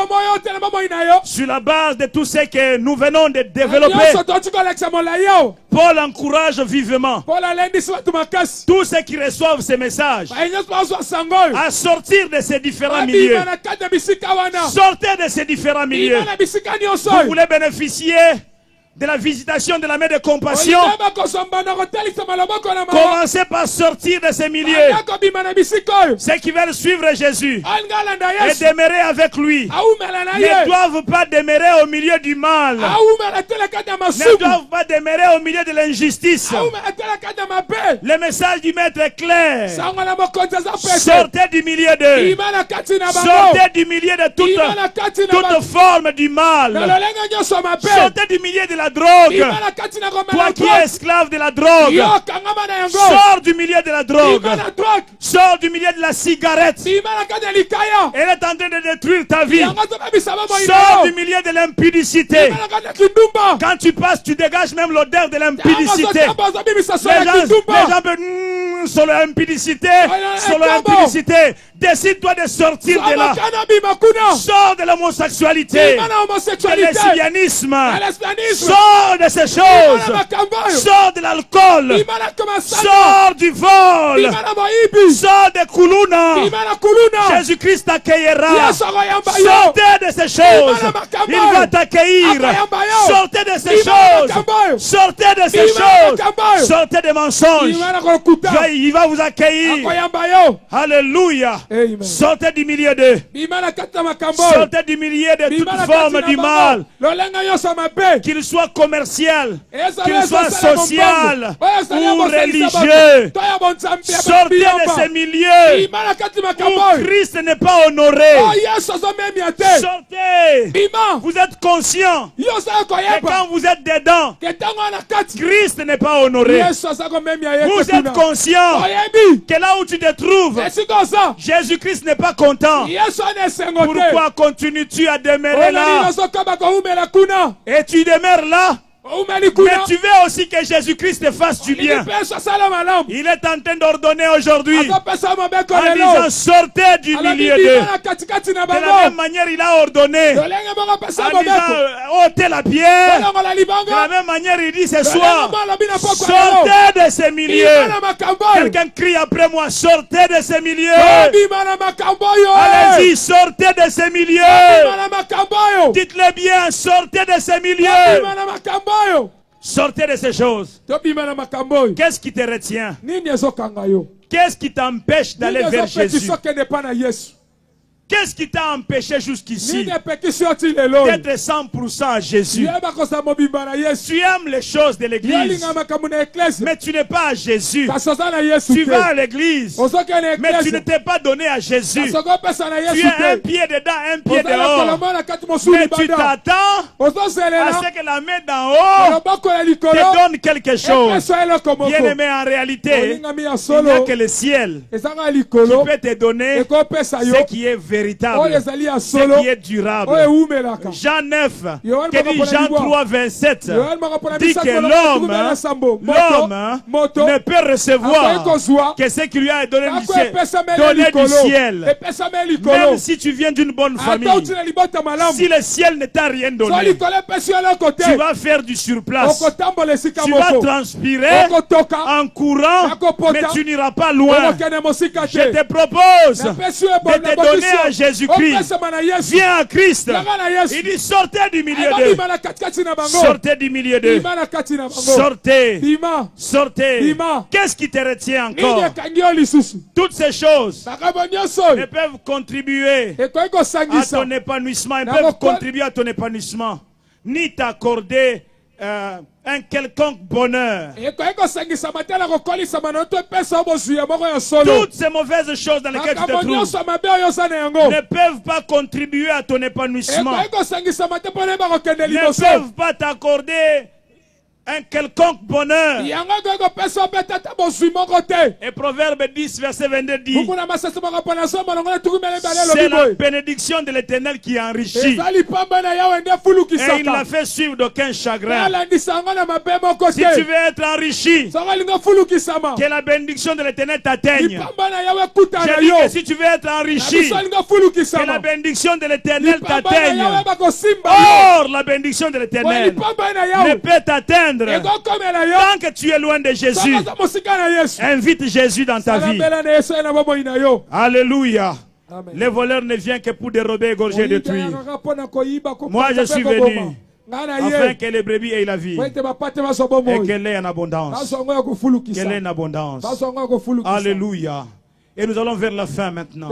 Speaker 1: sur la base de tout ce que nous venons de développer, Paul encourage vivement tous ceux qui reçoivent ces messages à sortir de ces différents milieux. Sortez de ces différents milieux. Vous voulez bénéficier de la visitation de la main de compassion. Commencez par sortir de ces milieux. Ceux qui veulent suivre Jésus et demeurer avec lui ne doivent pas demeurer au milieu du mal. Ne doivent pas demeurer au milieu de l'injustice. Le message du maître est clair. Sortez du milieu d'eux. Sortez du milieu de toute forme du mal. Sortez du milieu de la drogue. Toi qui es esclave de la drogue, sors du milieu de la drogue. Sors du milieu de la cigarette. Elle est en train de détruire ta vie. Sors du milieu de l'impudicité. Quand tu passes, tu dégages même l'odeur de l'impudicité. Les gens peuvent sur l'impudicité, sur l'impudicité. Décide-toi de sortir de là. Sors de l'homosexualité, de lesbianisme. Sors de ces choses. Sors de l'alcool. Sors du vol. Sors de Kuluna. Jésus-Christ t'accueillera. Sortez de ces choses. Il va t'accueillir. Sortez de ces choses. Sortez de ces choses. Sortez des mensonges. Il va vous accueillir. Alléluia.
Speaker 2: Amen.
Speaker 1: Sortez du milieu d'eux. Sortez du milieu de toute forme du mal. Qu'il soit commercial, qu'il soit social ou religieux. Sortez de ces milieux où Christ n'est pas honoré. Sortez. Vous êtes conscient que quand vous êtes dedans, Christ n'est pas honoré. Vous êtes conscient que là où tu te trouves, Jésus-Christ n'est pas content. Pourquoi continues-tu à demeurer là? Et tu demeures là? Mais tu veux aussi que Jésus-Christ te fasse du bien. Il est en train d'ordonner aujourd'hui en disant sortez du milieu d'eux. De la même manière il a ordonné en disant ôtez la pierre. De la même manière il dit ce soir sortez de ces milieux. Quelqu'un crie après moi sortez de ces milieux. Allez-y sortez de ces milieux. Dites-le bien sortez de ces milieux. Sortez de ces choses. Qu'est-ce qui te retient? Qu'est-ce qui t'empêche d'aller vers Jésus? Qu'est-ce qui t'a empêché jusqu'ici d'être 100% à Jésus? Tu aimes les choses de l'église, mais tu n'es pas à Jésus. Tu vas à l'église, mais tu ne t'es pas donné à Jésus. Tu es un pied dedans, un pied dehors. Mais tu t'attends à ce que la main d'en haut te donne quelque chose. Bien aimé, en réalité, il n'y a que le ciel qui peut te donner ce qui est véritable, ce qui est durable. Jean 9, qui dit Jean 3, 27, dit que l'homme ne peut recevoir que ce qui lui a donné du ciel. Même si tu viens d'une bonne famille, si le ciel ne t'a rien donné, tu vas faire du surplace. Tu vas transpirer en courant, mais tu n'iras pas loin. Je te propose de te donner à Jésus-Christ. Viens à Christ. Il dit sortez du milieu d'eux. Sortez du milieu d'eux. Sortez. Sortez. Qu'est-ce qui te retient encore? Toutes ces choses ne peuvent contribuer à ton épanouissement. Elles peuvent contribuer à ton épanouissement. Ni t'accorder un quelconque bonheur. Toutes ces mauvaises choses dans lesquelles tu te trouves ne peuvent pas contribuer à ton épanouissement. Ne peuvent pas t'accorder un quelconque bonheur. Et Proverbe 10, verset 22 dit c'est la bénédiction de l'Éternel qui enrichit. Et il l'a fait suivre d'aucun chagrin. Si tu veux être enrichi, que la bénédiction de l'Éternel t'atteigne. J'ai dit que si tu veux être enrichi, que la bénédiction de l'Éternel t'atteigne. Or, la bénédiction de l'Éternel ne peut t'atteindre tant que tu es loin de Jésus. Invite Jésus dans ta vie. Alléluia. Amen. Les voleurs ne viennent que pour dérober, égorger, détruire. Moi je suis venu afin que les brebis aient la vie et qu'elle ait en abondance. Qu'elle ait en abondance. Alléluia. Et nous allons vers la fin maintenant.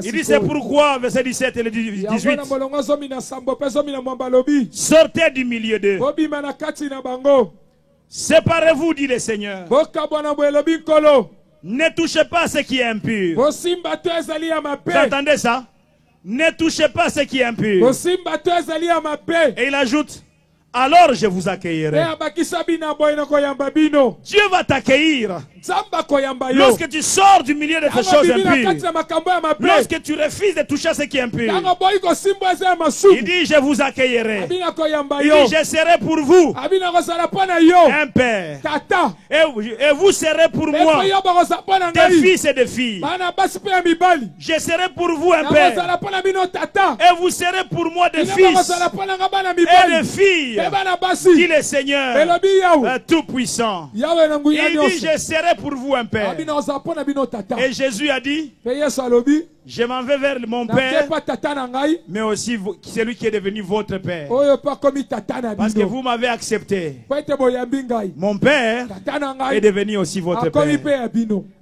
Speaker 1: Il dit c'est pourquoi, verset 17 et le 18, sortez du milieu d'eux. Séparez-vous, dit le Seigneur. Ne touchez pas ce qui est impur. Vous entendez ça? Ne touchez pas ce qui est impur. Et il ajoute, alors je vous accueillerai. Dieu va t'accueillir. Lorsque tu sors du milieu de ces choses impures, lorsque tu refuses de toucher ce qui est impur, il dit je vous accueillerai. Il dit je serai pour vous un père, et vous serez pour moi des fils et des filles. Je serai pour vous un père, et vous serez pour moi des fils et des filles, dit le Seigneur Tout-Puissant. Il dit je serai pour vous un père. Et Jésus a dit je m'en vais vers mon père, mais aussi celui qui est devenu votre père, parce que vous m'avez accepté. Mon père est devenu aussi votre père.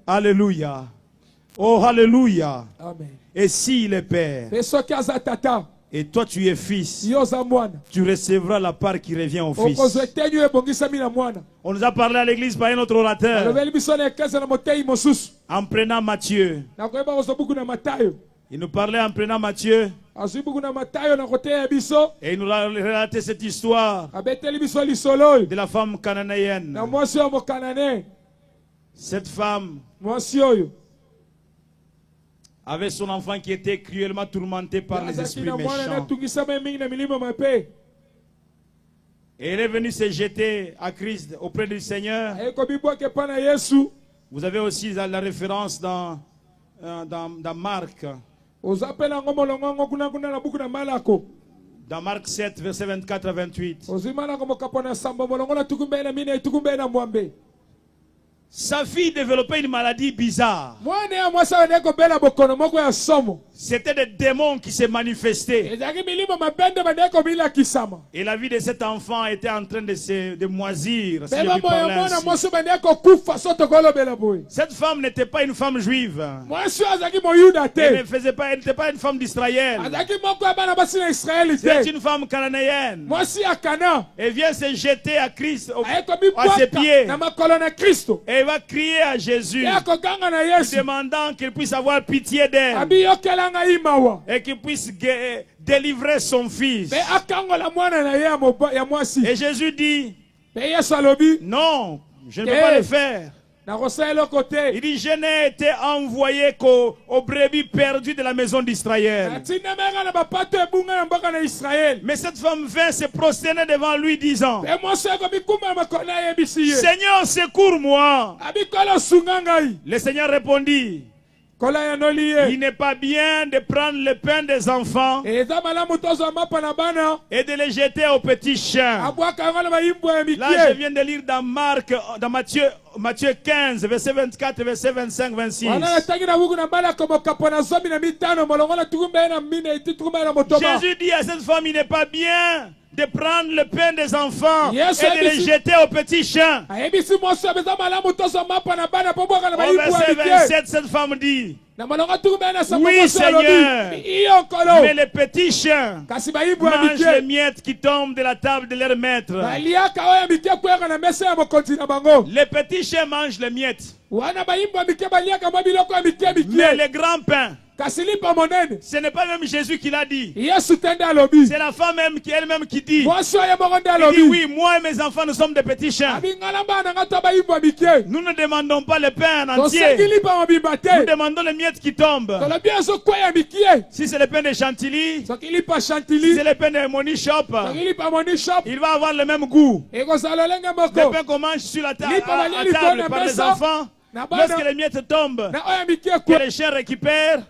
Speaker 1: Alléluia. Oh, alléluia.
Speaker 2: Amen.
Speaker 1: Et s'il est père,
Speaker 2: Et soki aza tata,
Speaker 1: et toi tu es fils,
Speaker 2: yo oza mwana.
Speaker 1: tu recevras la part qui revient au fils.
Speaker 2: Okozwa etenyo ebongisami na mwana.
Speaker 1: On nous a parlé à l'église par un autre orateur,
Speaker 2: Alobeli biso na ekese na motei mosusu.
Speaker 1: en prenant Matthieu.
Speaker 2: Nakoyeba kozwa buku na Matayo.
Speaker 1: Il nous parlait en prenant Matthieu,
Speaker 2: Azwi buku na Matayo na koteya biso.
Speaker 1: et il nous a relaté cette histoire
Speaker 2: Abeteli biso lisolo oyo.
Speaker 1: de la femme cananéenne.
Speaker 2: Na mwasi oyo mokanane.
Speaker 1: Cette femme
Speaker 2: Mwasi oyo.
Speaker 1: avait son enfant qui était cruellement tourmenté par les
Speaker 2: Azaki
Speaker 1: esprits
Speaker 2: na mwana
Speaker 1: méchants.
Speaker 2: natungisama mingi na milimo mabe.
Speaker 1: Et elle est venue se jeter à Christ auprès du Seigneur.
Speaker 2: Ayekobibwaka epai na Yesu.
Speaker 1: Vous avez aussi la référence dans Marc.
Speaker 2: Oza mpe nango molongo yango kuna na buku na Malako.
Speaker 1: Dans Marc 7, versets 24 à 28.
Speaker 2: Ozwi Malako mokapo na samba molongo na tukumbe na mina tukumbe na mwambe.
Speaker 1: Sa fille développait une maladie bizarre.
Speaker 2: Mwana ya mwasi ayo nekobela bokono moko ya somo.
Speaker 1: C'était des démons qui se manifestaient.
Speaker 2: Ezalaki milimo mabende bandekobilakisama.
Speaker 1: Et la vie de cet enfant était en train de moisir. Si je
Speaker 2: Beba
Speaker 1: puis
Speaker 2: moya
Speaker 1: parler
Speaker 2: mwana
Speaker 1: ainsi.
Speaker 2: mwasi bandekokufa so tokolobela boye.
Speaker 1: Cette femme n'était pas une femme juive.
Speaker 2: Mwasi oyo azalaki moyuda
Speaker 1: Elle
Speaker 2: te.
Speaker 1: n'était pas une femme d'Israël.
Speaker 2: Azalaki moko ya bana basi na Israeli
Speaker 1: C'est
Speaker 2: te.
Speaker 1: une femme cananéenne.
Speaker 2: Mwasi ya Kana.
Speaker 1: Elle vient se jeter à Christ, à ses
Speaker 2: Ayekobibwaka
Speaker 1: pieds.
Speaker 2: na makolo na Kristo.
Speaker 1: Et elle va crier à Jésus,
Speaker 2: Ye akoganga na Yesu.
Speaker 1: demandant qu'il puisse avoir pitié d'elle
Speaker 2: Abi yokelanga imawa.
Speaker 1: et qu'il puisse délivrer son fils.
Speaker 2: Be akangola mwana na ye ya mwasi.
Speaker 1: Et Jésus dit,
Speaker 2: Be Yesu alobi.
Speaker 1: non, je ne peux pas le faire.
Speaker 2: Nakosala eloko te.
Speaker 1: Il dit, je n'ai été envoyé qu'aux brebis perdues de la maison d'Israël.
Speaker 2: Natindemenga na bapato ebunga na mboka na Israeli.
Speaker 1: Mais cette femme vint se prosterner devant lui, disant,
Speaker 2: Be mwasi ekobikuma makolo na yebisi ye.
Speaker 1: Seigneur, secours-moi.
Speaker 2: Abikolo sunga ngai.
Speaker 1: Le Seigneur répondit,
Speaker 2: Kola yanoli ye.
Speaker 1: il n'est pas bien de prendre le pain des enfants
Speaker 2: Eza malamu tozwa mapa na bana.
Speaker 1: et de les jeter aux petits chiens.
Speaker 2: Abwaka yango na bayimbwa ya
Speaker 1: Là, je
Speaker 2: mikie.
Speaker 1: viens de lire dans Matthieu 15, verset 24, verset 25, 26.
Speaker 2: Wana natangi na buku na Malako mokapo na 15 molongo na tukumbe na mine tukumbe na motoba.
Speaker 1: Jésus dit à cette femme, il n'est pas bien de prendre le pain des enfants
Speaker 2: Yes,
Speaker 1: et de les
Speaker 2: yes.
Speaker 1: jeter aux petits chiens.
Speaker 2: Ayebisi mwasi abeza malamu tozwa mapa na bana po bwaka na
Speaker 1: Au
Speaker 2: bayimbwa ya
Speaker 1: verset
Speaker 2: mikie.
Speaker 1: 27, cette femme dit,
Speaker 2: Na molongo tukumbe na samba
Speaker 1: Oui,
Speaker 2: mwasi alobi.
Speaker 1: Seigneur.
Speaker 2: Iyo kolo.
Speaker 1: mais les petits chiens
Speaker 2: Kasi bayimbwa ya
Speaker 1: mangent les
Speaker 2: mikie.
Speaker 1: miettes qui tombent de la table de leur maître.
Speaker 2: Baliaka oyo ya mikie kuyaka na mesa ya mokonzi na bango.
Speaker 1: Les petits chiens mangent les miettes,
Speaker 2: Wana bayimbwa ya mikie baliaka mwa biloko ya mikie
Speaker 1: mais
Speaker 2: mikie.
Speaker 1: les grands pains,
Speaker 2: Kasi lipa monene.
Speaker 1: ce n'est pas même Jésus qui l'a dit.
Speaker 2: Yesu tende alobi.
Speaker 1: C'est la femme elle-même qui dit.
Speaker 2: Mwasi oyo moko nde
Speaker 1: Il dit,
Speaker 2: alobi.
Speaker 1: oui, moi et mes enfants, nous sommes des petits chiens.
Speaker 2: Abingala bana nga to bayimbwa mikie.
Speaker 1: Nous ne demandons pas le pain en
Speaker 2: Toseki
Speaker 1: entier.
Speaker 2: lipa mobimba
Speaker 1: Nous
Speaker 2: te.
Speaker 1: demandons les miettes qui tombent.
Speaker 2: Tolobi ezokweya mikie.
Speaker 1: Si c'est le pain de chantilly,
Speaker 2: Soki lipa
Speaker 1: si
Speaker 2: chantilly.
Speaker 1: c'est le pain de Money Shop,
Speaker 2: Soki lipa moni shop.
Speaker 1: il va avoir le même goût.
Speaker 2: Ekozala lolenge
Speaker 1: Le
Speaker 2: moko.
Speaker 1: pain qu'on mange sur la
Speaker 2: Lipa
Speaker 1: à
Speaker 2: balia
Speaker 1: table
Speaker 2: likolo
Speaker 1: par
Speaker 2: na
Speaker 1: les
Speaker 2: mesa.
Speaker 1: enfants,
Speaker 2: Na bana.
Speaker 1: lorsque les miettes tombent,
Speaker 2: Na oyo mikie
Speaker 1: que
Speaker 2: kwe.
Speaker 1: les chiens récupèrent,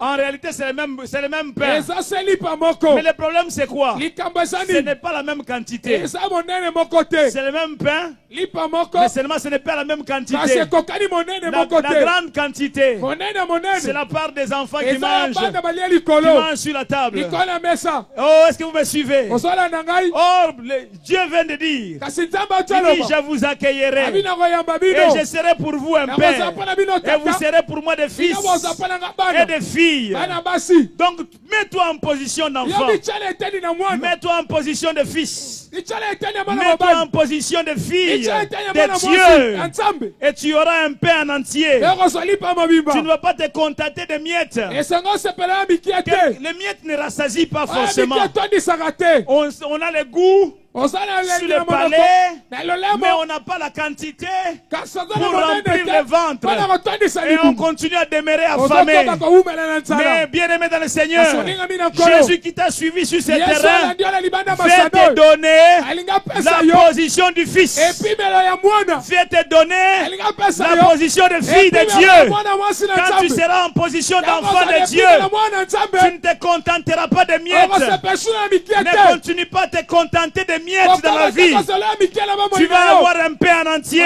Speaker 1: en réalité c'est le même pain.
Speaker 2: Eza se lipa moko.
Speaker 1: Mais le problème c'est quoi?
Speaker 2: Likambo
Speaker 1: Ce
Speaker 2: ezani.
Speaker 1: n'est pas la même quantité.
Speaker 2: Eza monene moko te.
Speaker 1: C'est le même pain,
Speaker 2: Lipa moko.
Speaker 1: mais seulement ce n'est pas la même
Speaker 2: Kasi
Speaker 1: quantité.
Speaker 2: ekokani monene
Speaker 1: La
Speaker 2: moko te.
Speaker 1: grande quantité,
Speaker 2: Monene
Speaker 1: c'est
Speaker 2: monene.
Speaker 1: la part des enfants qui
Speaker 2: Eza ya
Speaker 1: mangent,
Speaker 2: bana balia likolo.
Speaker 1: sur la table.
Speaker 2: Likolo na mesa.
Speaker 1: Oh, est-ce que vous me suivez?
Speaker 2: Ozala na ngai.
Speaker 1: Or, Dieu vient de dire,
Speaker 2: Kasi nzambe
Speaker 1: il dit,
Speaker 2: atoloba.
Speaker 1: je vous accueillerai
Speaker 2: Abina koyamba
Speaker 1: et
Speaker 2: bino.
Speaker 1: je serai pour vous un
Speaker 2: Na
Speaker 1: père
Speaker 2: kozapana bino
Speaker 1: et vous
Speaker 2: tata.
Speaker 1: serez pour moi des fils
Speaker 2: Bino bozapana nga
Speaker 1: et
Speaker 2: bana.
Speaker 1: des filles.
Speaker 2: Bana basi.
Speaker 1: Donc, mets-toi en position d'enfant.
Speaker 2: Yo bichale eteni na mwana.
Speaker 1: Mets-toi en position de fils.
Speaker 2: Bichale eteni ya mwana
Speaker 1: Mets-toi en
Speaker 2: mobali.
Speaker 1: position de fille
Speaker 2: Bichale eteni ya mwana
Speaker 1: de
Speaker 2: mwasi.
Speaker 1: Dieu.
Speaker 2: Ya nzambe.
Speaker 1: Et tu auras un pain en entier.
Speaker 2: Ekozolipa mobimba.
Speaker 1: Tu ne vas pas te contenter de miettes.
Speaker 2: Esengo sepela ya mikie te.
Speaker 1: Les miettes ne rassasient pas
Speaker 2: Oya
Speaker 1: forcément.
Speaker 2: mikie tondisaka te.
Speaker 1: On a le goût
Speaker 2: Ozala
Speaker 1: sur
Speaker 2: lenge
Speaker 1: le
Speaker 2: na monoko.
Speaker 1: palais,
Speaker 2: Na
Speaker 1: mais
Speaker 2: lolemo.
Speaker 1: on n'a pas la quantité
Speaker 2: Kasi
Speaker 1: pour
Speaker 2: ozala monene
Speaker 1: remplir
Speaker 2: te.
Speaker 1: le ventre.
Speaker 2: Bana kotondisa
Speaker 1: Et on
Speaker 2: libumu.
Speaker 1: continue à demeurer affamé.
Speaker 2: Ozokoka koumela na
Speaker 1: Mais
Speaker 2: nzala.
Speaker 1: bien aimé dans le Seigneur,
Speaker 2: Asoninga mina nkolo.
Speaker 1: Jésus qui t'a suivi sur ce
Speaker 2: Yesu
Speaker 1: terrain
Speaker 2: alandi ola libanda
Speaker 1: va te
Speaker 2: masado.
Speaker 1: donner
Speaker 2: Alinga pesa
Speaker 1: la
Speaker 2: yo.
Speaker 1: position du fils.
Speaker 2: Epimelo ya mwana.
Speaker 1: Va te donner
Speaker 2: Alinga pesa
Speaker 1: la
Speaker 2: yo.
Speaker 1: position de fille de
Speaker 2: Epimelo ya
Speaker 1: Dieu.
Speaker 2: mwana mwasi na
Speaker 1: Quand tu
Speaker 2: nzambe.
Speaker 1: seras en position d'enfant de Dieu,
Speaker 2: Epimelo mwana
Speaker 1: tu
Speaker 2: nzambe.
Speaker 1: ne te contenteras pas de miettes.
Speaker 2: Okosepesu na mikie
Speaker 1: Ne
Speaker 2: te.
Speaker 1: continue pas à te contenter de miettes dans la vie. Tu vas
Speaker 2: Tu
Speaker 1: avoir un pain en entier.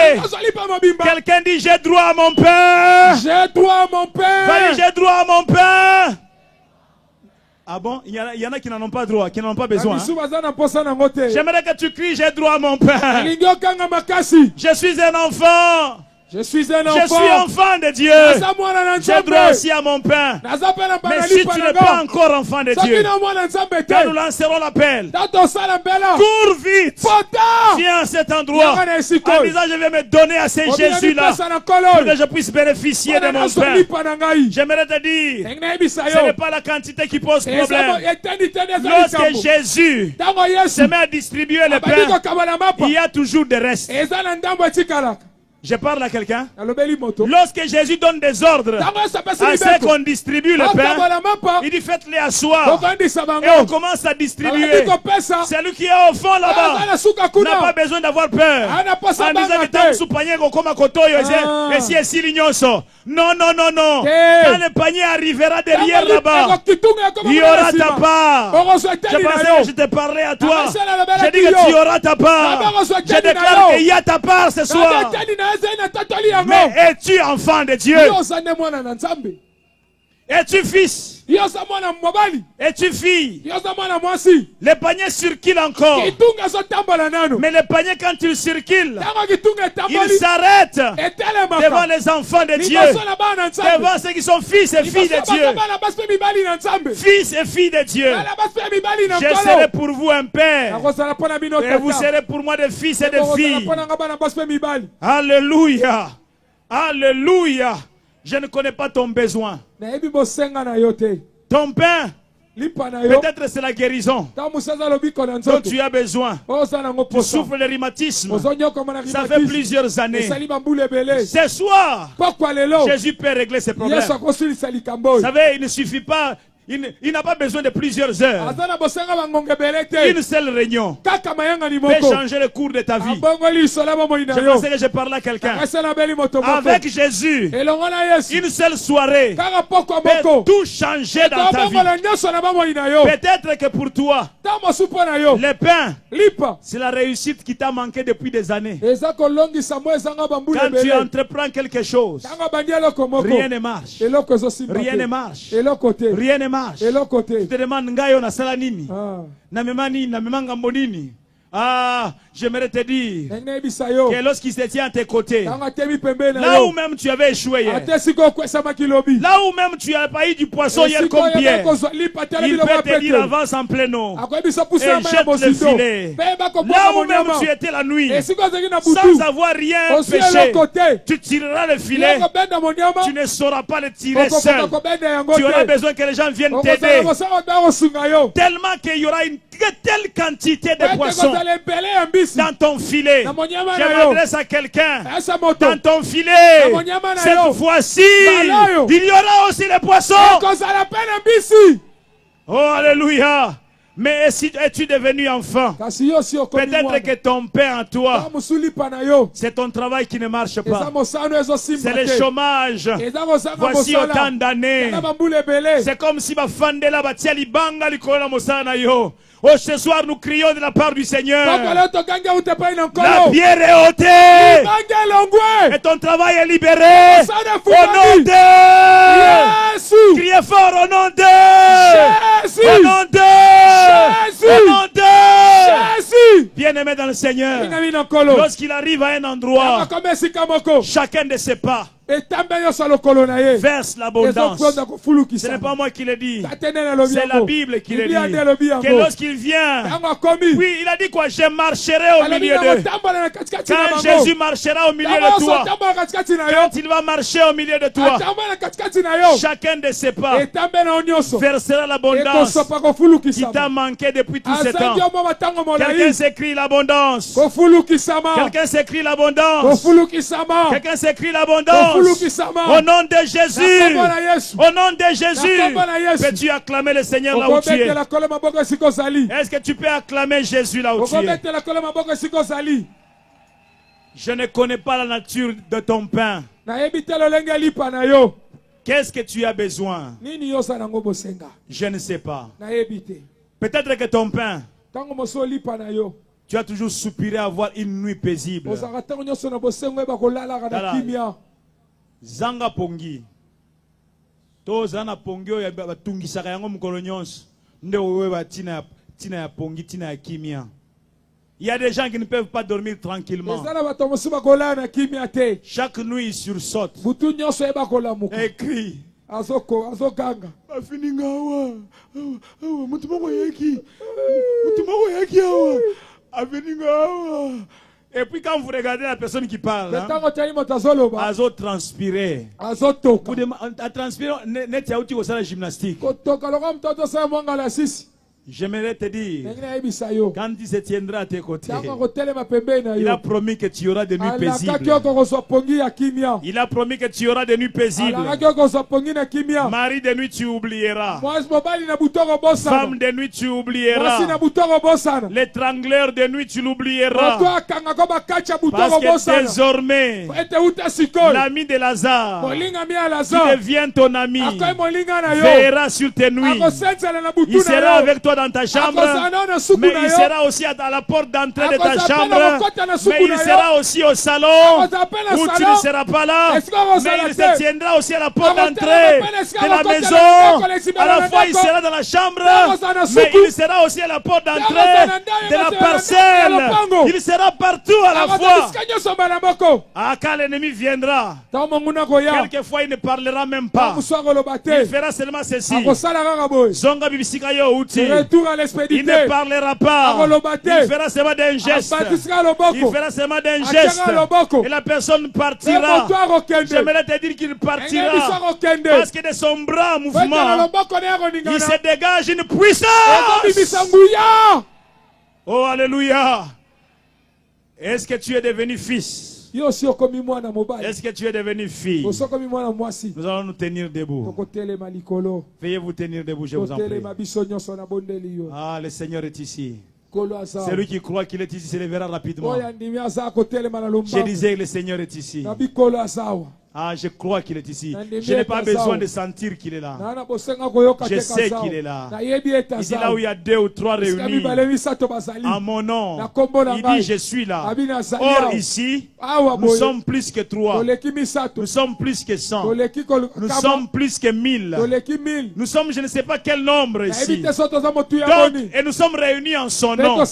Speaker 1: Quelqu'un dit, j'ai droit à mon pain.
Speaker 2: J'ai droit à mon
Speaker 1: Va
Speaker 2: pain.
Speaker 1: dire, j'ai droit à mon pain. Ah bon? Il y en a qui n'en ont pas droit, qui n'en ont pas besoin. J'aimerais que tu cries, j'ai droit à mon pain. Je suis un enfant.
Speaker 2: Je suis un
Speaker 1: Je suis
Speaker 2: enfant.
Speaker 1: enfant de Dieu. J'ai droit aussi à mon pain. Mais si tu n'es pas encore enfant de Dieu, quand nous lancerons l'appel, cours vite. Viens à cet endroit en disant je vais me donner à ce Jésus-là pour que je puisse bénéficier de mon pain. J'aimerais te dire, ce n'est pas la quantité qui pose problème. Lorsque Jésus se met à distribuer le pain, il y a toujours des restes. Je parle à quelqu'un. Lorsque Jésus donne des ordres à ceux qu'on distribue le pain, il dit faites-les asseoir. Et on commence à distribuer. Celui qui est au fond là-bas n'a pas besoin d'avoir peur. En disant que tant sous panier comme à Kotoyo et si est si l'ignoso. Non, non, non, non. Quand le panier arrivera derrière là-bas, il y aura ta part. Je pensais que je te parlais à toi. Je dis que tu auras ta part. Je déclare qu'il y a ta part ce soir. Mais es-tu enfant de Dieu? Es-tu fils? Es-tu fille? Le panier circule encore. Mais le panier, quand il circule, il s'arrête devant les enfants de Dieu, devant ceux qui sont fils et filles de Dieu. Fils et filles de Dieu. Je serai pour vous un père, et vous serez pour moi des fils et des filles. Alléluia. Alléluia. Je ne connais pas ton besoin. Ton pain, peut-être c'est la guérison dont tu as besoin. Tu souffres de rhumatisme. Ça fait plusieurs années. Ce soir, Jésus peut régler ces problèmes. Vous savez, il ne suffit pas. Il n'a pas besoin de plusieurs heures. Une seule réunion peut changer le cours de ta vie. Je pensais que je parlais à quelqu'un. Avec Jésus, une seule soirée peut tout changer dans ta vie. Peut-être que pour toi, le pain, c'est la réussite qui t'a manqué depuis des années. Quand tu entreprends quelque chose, rien ne marche. Rien ne marche. Rien ne marche. Tu te demandes ngayo na sala nini? Na memani na memanga mbonini? Ah, j'aimerais te dire que lorsqu'il se tient à tes côtés, là où même tu avais échoué hier, là où même tu n'avais pas eu du poisson hier comme Pierre, il peut te dire avance en plein eau et jette le filet. Là où même tu étais la nuit, sans avoir rien péché, tu tireras le filet, tu ne sauras pas le tirer seul. Tu auras besoin que les gens viennent t'aider. Tellement qu'il y aura une telle quantité de poissons dans ton filet. Je m'adresse à quelqu'un. Dans ton filet, cette fois-ci, il y aura aussi les poissons. Oh, alléluia. Mais es-tu devenu enfant? Peut-être que ton père en toi, c'est ton travail qui ne marche pas. C'est le chômage. Voici autant d'années. C'est comme si ma fandela batia libanga likola mosana yo. Oh, ce soir, nous crions de la part du Seigneur. La pierre est ôtée. Et ton travail est libéré. Au nom de Jésus. Criez fort au nom de Jésus. Au nom de Jésus. Au nom de Jésus. Bien-aimé dans le Seigneur. Lorsqu'il arrive à un endroit, chacun de ses pas verse l'abondance. Ce n'est pas moi qui le dis, c'est la Bible qui le dit. Que lorsqu'il vient, oui, il a dit quoi? Je marcherai au milieu d'eux. Quand Jésus marchera au milieu de toi, quand il va marcher au milieu de toi, chacun de ses pas versera l'abondance qui t'a manqué depuis tous ces temps. Quelqu'un s'écrit l'abondance. Quelqu'un s'écrit l'abondance. Quelqu'un s'écrit l'abondance. Au nom de Jésus. Au nom de Jésus. Peux-tu acclamer le Seigneur là où tu es? Est-ce que tu peux acclamer Jésus là où tu es? Je ne connais pas la nature de ton pain. Qu'est-ce que tu as besoin? Je ne sais pas. Peut-être que ton pain, tu as toujours soupiré à avoir une nuit paisible. Zanga pongi to zana pongi oyo batungisaka yango mokolo nyonso nde oyo batina ya pongi tina ya kimia Il y a des gens qui ne peuvent pas dormir tranquillement. Chaque nuit, ils sursaute et crie.
Speaker 2: Azokanga.
Speaker 1: Et puis quand vous regardez la personne qui parle, azo transpirer. À transpirer, net yaouti au la gymnastique. J'aimerais te dire, quand il se tiendra à tes côtés, il a promis que tu auras des nuits paisibles. Il a promis que tu auras des nuits paisibles. Mari de nuit, tu oublieras. Femme de nuit, tu oublieras. L'étrangleur de nuit, tu l'oublieras. Parce que désormais, l'ami de Lazare, qui devient ton ami, veillera sur tes nuits. Il sera avec toi dans ta chambre, mais il sera aussi à la porte d'entrée de ta chambre, mais il sera aussi au salon où tu ne seras pas là, mais il se tiendra aussi à la porte d'entrée de la maison. À la fois il sera dans la chambre, mais il sera aussi à la porte d'entrée de la parcelle. Il sera partout à la fois. Ah, quand l'ennemi viendra, quelquefois il ne parlera même pas, il fera seulement ceci. Zonga bibisika yo uti. Il ne parlera pas. Il fera seulement d'un geste. Il fera seulement d'un geste. Et la personne partira. J'aimerais te dire qu'il partira. Parce que de son bras mouvement, il se dégage une puissance. Oh, alléluia. Est-ce que tu es devenu fils? Est-ce que tu es devenu fille? Nous allons nous tenir debout. Veuillez vous tenir debout, je vous en prie. Ah, le Seigneur est ici. Celui qui croit qu'il est ici se lèvera rapidement. Je disais que le Seigneur est ici. Ah, je crois qu'il est ici. Je n'ai pas besoin de sentir qu'il est là. Je sais qu'il est là. Ici, là où il y a 2 ou 3 réunis en mon nom, il dit je suis là. Or ici, nous sommes plus que 3. Nous sommes plus que 100. Nous sommes plus que 1000. Nous sommes je ne sais pas quel nombre ici. Donc, et nous sommes réunis en son nom.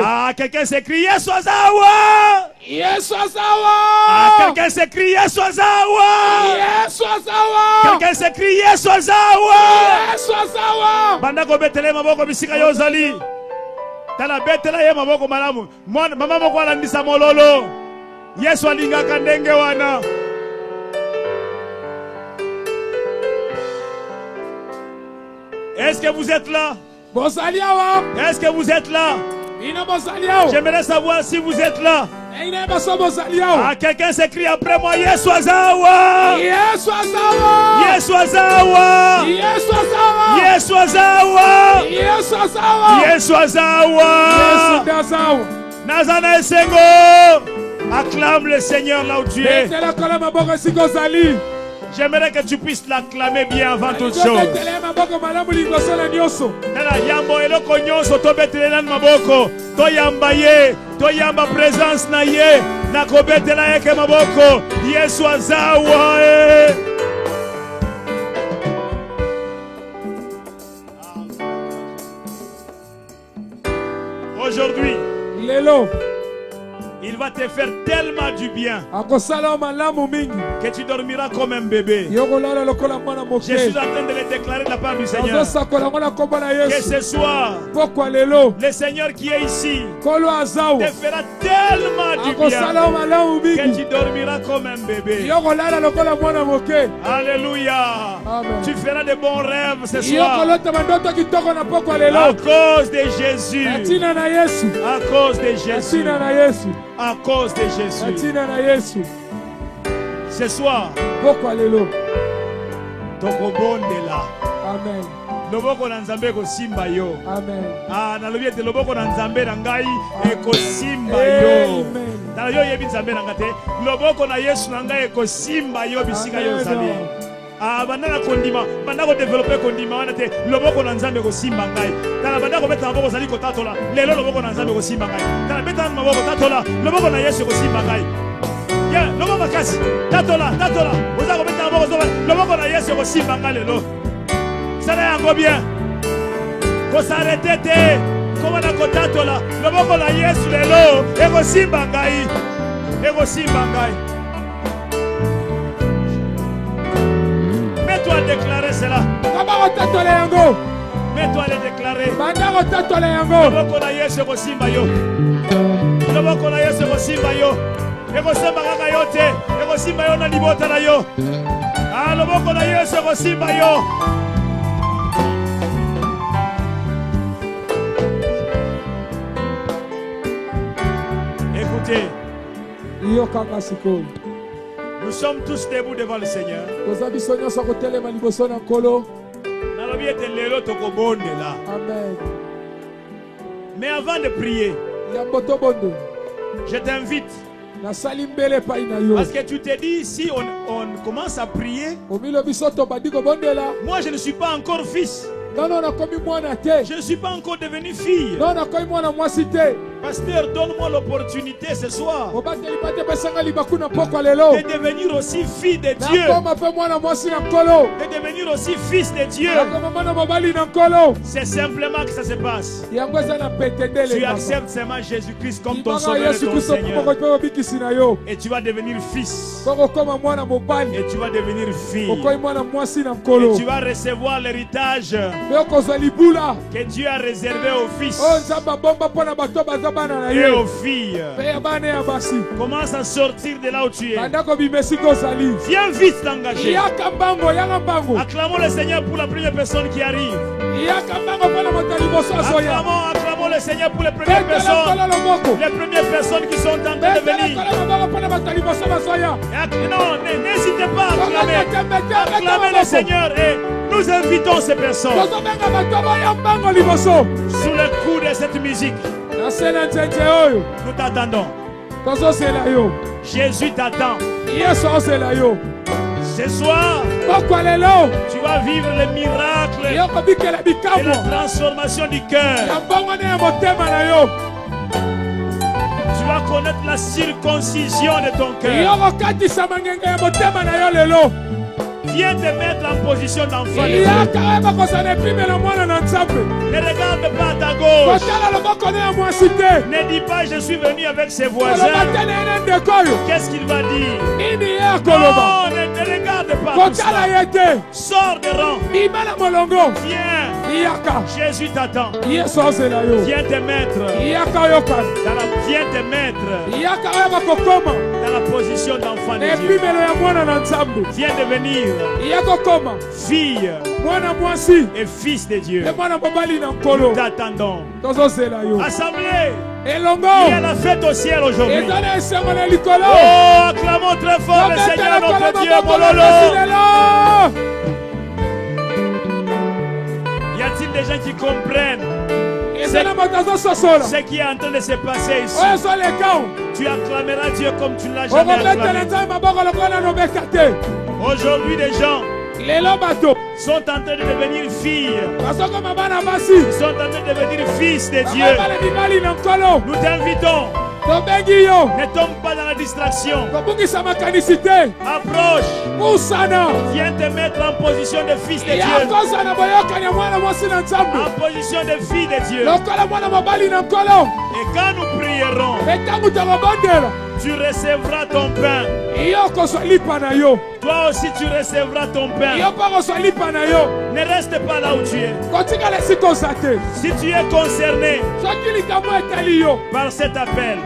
Speaker 1: Ah, quelqu'un s'écrie Yesu Azawa.
Speaker 2: Yesu Azawa.
Speaker 1: Ah, quelqu'un s'écrie Yesu Azawa.
Speaker 2: Yesu Azawa.
Speaker 1: Quelqu'un s'écrie Yesu Azawa.
Speaker 2: Yesu Azawa.
Speaker 1: Bandako betele maboko bisika yozali. Tala betela ye maboko malamu. Mama moko alandisa mololo. Yesu alingaka ndenge wana. Est-ce que vous êtes là? Est-ce que vous êtes là? J'aimerais savoir si vous êtes là. Ah, quelqu'un s'écrie après moi Yesu Azawa.
Speaker 2: Yesu Azawa.
Speaker 1: Yesu Azawa.
Speaker 2: Yesu Azawa.
Speaker 1: Yesu Azawa.
Speaker 2: Yesu Azawa.
Speaker 1: Yesu Azawa.
Speaker 2: Yesu Azawa.
Speaker 1: Nazana Esengo. Acclame le Seigneur là où tu es. J'aimerais que tu puisses l'acclamer bien avant toute chose. Yambo eloko nyonso to betela na maboko to yamba ye to yamba présence na ye na ko betela yeke maboko Yesu Azawa. Aujourd'hui, il va te faire tellement du bien que tu dormiras comme un bébé. Je suis en train de le déclarer de la part du Seigneur. Que ce soir, le Seigneur qui est ici te fera tellement du bien que tu dormiras comme un bébé. Alléluia. Amen. Tu feras de bons rêves ce soir. À cause de Jésus. À cause de Jésus. À cause de Jésus. Ce soir, tokobondela.
Speaker 2: Amen.
Speaker 1: Loboko na nzambe ko simba yo.
Speaker 2: Amen.
Speaker 1: Ah, na lobi ete loboko na nzambe na ngai eko simba yo. Na yo yebi nzambe na ngate. Loboko na Yesu na ngai eko simba yo bisika yo nzambe. Ah, banda kondima, banda ko développer kondima wana te. Loboko na nzambe ko simba ngai. Tala banda ko beta maboko zali ko tatola. Lelo loboko na nzambe ko simba ngai. Tala beta maboko tatola. Loboko na Yesu ko simba ngai. Ya, loboko makasi. Tatola. Oza ko beta maboko zoba. Loboko na Yesu ko simba ngai lelo. Ça va bien. Faut s'arrêter. Comment na kotatola loboko na Yesu lelo ekosimba ngai. Ekosimba ngai. Mets-toi à déclarer cela. Mets-toi à le déclarer. Loboko na Yesu ekosimba yo. Loboko na Yesu ekosimba yo. Ekosimba kaka yo te. Ekosimba yo na libota na yo. Ah, loboko na Yesu ekosimba yo. Écoutez, nous sommes tous debout devant le Seigneur.
Speaker 2: Amen.
Speaker 1: Mais avant de prier, je t'invite. Parce que tu t'es dit, si on commence à prier, moi je ne suis pas encore fils. Je ne suis pas encore devenu fille. Pasteur, donne-moi l'opportunité ce soir de devenir aussi fille de Dieu. De devenir aussi fils de Dieu. C'est simplement que ça se passe. Tu acceptes seulement Jésus-Christ comme ton sauveur et ton Seigneur. Et tu vas devenir fils. Et tu vas devenir fille. Et tu vas recevoir l'héritage que Dieu a réservé aux fils et aux filles. Commence à sortir de là où tu es. Viens vite t'engager. Acclamons le Seigneur pour la première personne qui arrive. Acclamons le Seigneur pour les premières personnes qui sont en train de venir. Non, n'hésitez pas à acclamer. Acclamez le Seigneur et nous invitons ces personnes sous le coup de cette musique. Nous t'attendons. Jésus t'attend. Ce soir, tu vas vivre le miracle et la transformation du cœur. Tu vas connaître la circoncision de ton cœur. Viens te mettre en position d'enfant de Dieu. Ne regarde pas à ta gauche. Ne dis pas je suis venu avec ses voisins. Qu'est-ce qu'il va dire? Non, ne regarde pas tout ça. Sors de rang. Viens. Jésus t'attend. Viens te mettre dans la position d'enfant de Dieu. Viens devenir fille et fils de Dieu. Nous t'attendons. Assemblée, il y a la fête au ciel aujourd'hui. Oh, acclamons très fort le Seigneur notre Dieu. Mololo. Y a-t-il des gens qui comprennent ce qui est en train de se passer ici? Tu acclameras Dieu comme tu ne l'as jamais acclamé. Aujourd'hui, des gens sont en train de devenir filles. Ils sont en train de devenir fils de Dieu. Nous t'invitons. Ne tombe pas dans la distraction. Approche. Viens te mettre en position de fils de Dieu. En position de fille de Dieu. Et quand nous prierons, tu recevras ton pain. Toi aussi tu recevras ton pain. Ne reste pas là où tu es. Si tu es concerné par cet appel,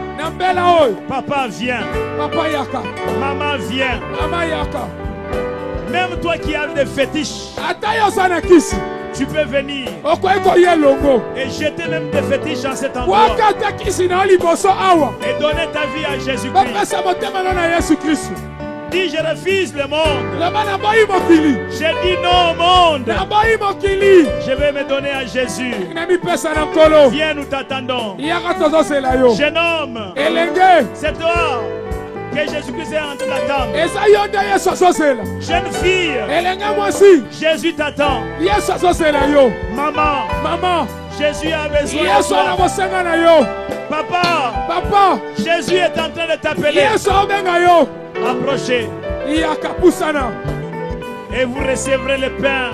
Speaker 1: papa vient. Maman vient. Même toi qui as des fétiches, tu peux venir et jeter même des fétiches en cet endroit et donner ta vie à Jésus-Christ. Dis je refuse le monde. J'ai dit non au monde. Je vais me donner à Jésus. Viens, nous t'attendons. Jeune homme, c'est toi que Jésus-Christ est en train d'attendre. Jeune fille, Jésus t'attend. Maman, Jésus a besoin de toi. Papa, Jésus est en train de t'appeler. Approchez et vous recevrez le pain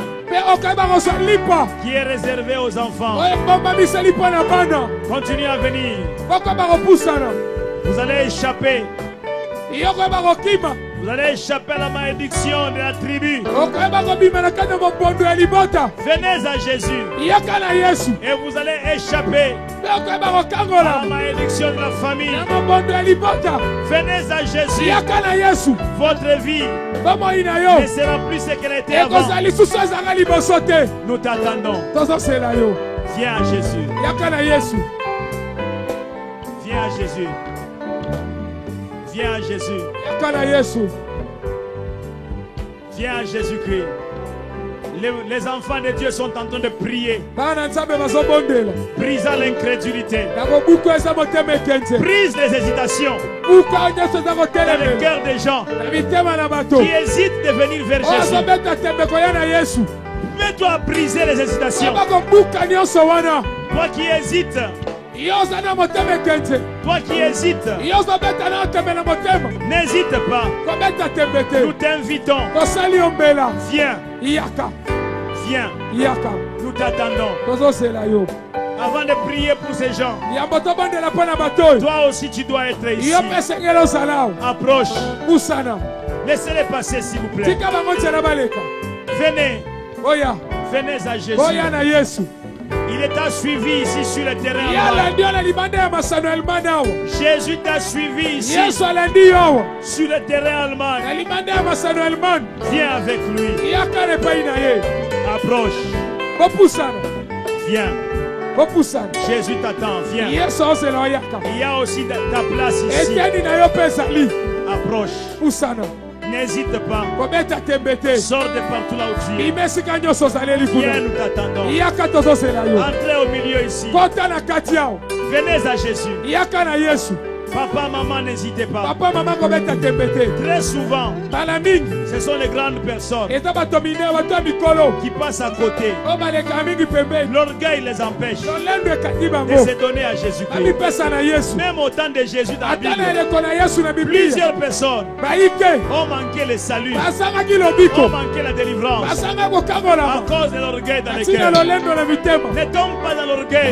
Speaker 1: qui est réservé aux enfants. Continuez à venir. Vous allez échapper. Vous allez échapper à la malédiction de la tribu. Venez à Jésus. Et vous allez échapper à la malédiction de la famille. Venez à Jésus. Votre vie ne sera plus ce qu'elle était avant. Nous t'attendons. Viens à Jésus. Viens à Jésus. Viens à Jésus. Viens à Jésus-Christ. Les enfants de Dieu sont en train de prier. Brisant l'incrédulité. Brise les hésitations dans le cœur des gens qui hésitent de venir vers Jésus. Mets-toi à briser les hésitations. Toi qui hésites. Toi qui hésites, n'hésite pas. Nous t'invitons. Viens. Viens. Nous t'attendons. Avant de prier pour ces gens, toi aussi tu dois être ici. Approche. Laissez-les passer s'il vous plaît. Venez. Venez à Jésus. Il t'a suivi ici sur le terrain. Jésus t'a suivi ici sur le terrain allemand. Viens avec lui. Approche. Viens. Jésus t'attend. Viens. Il y a aussi ta place ici. Approche. N'hésite pas. Sors de partout là où tu es. Viens, nous t'attendons. Entrez au milieu ici. Venez à Jésus. Papa, maman, n'hésitez pas. Très souvent, ce sont les grandes personnes qui passent à côté. L'orgueil les empêche de se donner à Jésus-Christ. Même au temps de Jésus dans la Bible, plusieurs personnes ont manqué le salut, ont manqué la délivrance à cause de l'orgueil dans le cœur. Ne tombe pas dans l'orgueil.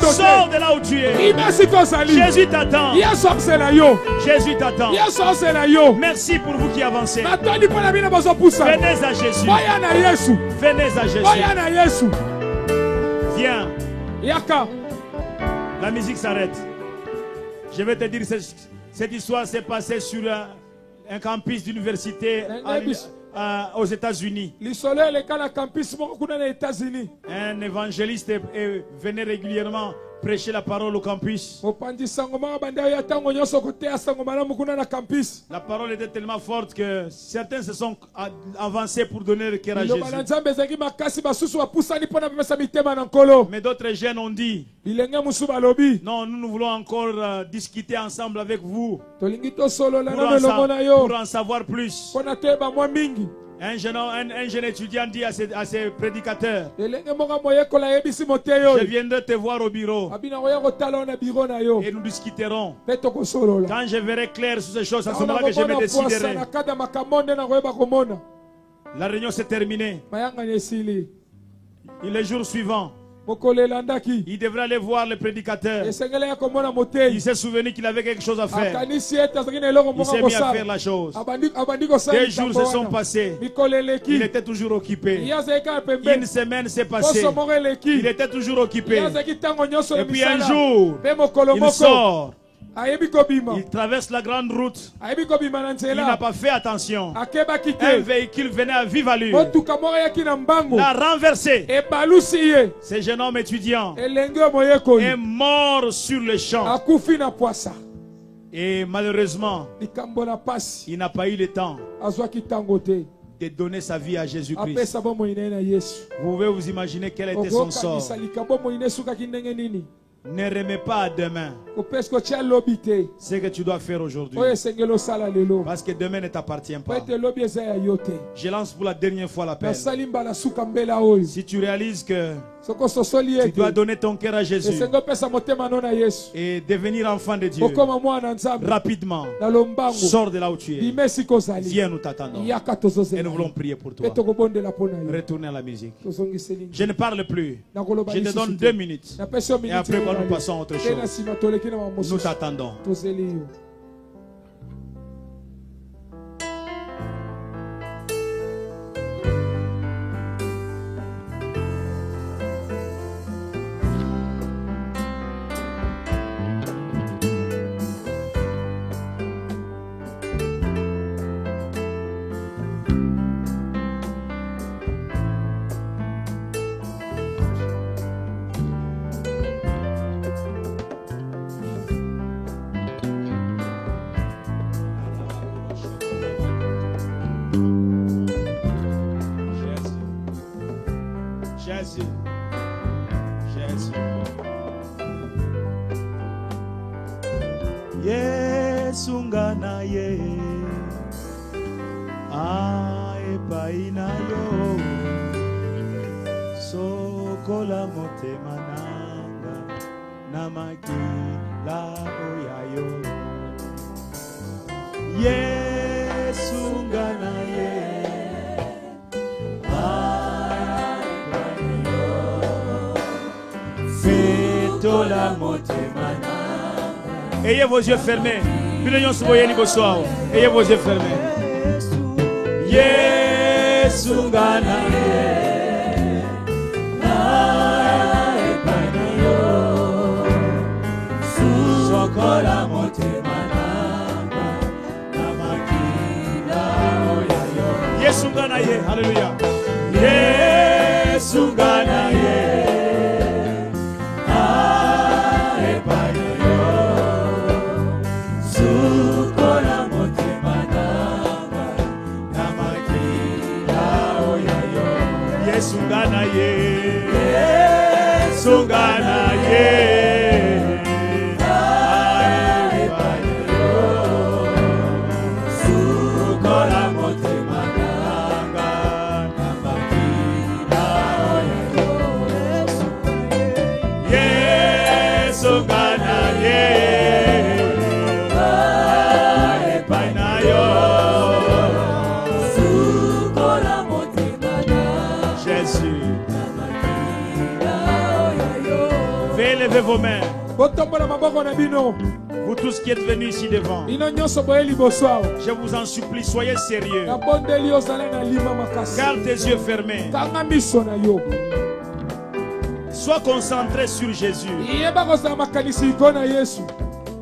Speaker 1: Sors de là où tu es. Jésus t'attend. Jésus t'attend. Merci pour vous qui avancez. Venez à Jésus. Venez à Jésus. Viens. La musique s'arrête. Je vais te dire, cette histoire s'est passée sur un campus d'université aux États-Unis. Un évangéliste venait régulièrement prêcher la parole au campus. La parole était tellement forte que certains se sont avancés pour donner le cœur à Jésus. Mais d'autres jeunes ont dit, non, nous voulons encore discuter ensemble avec vous pour en savoir plus. Un jeune étudiant dit à ses prédicateurs, je viendrai te voir au bureau et nous discuterons. Quand je verrai clair sur ces choses, à ce moment-là que je me déciderai. La réunion s'est terminée. Et le jour suivant, il devrait aller voir le prédicateur. Il s'est souvenu qu'il avait quelque chose à faire. Il s'est mis à faire la chose. 2 jours se sont passés. Il était toujours occupé. Une semaine s'est passée. Il était toujours occupé. Et puis un jour, il sort. Il traverse la grande route. Il n'a pas fait attention. Un véhicule venait à vive allure. L'a renversé. Ce jeune homme étudiant est mort sur le champ. Et malheureusement, il n'a pas eu le temps de donner sa vie à Jésus-Christ. Vous pouvez vous imaginer quel était son sort. Ne remets pas à demain ce que tu dois faire aujourd'hui. Parce que demain ne t'appartient pas. Je lance pour la dernière fois l'appel. Si tu réalises que Tu dois donner ton cœur à Jésus et devenir enfant de Dieu. Rapidement, sors de là où tu es. Viens, nous t'attendons. Et nous voulons prier pour toi. Retournez à la musique. Je ne parle plus. Je te donne 2 minutes. Et après, quand nous passons à autre chose, nous t'attendons. Jésus, Jésus. Yesu ngana ye, epai na yo, sokola motema nanga, na makila oyayo. Yesu ngana ye. Ayez vos yeux fermés. Ayez vos yeux fermés. Yesu ngana sokola motema nanga na makila oyayo. Yesu ngana ye. Hallelujah. Yesu ngana ye. Sungana ye, sungana ye, sukola motema nanga, namakila ye, sungana ye, epai na yo. Veuillez lever vos mains. Vous tous qui êtes venus ici devant, je vous en supplie, soyez sérieux. Garde tes yeux fermés. Sois concentré sur Jésus.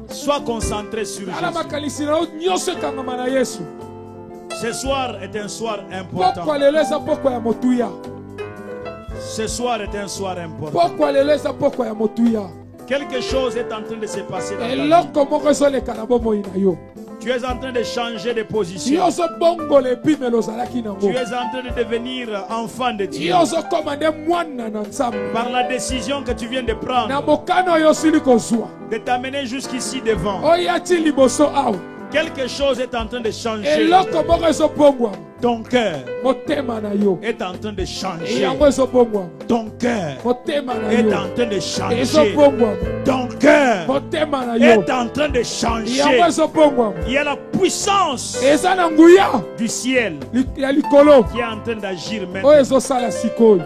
Speaker 1: Sois concentré sur Jésus. Ce soir est un soir important. Ce soir est un soir important. Quelque chose est en train de se passer dans ta vie. Tu es en train de changer de position. Tu es en train de devenir enfant de Dieu. Par la décision que tu viens de prendre, de t'amener jusqu'ici devant. Quelque chose est en train de changer. Ton cœur est en train de changer. Ton cœur est en train de changer. Ton cœur est en train de changer. Il y a la puissance du ciel qui est en train d'agir maintenant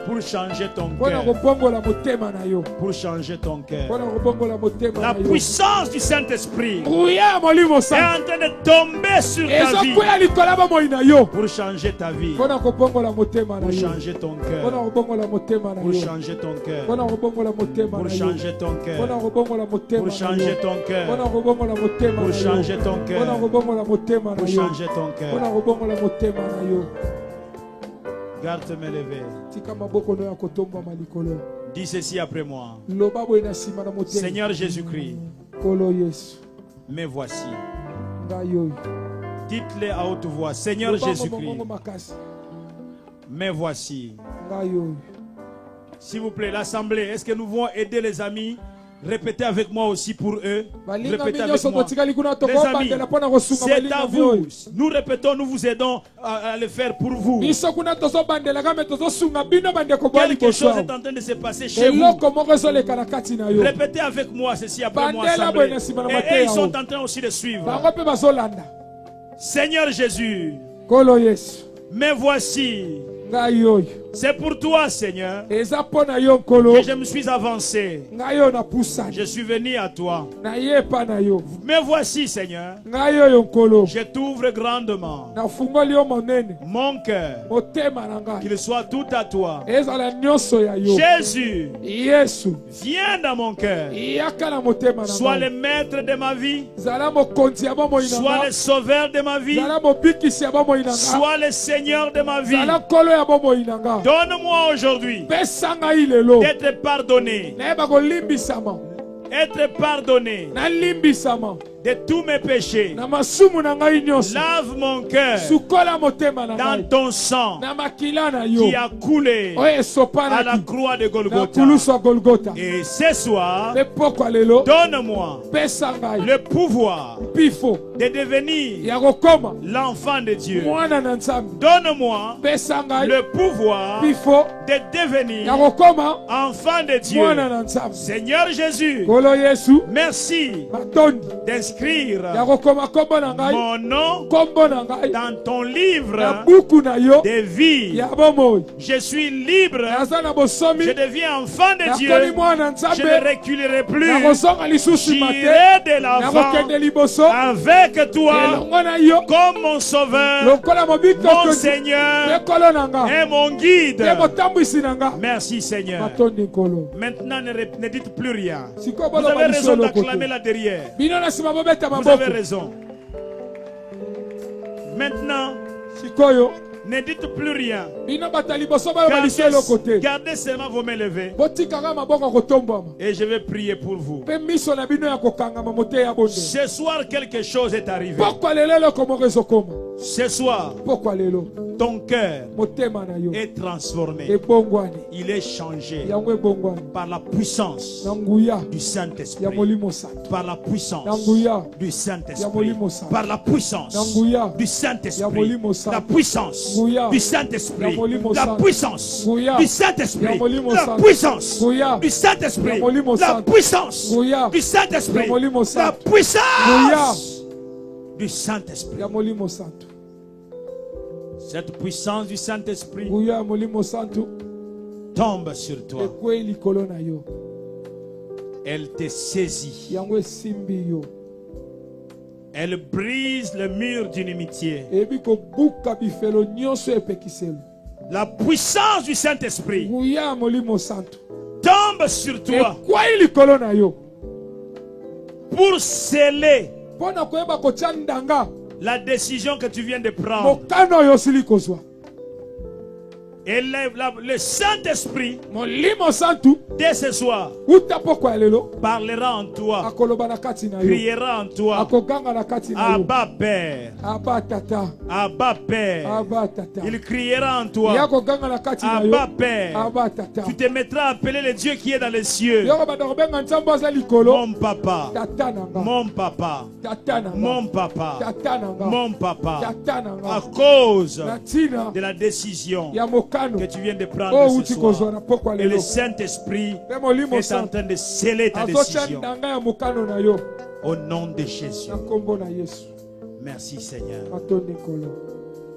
Speaker 1: pour changer ton cœur. Pour changer ton cœur. La puissance du Saint-Esprit est en train de tomber sur ta vie pour changer ta vie, pour changer ton cœur, pour changer ton cœur, pour changer ton cœur, pour changer ton cœur, pour changer ton cœur, pour changer ton cœur. Garde tes mains levées. Dis ceci après moi. Seigneur Jésus-Christ, me voici. Dites-le à haute voix. Seigneur Jésus-Christ, me voici. S'il vous plaît, l'assemblée, est-ce que nous pouvons aider les amis Répétez avec moi aussi pour eux. Répétez avec
Speaker 2: Les
Speaker 1: moi. Les amis, c'est à vous. Nous répétons, nous vous aidons à le faire pour vous. Quelque chose est en train de se passer chez vous. Répétez avec moi ceci après moi. Et ils sont en train aussi de suivre. Seigneur Jésus, me voici. C'est pour toi, Seigneur, que je me suis avancé. Je suis venu à toi. Me voici, Seigneur. Je t'ouvre grandement mon cœur, qu'il soit tout à toi. Jésus, viens dans mon cœur. Sois le maître de ma vie. Sois le sauveur de ma vie. Sois le Seigneur de ma vie. Donne-moi aujourd'hui d'être pardonné. Être pardonné de tous mes péchés. Lave mon cœur dans ton sang qui a coulé à la croix de Golgotha. Et ce soir, donne-moi le pouvoir de devenir l'enfant de Dieu. Donne-moi le pouvoir de devenir enfant de Dieu. Seigneur Jésus, merci d'inscrire mon nom dans ton livre de vie. Je suis libre. Je deviens enfant de Dieu. Je ne reculerai plus. J'irai de l'avant avec toi comme mon sauveur, mon Seigneur et mon guide. Merci Seigneur. Maintenant ne dites plus rien. Vous avez raison d'acclamer là derrière. Vous avez raison. Maintenant, ne dites plus rien. Gardez seulement vos mains levées. Et je vais prier pour vous. Ce soir, quelque chose est arrivé. Ce soir, ton cœur est transformé. Il est changé par la puissance du Saint-Esprit. Par la puissance du Saint-Esprit. Par la puissance du Saint-Esprit. La puissance du Saint-Esprit. La puissance du Saint-Esprit. La puissance du Saint-Esprit. La puissance du Saint-Esprit. La puissance du Saint-Esprit. Cette puissance du Saint-Esprit tombe sur toi. Elle te saisit. Elle brise le mur d'inimitié. La puissance du Saint-Esprit tombe sur toi pour sceller la décision que tu viens de prendre. Et le Saint-Esprit, dès ce soir, parlera en toi, criera en toi. Abba Père, Abba Père. Il criera en toi. Abba Père. Tu te mettras à appeler le Dieu qui est dans les cieux. Mon papa, mon papa, mon papa, mon papa. À cause de la décision que tu viens de prendre ce soir. Et le Saint-Esprit est en train de sceller ta décision. Au nom de Jésus. Merci Seigneur.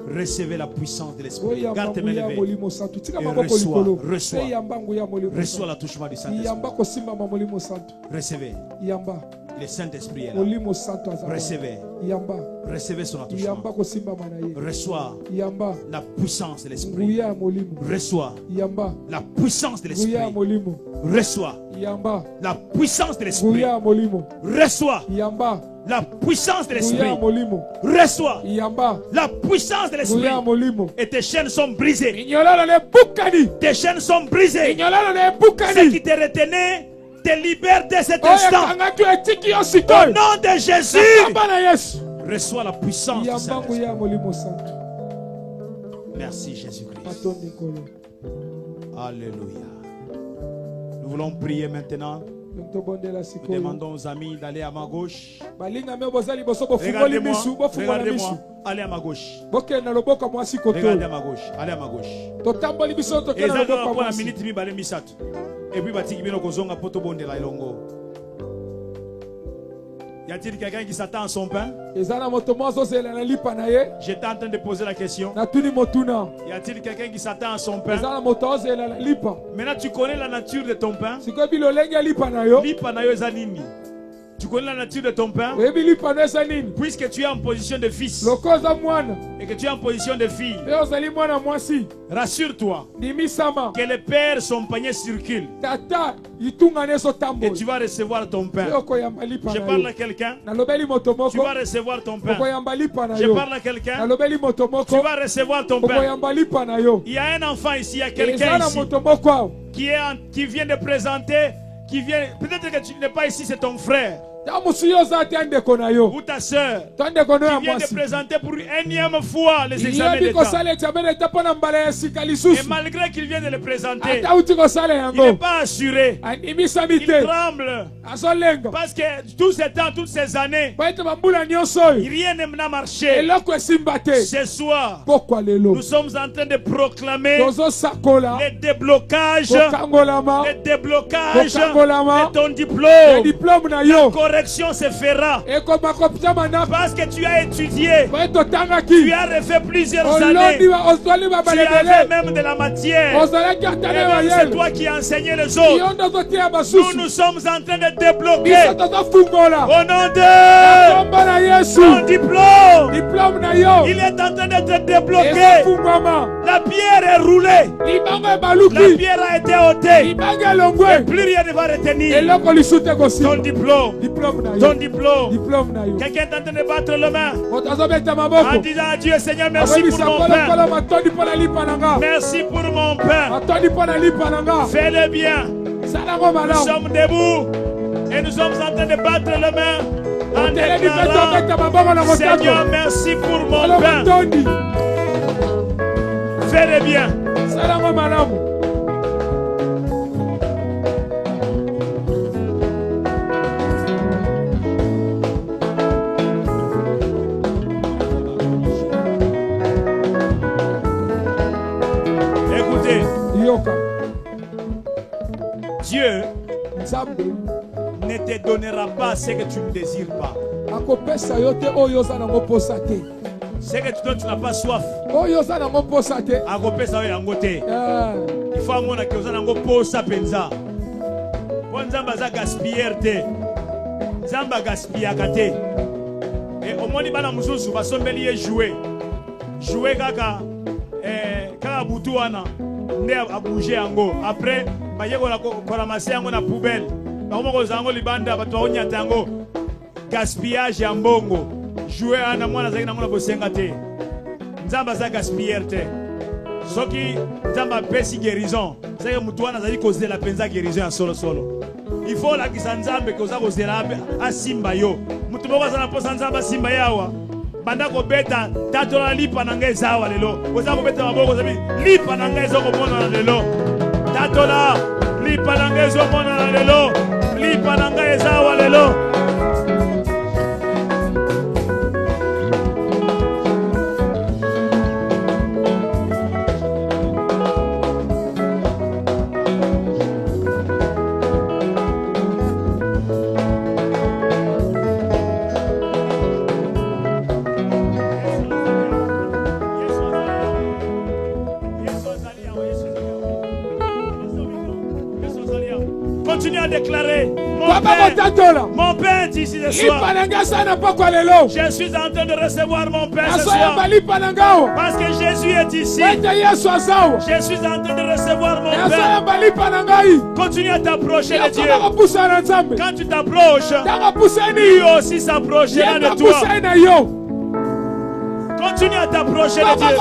Speaker 1: Recevez la puissance de l'Esprit. Garde tes mains levées. Et reçois l'attouchement du Saint-Esprit. Recevez. Le Saint-Esprit est là. Recevez. Recevez son attouchement. Reçois la puissance de l'Esprit. Reçois la puissance de l'Esprit. Reçois la puissance de l'Esprit. Reçois la puissance de l'Esprit. Reçois la puissance de l'Esprit. Et tes chaînes sont brisées. Tes chaînes sont brisées. Ce qui te retenait te libère dès cet instant. Au nom de Jésus, reçois la puissance du Saint-Esprit. Merci Jésus-Christ. Alléluia. Nous voulons prier maintenant. Nous demandons aux amis d'aller à ma gauche.
Speaker 2: Regardez-moi,
Speaker 1: Regardez-moi. Allez à ma gauche. Regardez à ma gauche. Allez à ma gauche. Et ça doit prendre une minute et puis batiki bino kozonga poto bondela ilongo. Y a-t-il quelqu'un qui s'attend à son pain? J'étais en train de poser la question. Y a-t-il quelqu'un qui s'attend à son pain? Maintenant tu connais la nature de ton pain. Lipanayo zanini. Tu connais la nature de ton pain? Puisque tu es en position de fils et que tu es en position de fille, rassure-toi que le Père, son panier circule et tu vas recevoir ton pain. Je parle à quelqu'un, tu vas recevoir ton pain. Je parle à quelqu'un, tu vas recevoir ton pain. Il y a un enfant ici, il y a quelqu'un ici qui vient de présenter, peut-être que tu n'es pas ici, c'est ton frère ou ta soeur qui vient de présenter pour une énième fois les examens d'État. Et malgré qu'il vient de le présenter, il n'est pas assuré. Il tremble. Parce que tous ces temps, toutes ces années, rien n'a marché. Ce soir, nous sommes en train de proclamer les déblocages de ton diplôme. La correction se fera parce que tu as étudié, tu as refait plusieurs années, tu avais même de la matière, et c'est toi qui as enseigné les autres. Nous sommes en train de débloquer au nom de ton diplôme. Il est en train d'être débloqué. La pierre est roulée, la pierre a été ôtée et plus rien ne va retenir ton diplôme. Ton diplôme. Quelqu'un est en train de battre le main en disant à Dieu: Seigneur, merci pour mon pain. Merci pour mon pain. Fais-le bien. Nous sommes debout et nous sommes en train de battre le main en déclarant: Seigneur, merci pour mon pain. Fais-le bien. Dieu ne te donnera pas ce que tu ne désires pas. Ce que tu n'as pas soif. Il faut amona que vous avez posa penza. Nzamba za gaspiller te. Nzamba gaspillaka te. Et au moins bana mususu basombeli ye jouer kaka kaka butu wana nde a bouger yango. Après bayeko la ramasser yango na poubelle. Bakomoko zango libanda bato onyata yango. Gaspillage ya mbongo. Jouer ana mwana zaki nango na bosenga te. Nzamba za gaspiller te. Soki nzamba pesi guérison. C'est que mutu wana zali kozela penza guérison ya solo. Il faut la kisanzambe koza kozela asimba yo. Mutu moko za na posa nzamba simba yawa. Banda ko beta tatola lipa na ngai zawa lelo. Koza ko beta maboko zabi lipa na ngai zo ko mona lelo. Tatola lipa na ngai zo mona lelo. Lipa na ngai zawa lelo. Continue à déclarer: mon Père est ici ce soir. Je suis en train de recevoir mon Père ce soir. Parce que Jésus est ici. Je suis en train de recevoir mon Père. Continue à t'approcher de Dieu. Quand tu t'approches, lui aussi s'approchera de toi. Continue à t'approcher de Dieu.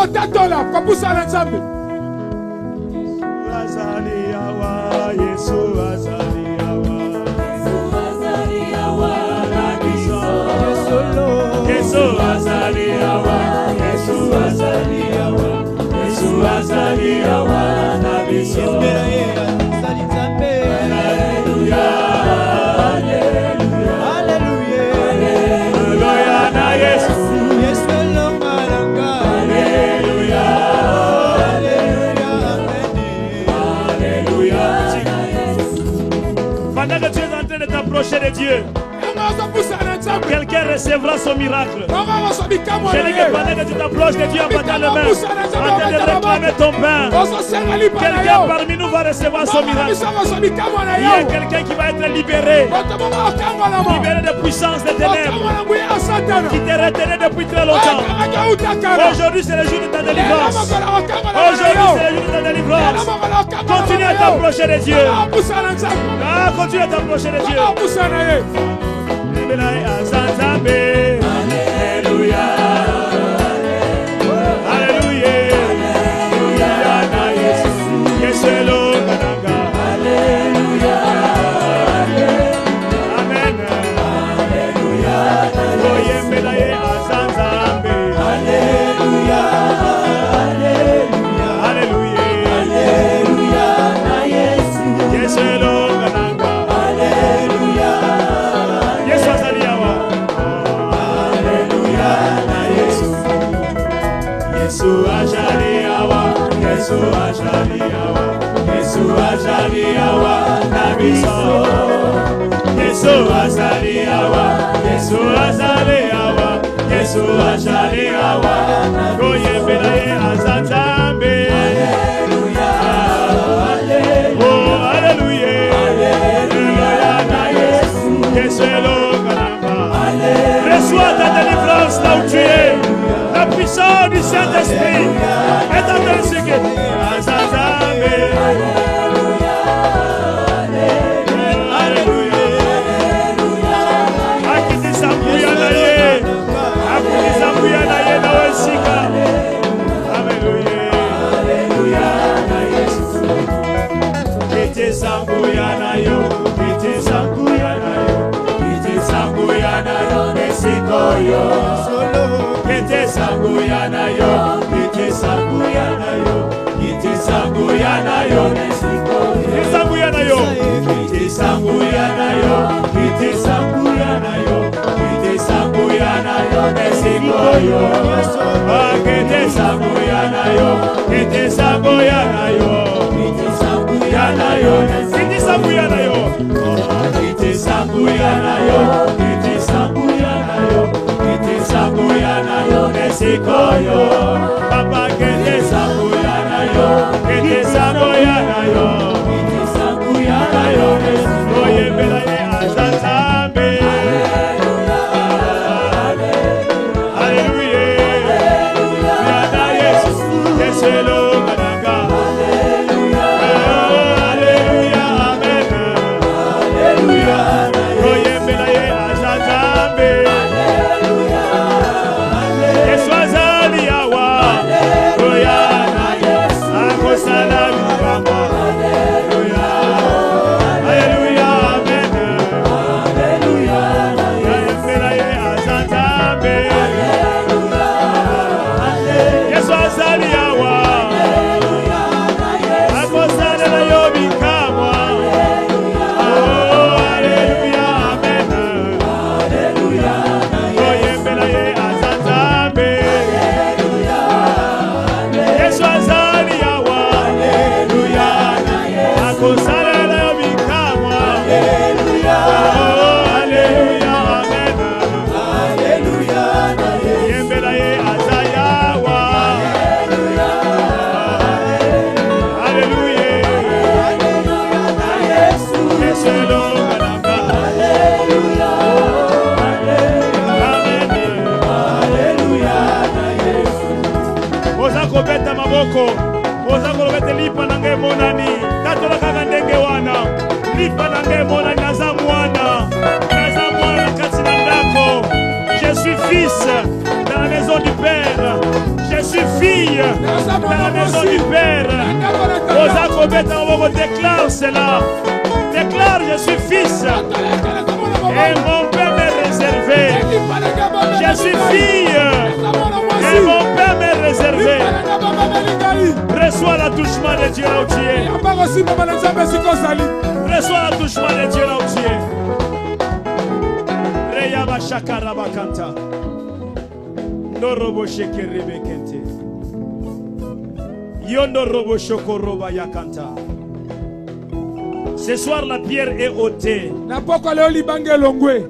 Speaker 1: Hallelujah. Dieu, quelqu'un recevra son miracle. Je dis que pendant que tu t'approches de Dieu en battant les mains, en train de réclamer ton pain, quelqu'un parmi nous va recevoir son miracle. Il y a quelqu'un qui va être libéré des puissances des ténèbres qui te retenaient depuis très longtemps. Aujourd'hui, c'est le jour de ta délivrance. Aujourd'hui, c'est le jour de ta délivrance. Continue à t'approcher de Dieu. Continue à t'approcher de Dieu. Alléluia. Alléluia. Alléluia. Amen. Alléluia. Alléluia. Reçois ta délivrance là où tu es. La puissance du Saint-Esprit est en train de se guérir. Papa kete samuyana yo, kete samuyana yo, kete samuyana yo, oye bela ye azazambe. Alléluia, yana Yesu, keselo kananga. Alléluia, amen. Alléluia, oye bela ye azazambe. Oza kolobete lipa nange monani tatola kaka ndenge wana lipa nange monani naza mwana kati na ndako. Je suis fils dans la maison du Père. Je suis fille dans la maison du Père. Oza kolobete maboko, déclare cela. Déclare, je suis fils et mon Père m'est réservé. Je suis fille et mon Père m'est réservé. Reçois l'attouchement de Dieu là où tu es. Reçois l'attouchement de Dieu là où tu es. Reyaba shakaraba kanta. Ndorobo shekerebe kente. Yondo robo shokoroba yakanta. Ce soir, la pierre est ôtée.
Speaker 2: na poko leo libanga elongwe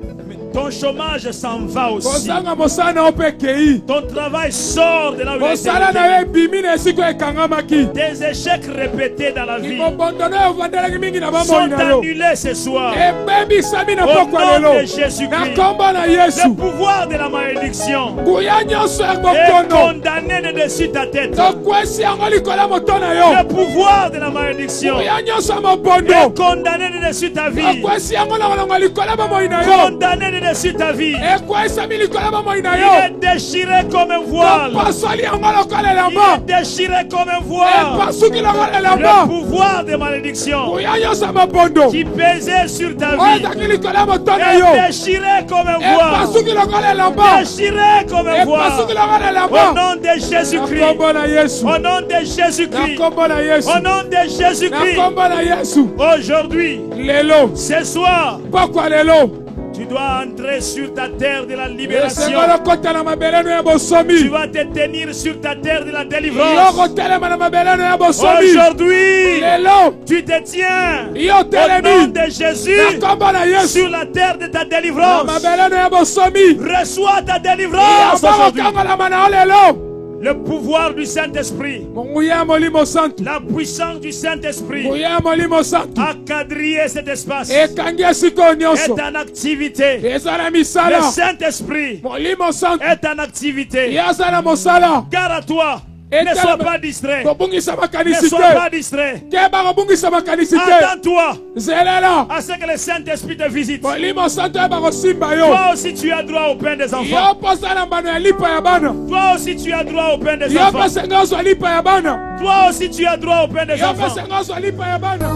Speaker 1: Ton chômage s'en va aussi.
Speaker 2: kozanga mosala na yo mpe ekei
Speaker 1: Ton travail sort de là où il a été
Speaker 2: mosala na yo
Speaker 1: jeté.
Speaker 2: ebimi na esika ekangamaki
Speaker 1: Des échecs répétés dans la vie
Speaker 2: mibombondo na yo evandelaki mingi na bomoi
Speaker 1: sont
Speaker 2: na yo
Speaker 1: annulés ce soir.
Speaker 2: ebebisami na
Speaker 1: Au
Speaker 2: poko
Speaker 1: nom
Speaker 2: lelo
Speaker 1: de Jésus-Christ.
Speaker 2: na kombo na
Speaker 1: Le
Speaker 2: yesu
Speaker 1: pouvoir de la malédiction
Speaker 2: nguya nyonso ya
Speaker 1: est
Speaker 2: bokono
Speaker 1: condamné de dessus ta tête.
Speaker 2: tokwesi yango likolo ya moto na yo
Speaker 1: Le pouvoir de la malédiction
Speaker 2: nguya nyonso ya
Speaker 1: est
Speaker 2: mobondo
Speaker 1: condamné de dessus ta vie.
Speaker 2: tokwesi yango na kolonga likolo ya bomoi na yo
Speaker 1: Condamné de dessus ta vie.
Speaker 2: ekwesami likolo ya bomoi na
Speaker 1: Il
Speaker 2: yo
Speaker 1: est déchiré comme un voile.
Speaker 2: topasoli yango lokola
Speaker 1: Il
Speaker 2: elamba
Speaker 1: est déchiré comme un voile.
Speaker 2: epasuki lokola
Speaker 1: Le
Speaker 2: elamba
Speaker 1: pouvoir de malédiction
Speaker 2: nguya nyonso ya mobondo
Speaker 1: qui pesait sur ta
Speaker 2: oyo
Speaker 1: vie
Speaker 2: ezalaki likolo ya moto na yo
Speaker 1: est déchiré comme un voile.
Speaker 2: epasuki lokola elamba
Speaker 1: Déchiré comme un
Speaker 2: epasuki
Speaker 1: voile.
Speaker 2: lokola
Speaker 1: Au
Speaker 2: elamba
Speaker 1: nom de
Speaker 2: na
Speaker 1: Jésus-Christ.
Speaker 2: kombo na yesu
Speaker 1: Au nom de
Speaker 2: na
Speaker 1: Jésus-Christ.
Speaker 2: kombo na yesu
Speaker 1: Au nom de
Speaker 2: na
Speaker 1: Jésus-Christ.
Speaker 2: kombo na yesu
Speaker 1: Aujourd'hui,
Speaker 2: lelo
Speaker 1: ce soir,
Speaker 2: pokwa lelo
Speaker 1: tu dois entrer sur ta terre de la libération.
Speaker 2: esengo lokota na mabeleno ya
Speaker 1: Tu
Speaker 2: bosomi
Speaker 1: vas te tenir sur ta terre de la
Speaker 2: yo
Speaker 1: délivrance.
Speaker 2: kotelema na mabeleno ya bosomi
Speaker 1: Aujourd'hui,
Speaker 2: lelo
Speaker 1: tu te tiens
Speaker 2: yo
Speaker 1: au nom
Speaker 2: telemi
Speaker 1: de Jésus
Speaker 2: na kombo na yesu
Speaker 1: sur la terre de ta
Speaker 2: na
Speaker 1: délivrance.
Speaker 2: mabeleno ya bosomi
Speaker 1: Reçois ta délivrance
Speaker 2: yaba
Speaker 1: aujourd'hui.
Speaker 2: kokangolama na yo lelo
Speaker 1: Le pouvoir du Saint-Esprit,
Speaker 2: monguya ya molimo santu
Speaker 1: la puissance du Saint-Esprit
Speaker 2: nguya ya molimo santu
Speaker 1: a quadrillé cet espace.
Speaker 2: ekangi esika oyo nyonso
Speaker 1: Est en activité.
Speaker 2: eza na
Speaker 1: Le
Speaker 2: misala
Speaker 1: Saint-Esprit
Speaker 2: molimo santu
Speaker 1: est en activité.
Speaker 2: ye aza na mosala
Speaker 1: Gare à toi.
Speaker 2: Et
Speaker 1: Ne sois pas distrait.
Speaker 2: kobungisa
Speaker 1: Ne
Speaker 2: makanisi
Speaker 1: sois
Speaker 2: te
Speaker 1: pas distrait.
Speaker 2: keba kobungisa makanisi te
Speaker 1: Attends-toi
Speaker 2: zelela
Speaker 1: à ce que le Saint-Esprit te visite.
Speaker 2: molimo santu yeba kosimba yo
Speaker 1: Toi aussi, tu as droit au pain des
Speaker 2: yo
Speaker 1: enfants.
Speaker 2: mposa na mbano ya lipa ya bana
Speaker 1: Toi aussi, tu as droit au pain des
Speaker 2: yo
Speaker 1: enfants.
Speaker 2: mpesenga ozwa lipa ya bana
Speaker 1: Toi aussi, tu as droit au pain des
Speaker 2: yo
Speaker 1: enfants.
Speaker 2: mpesenga ozwa lipa ya bana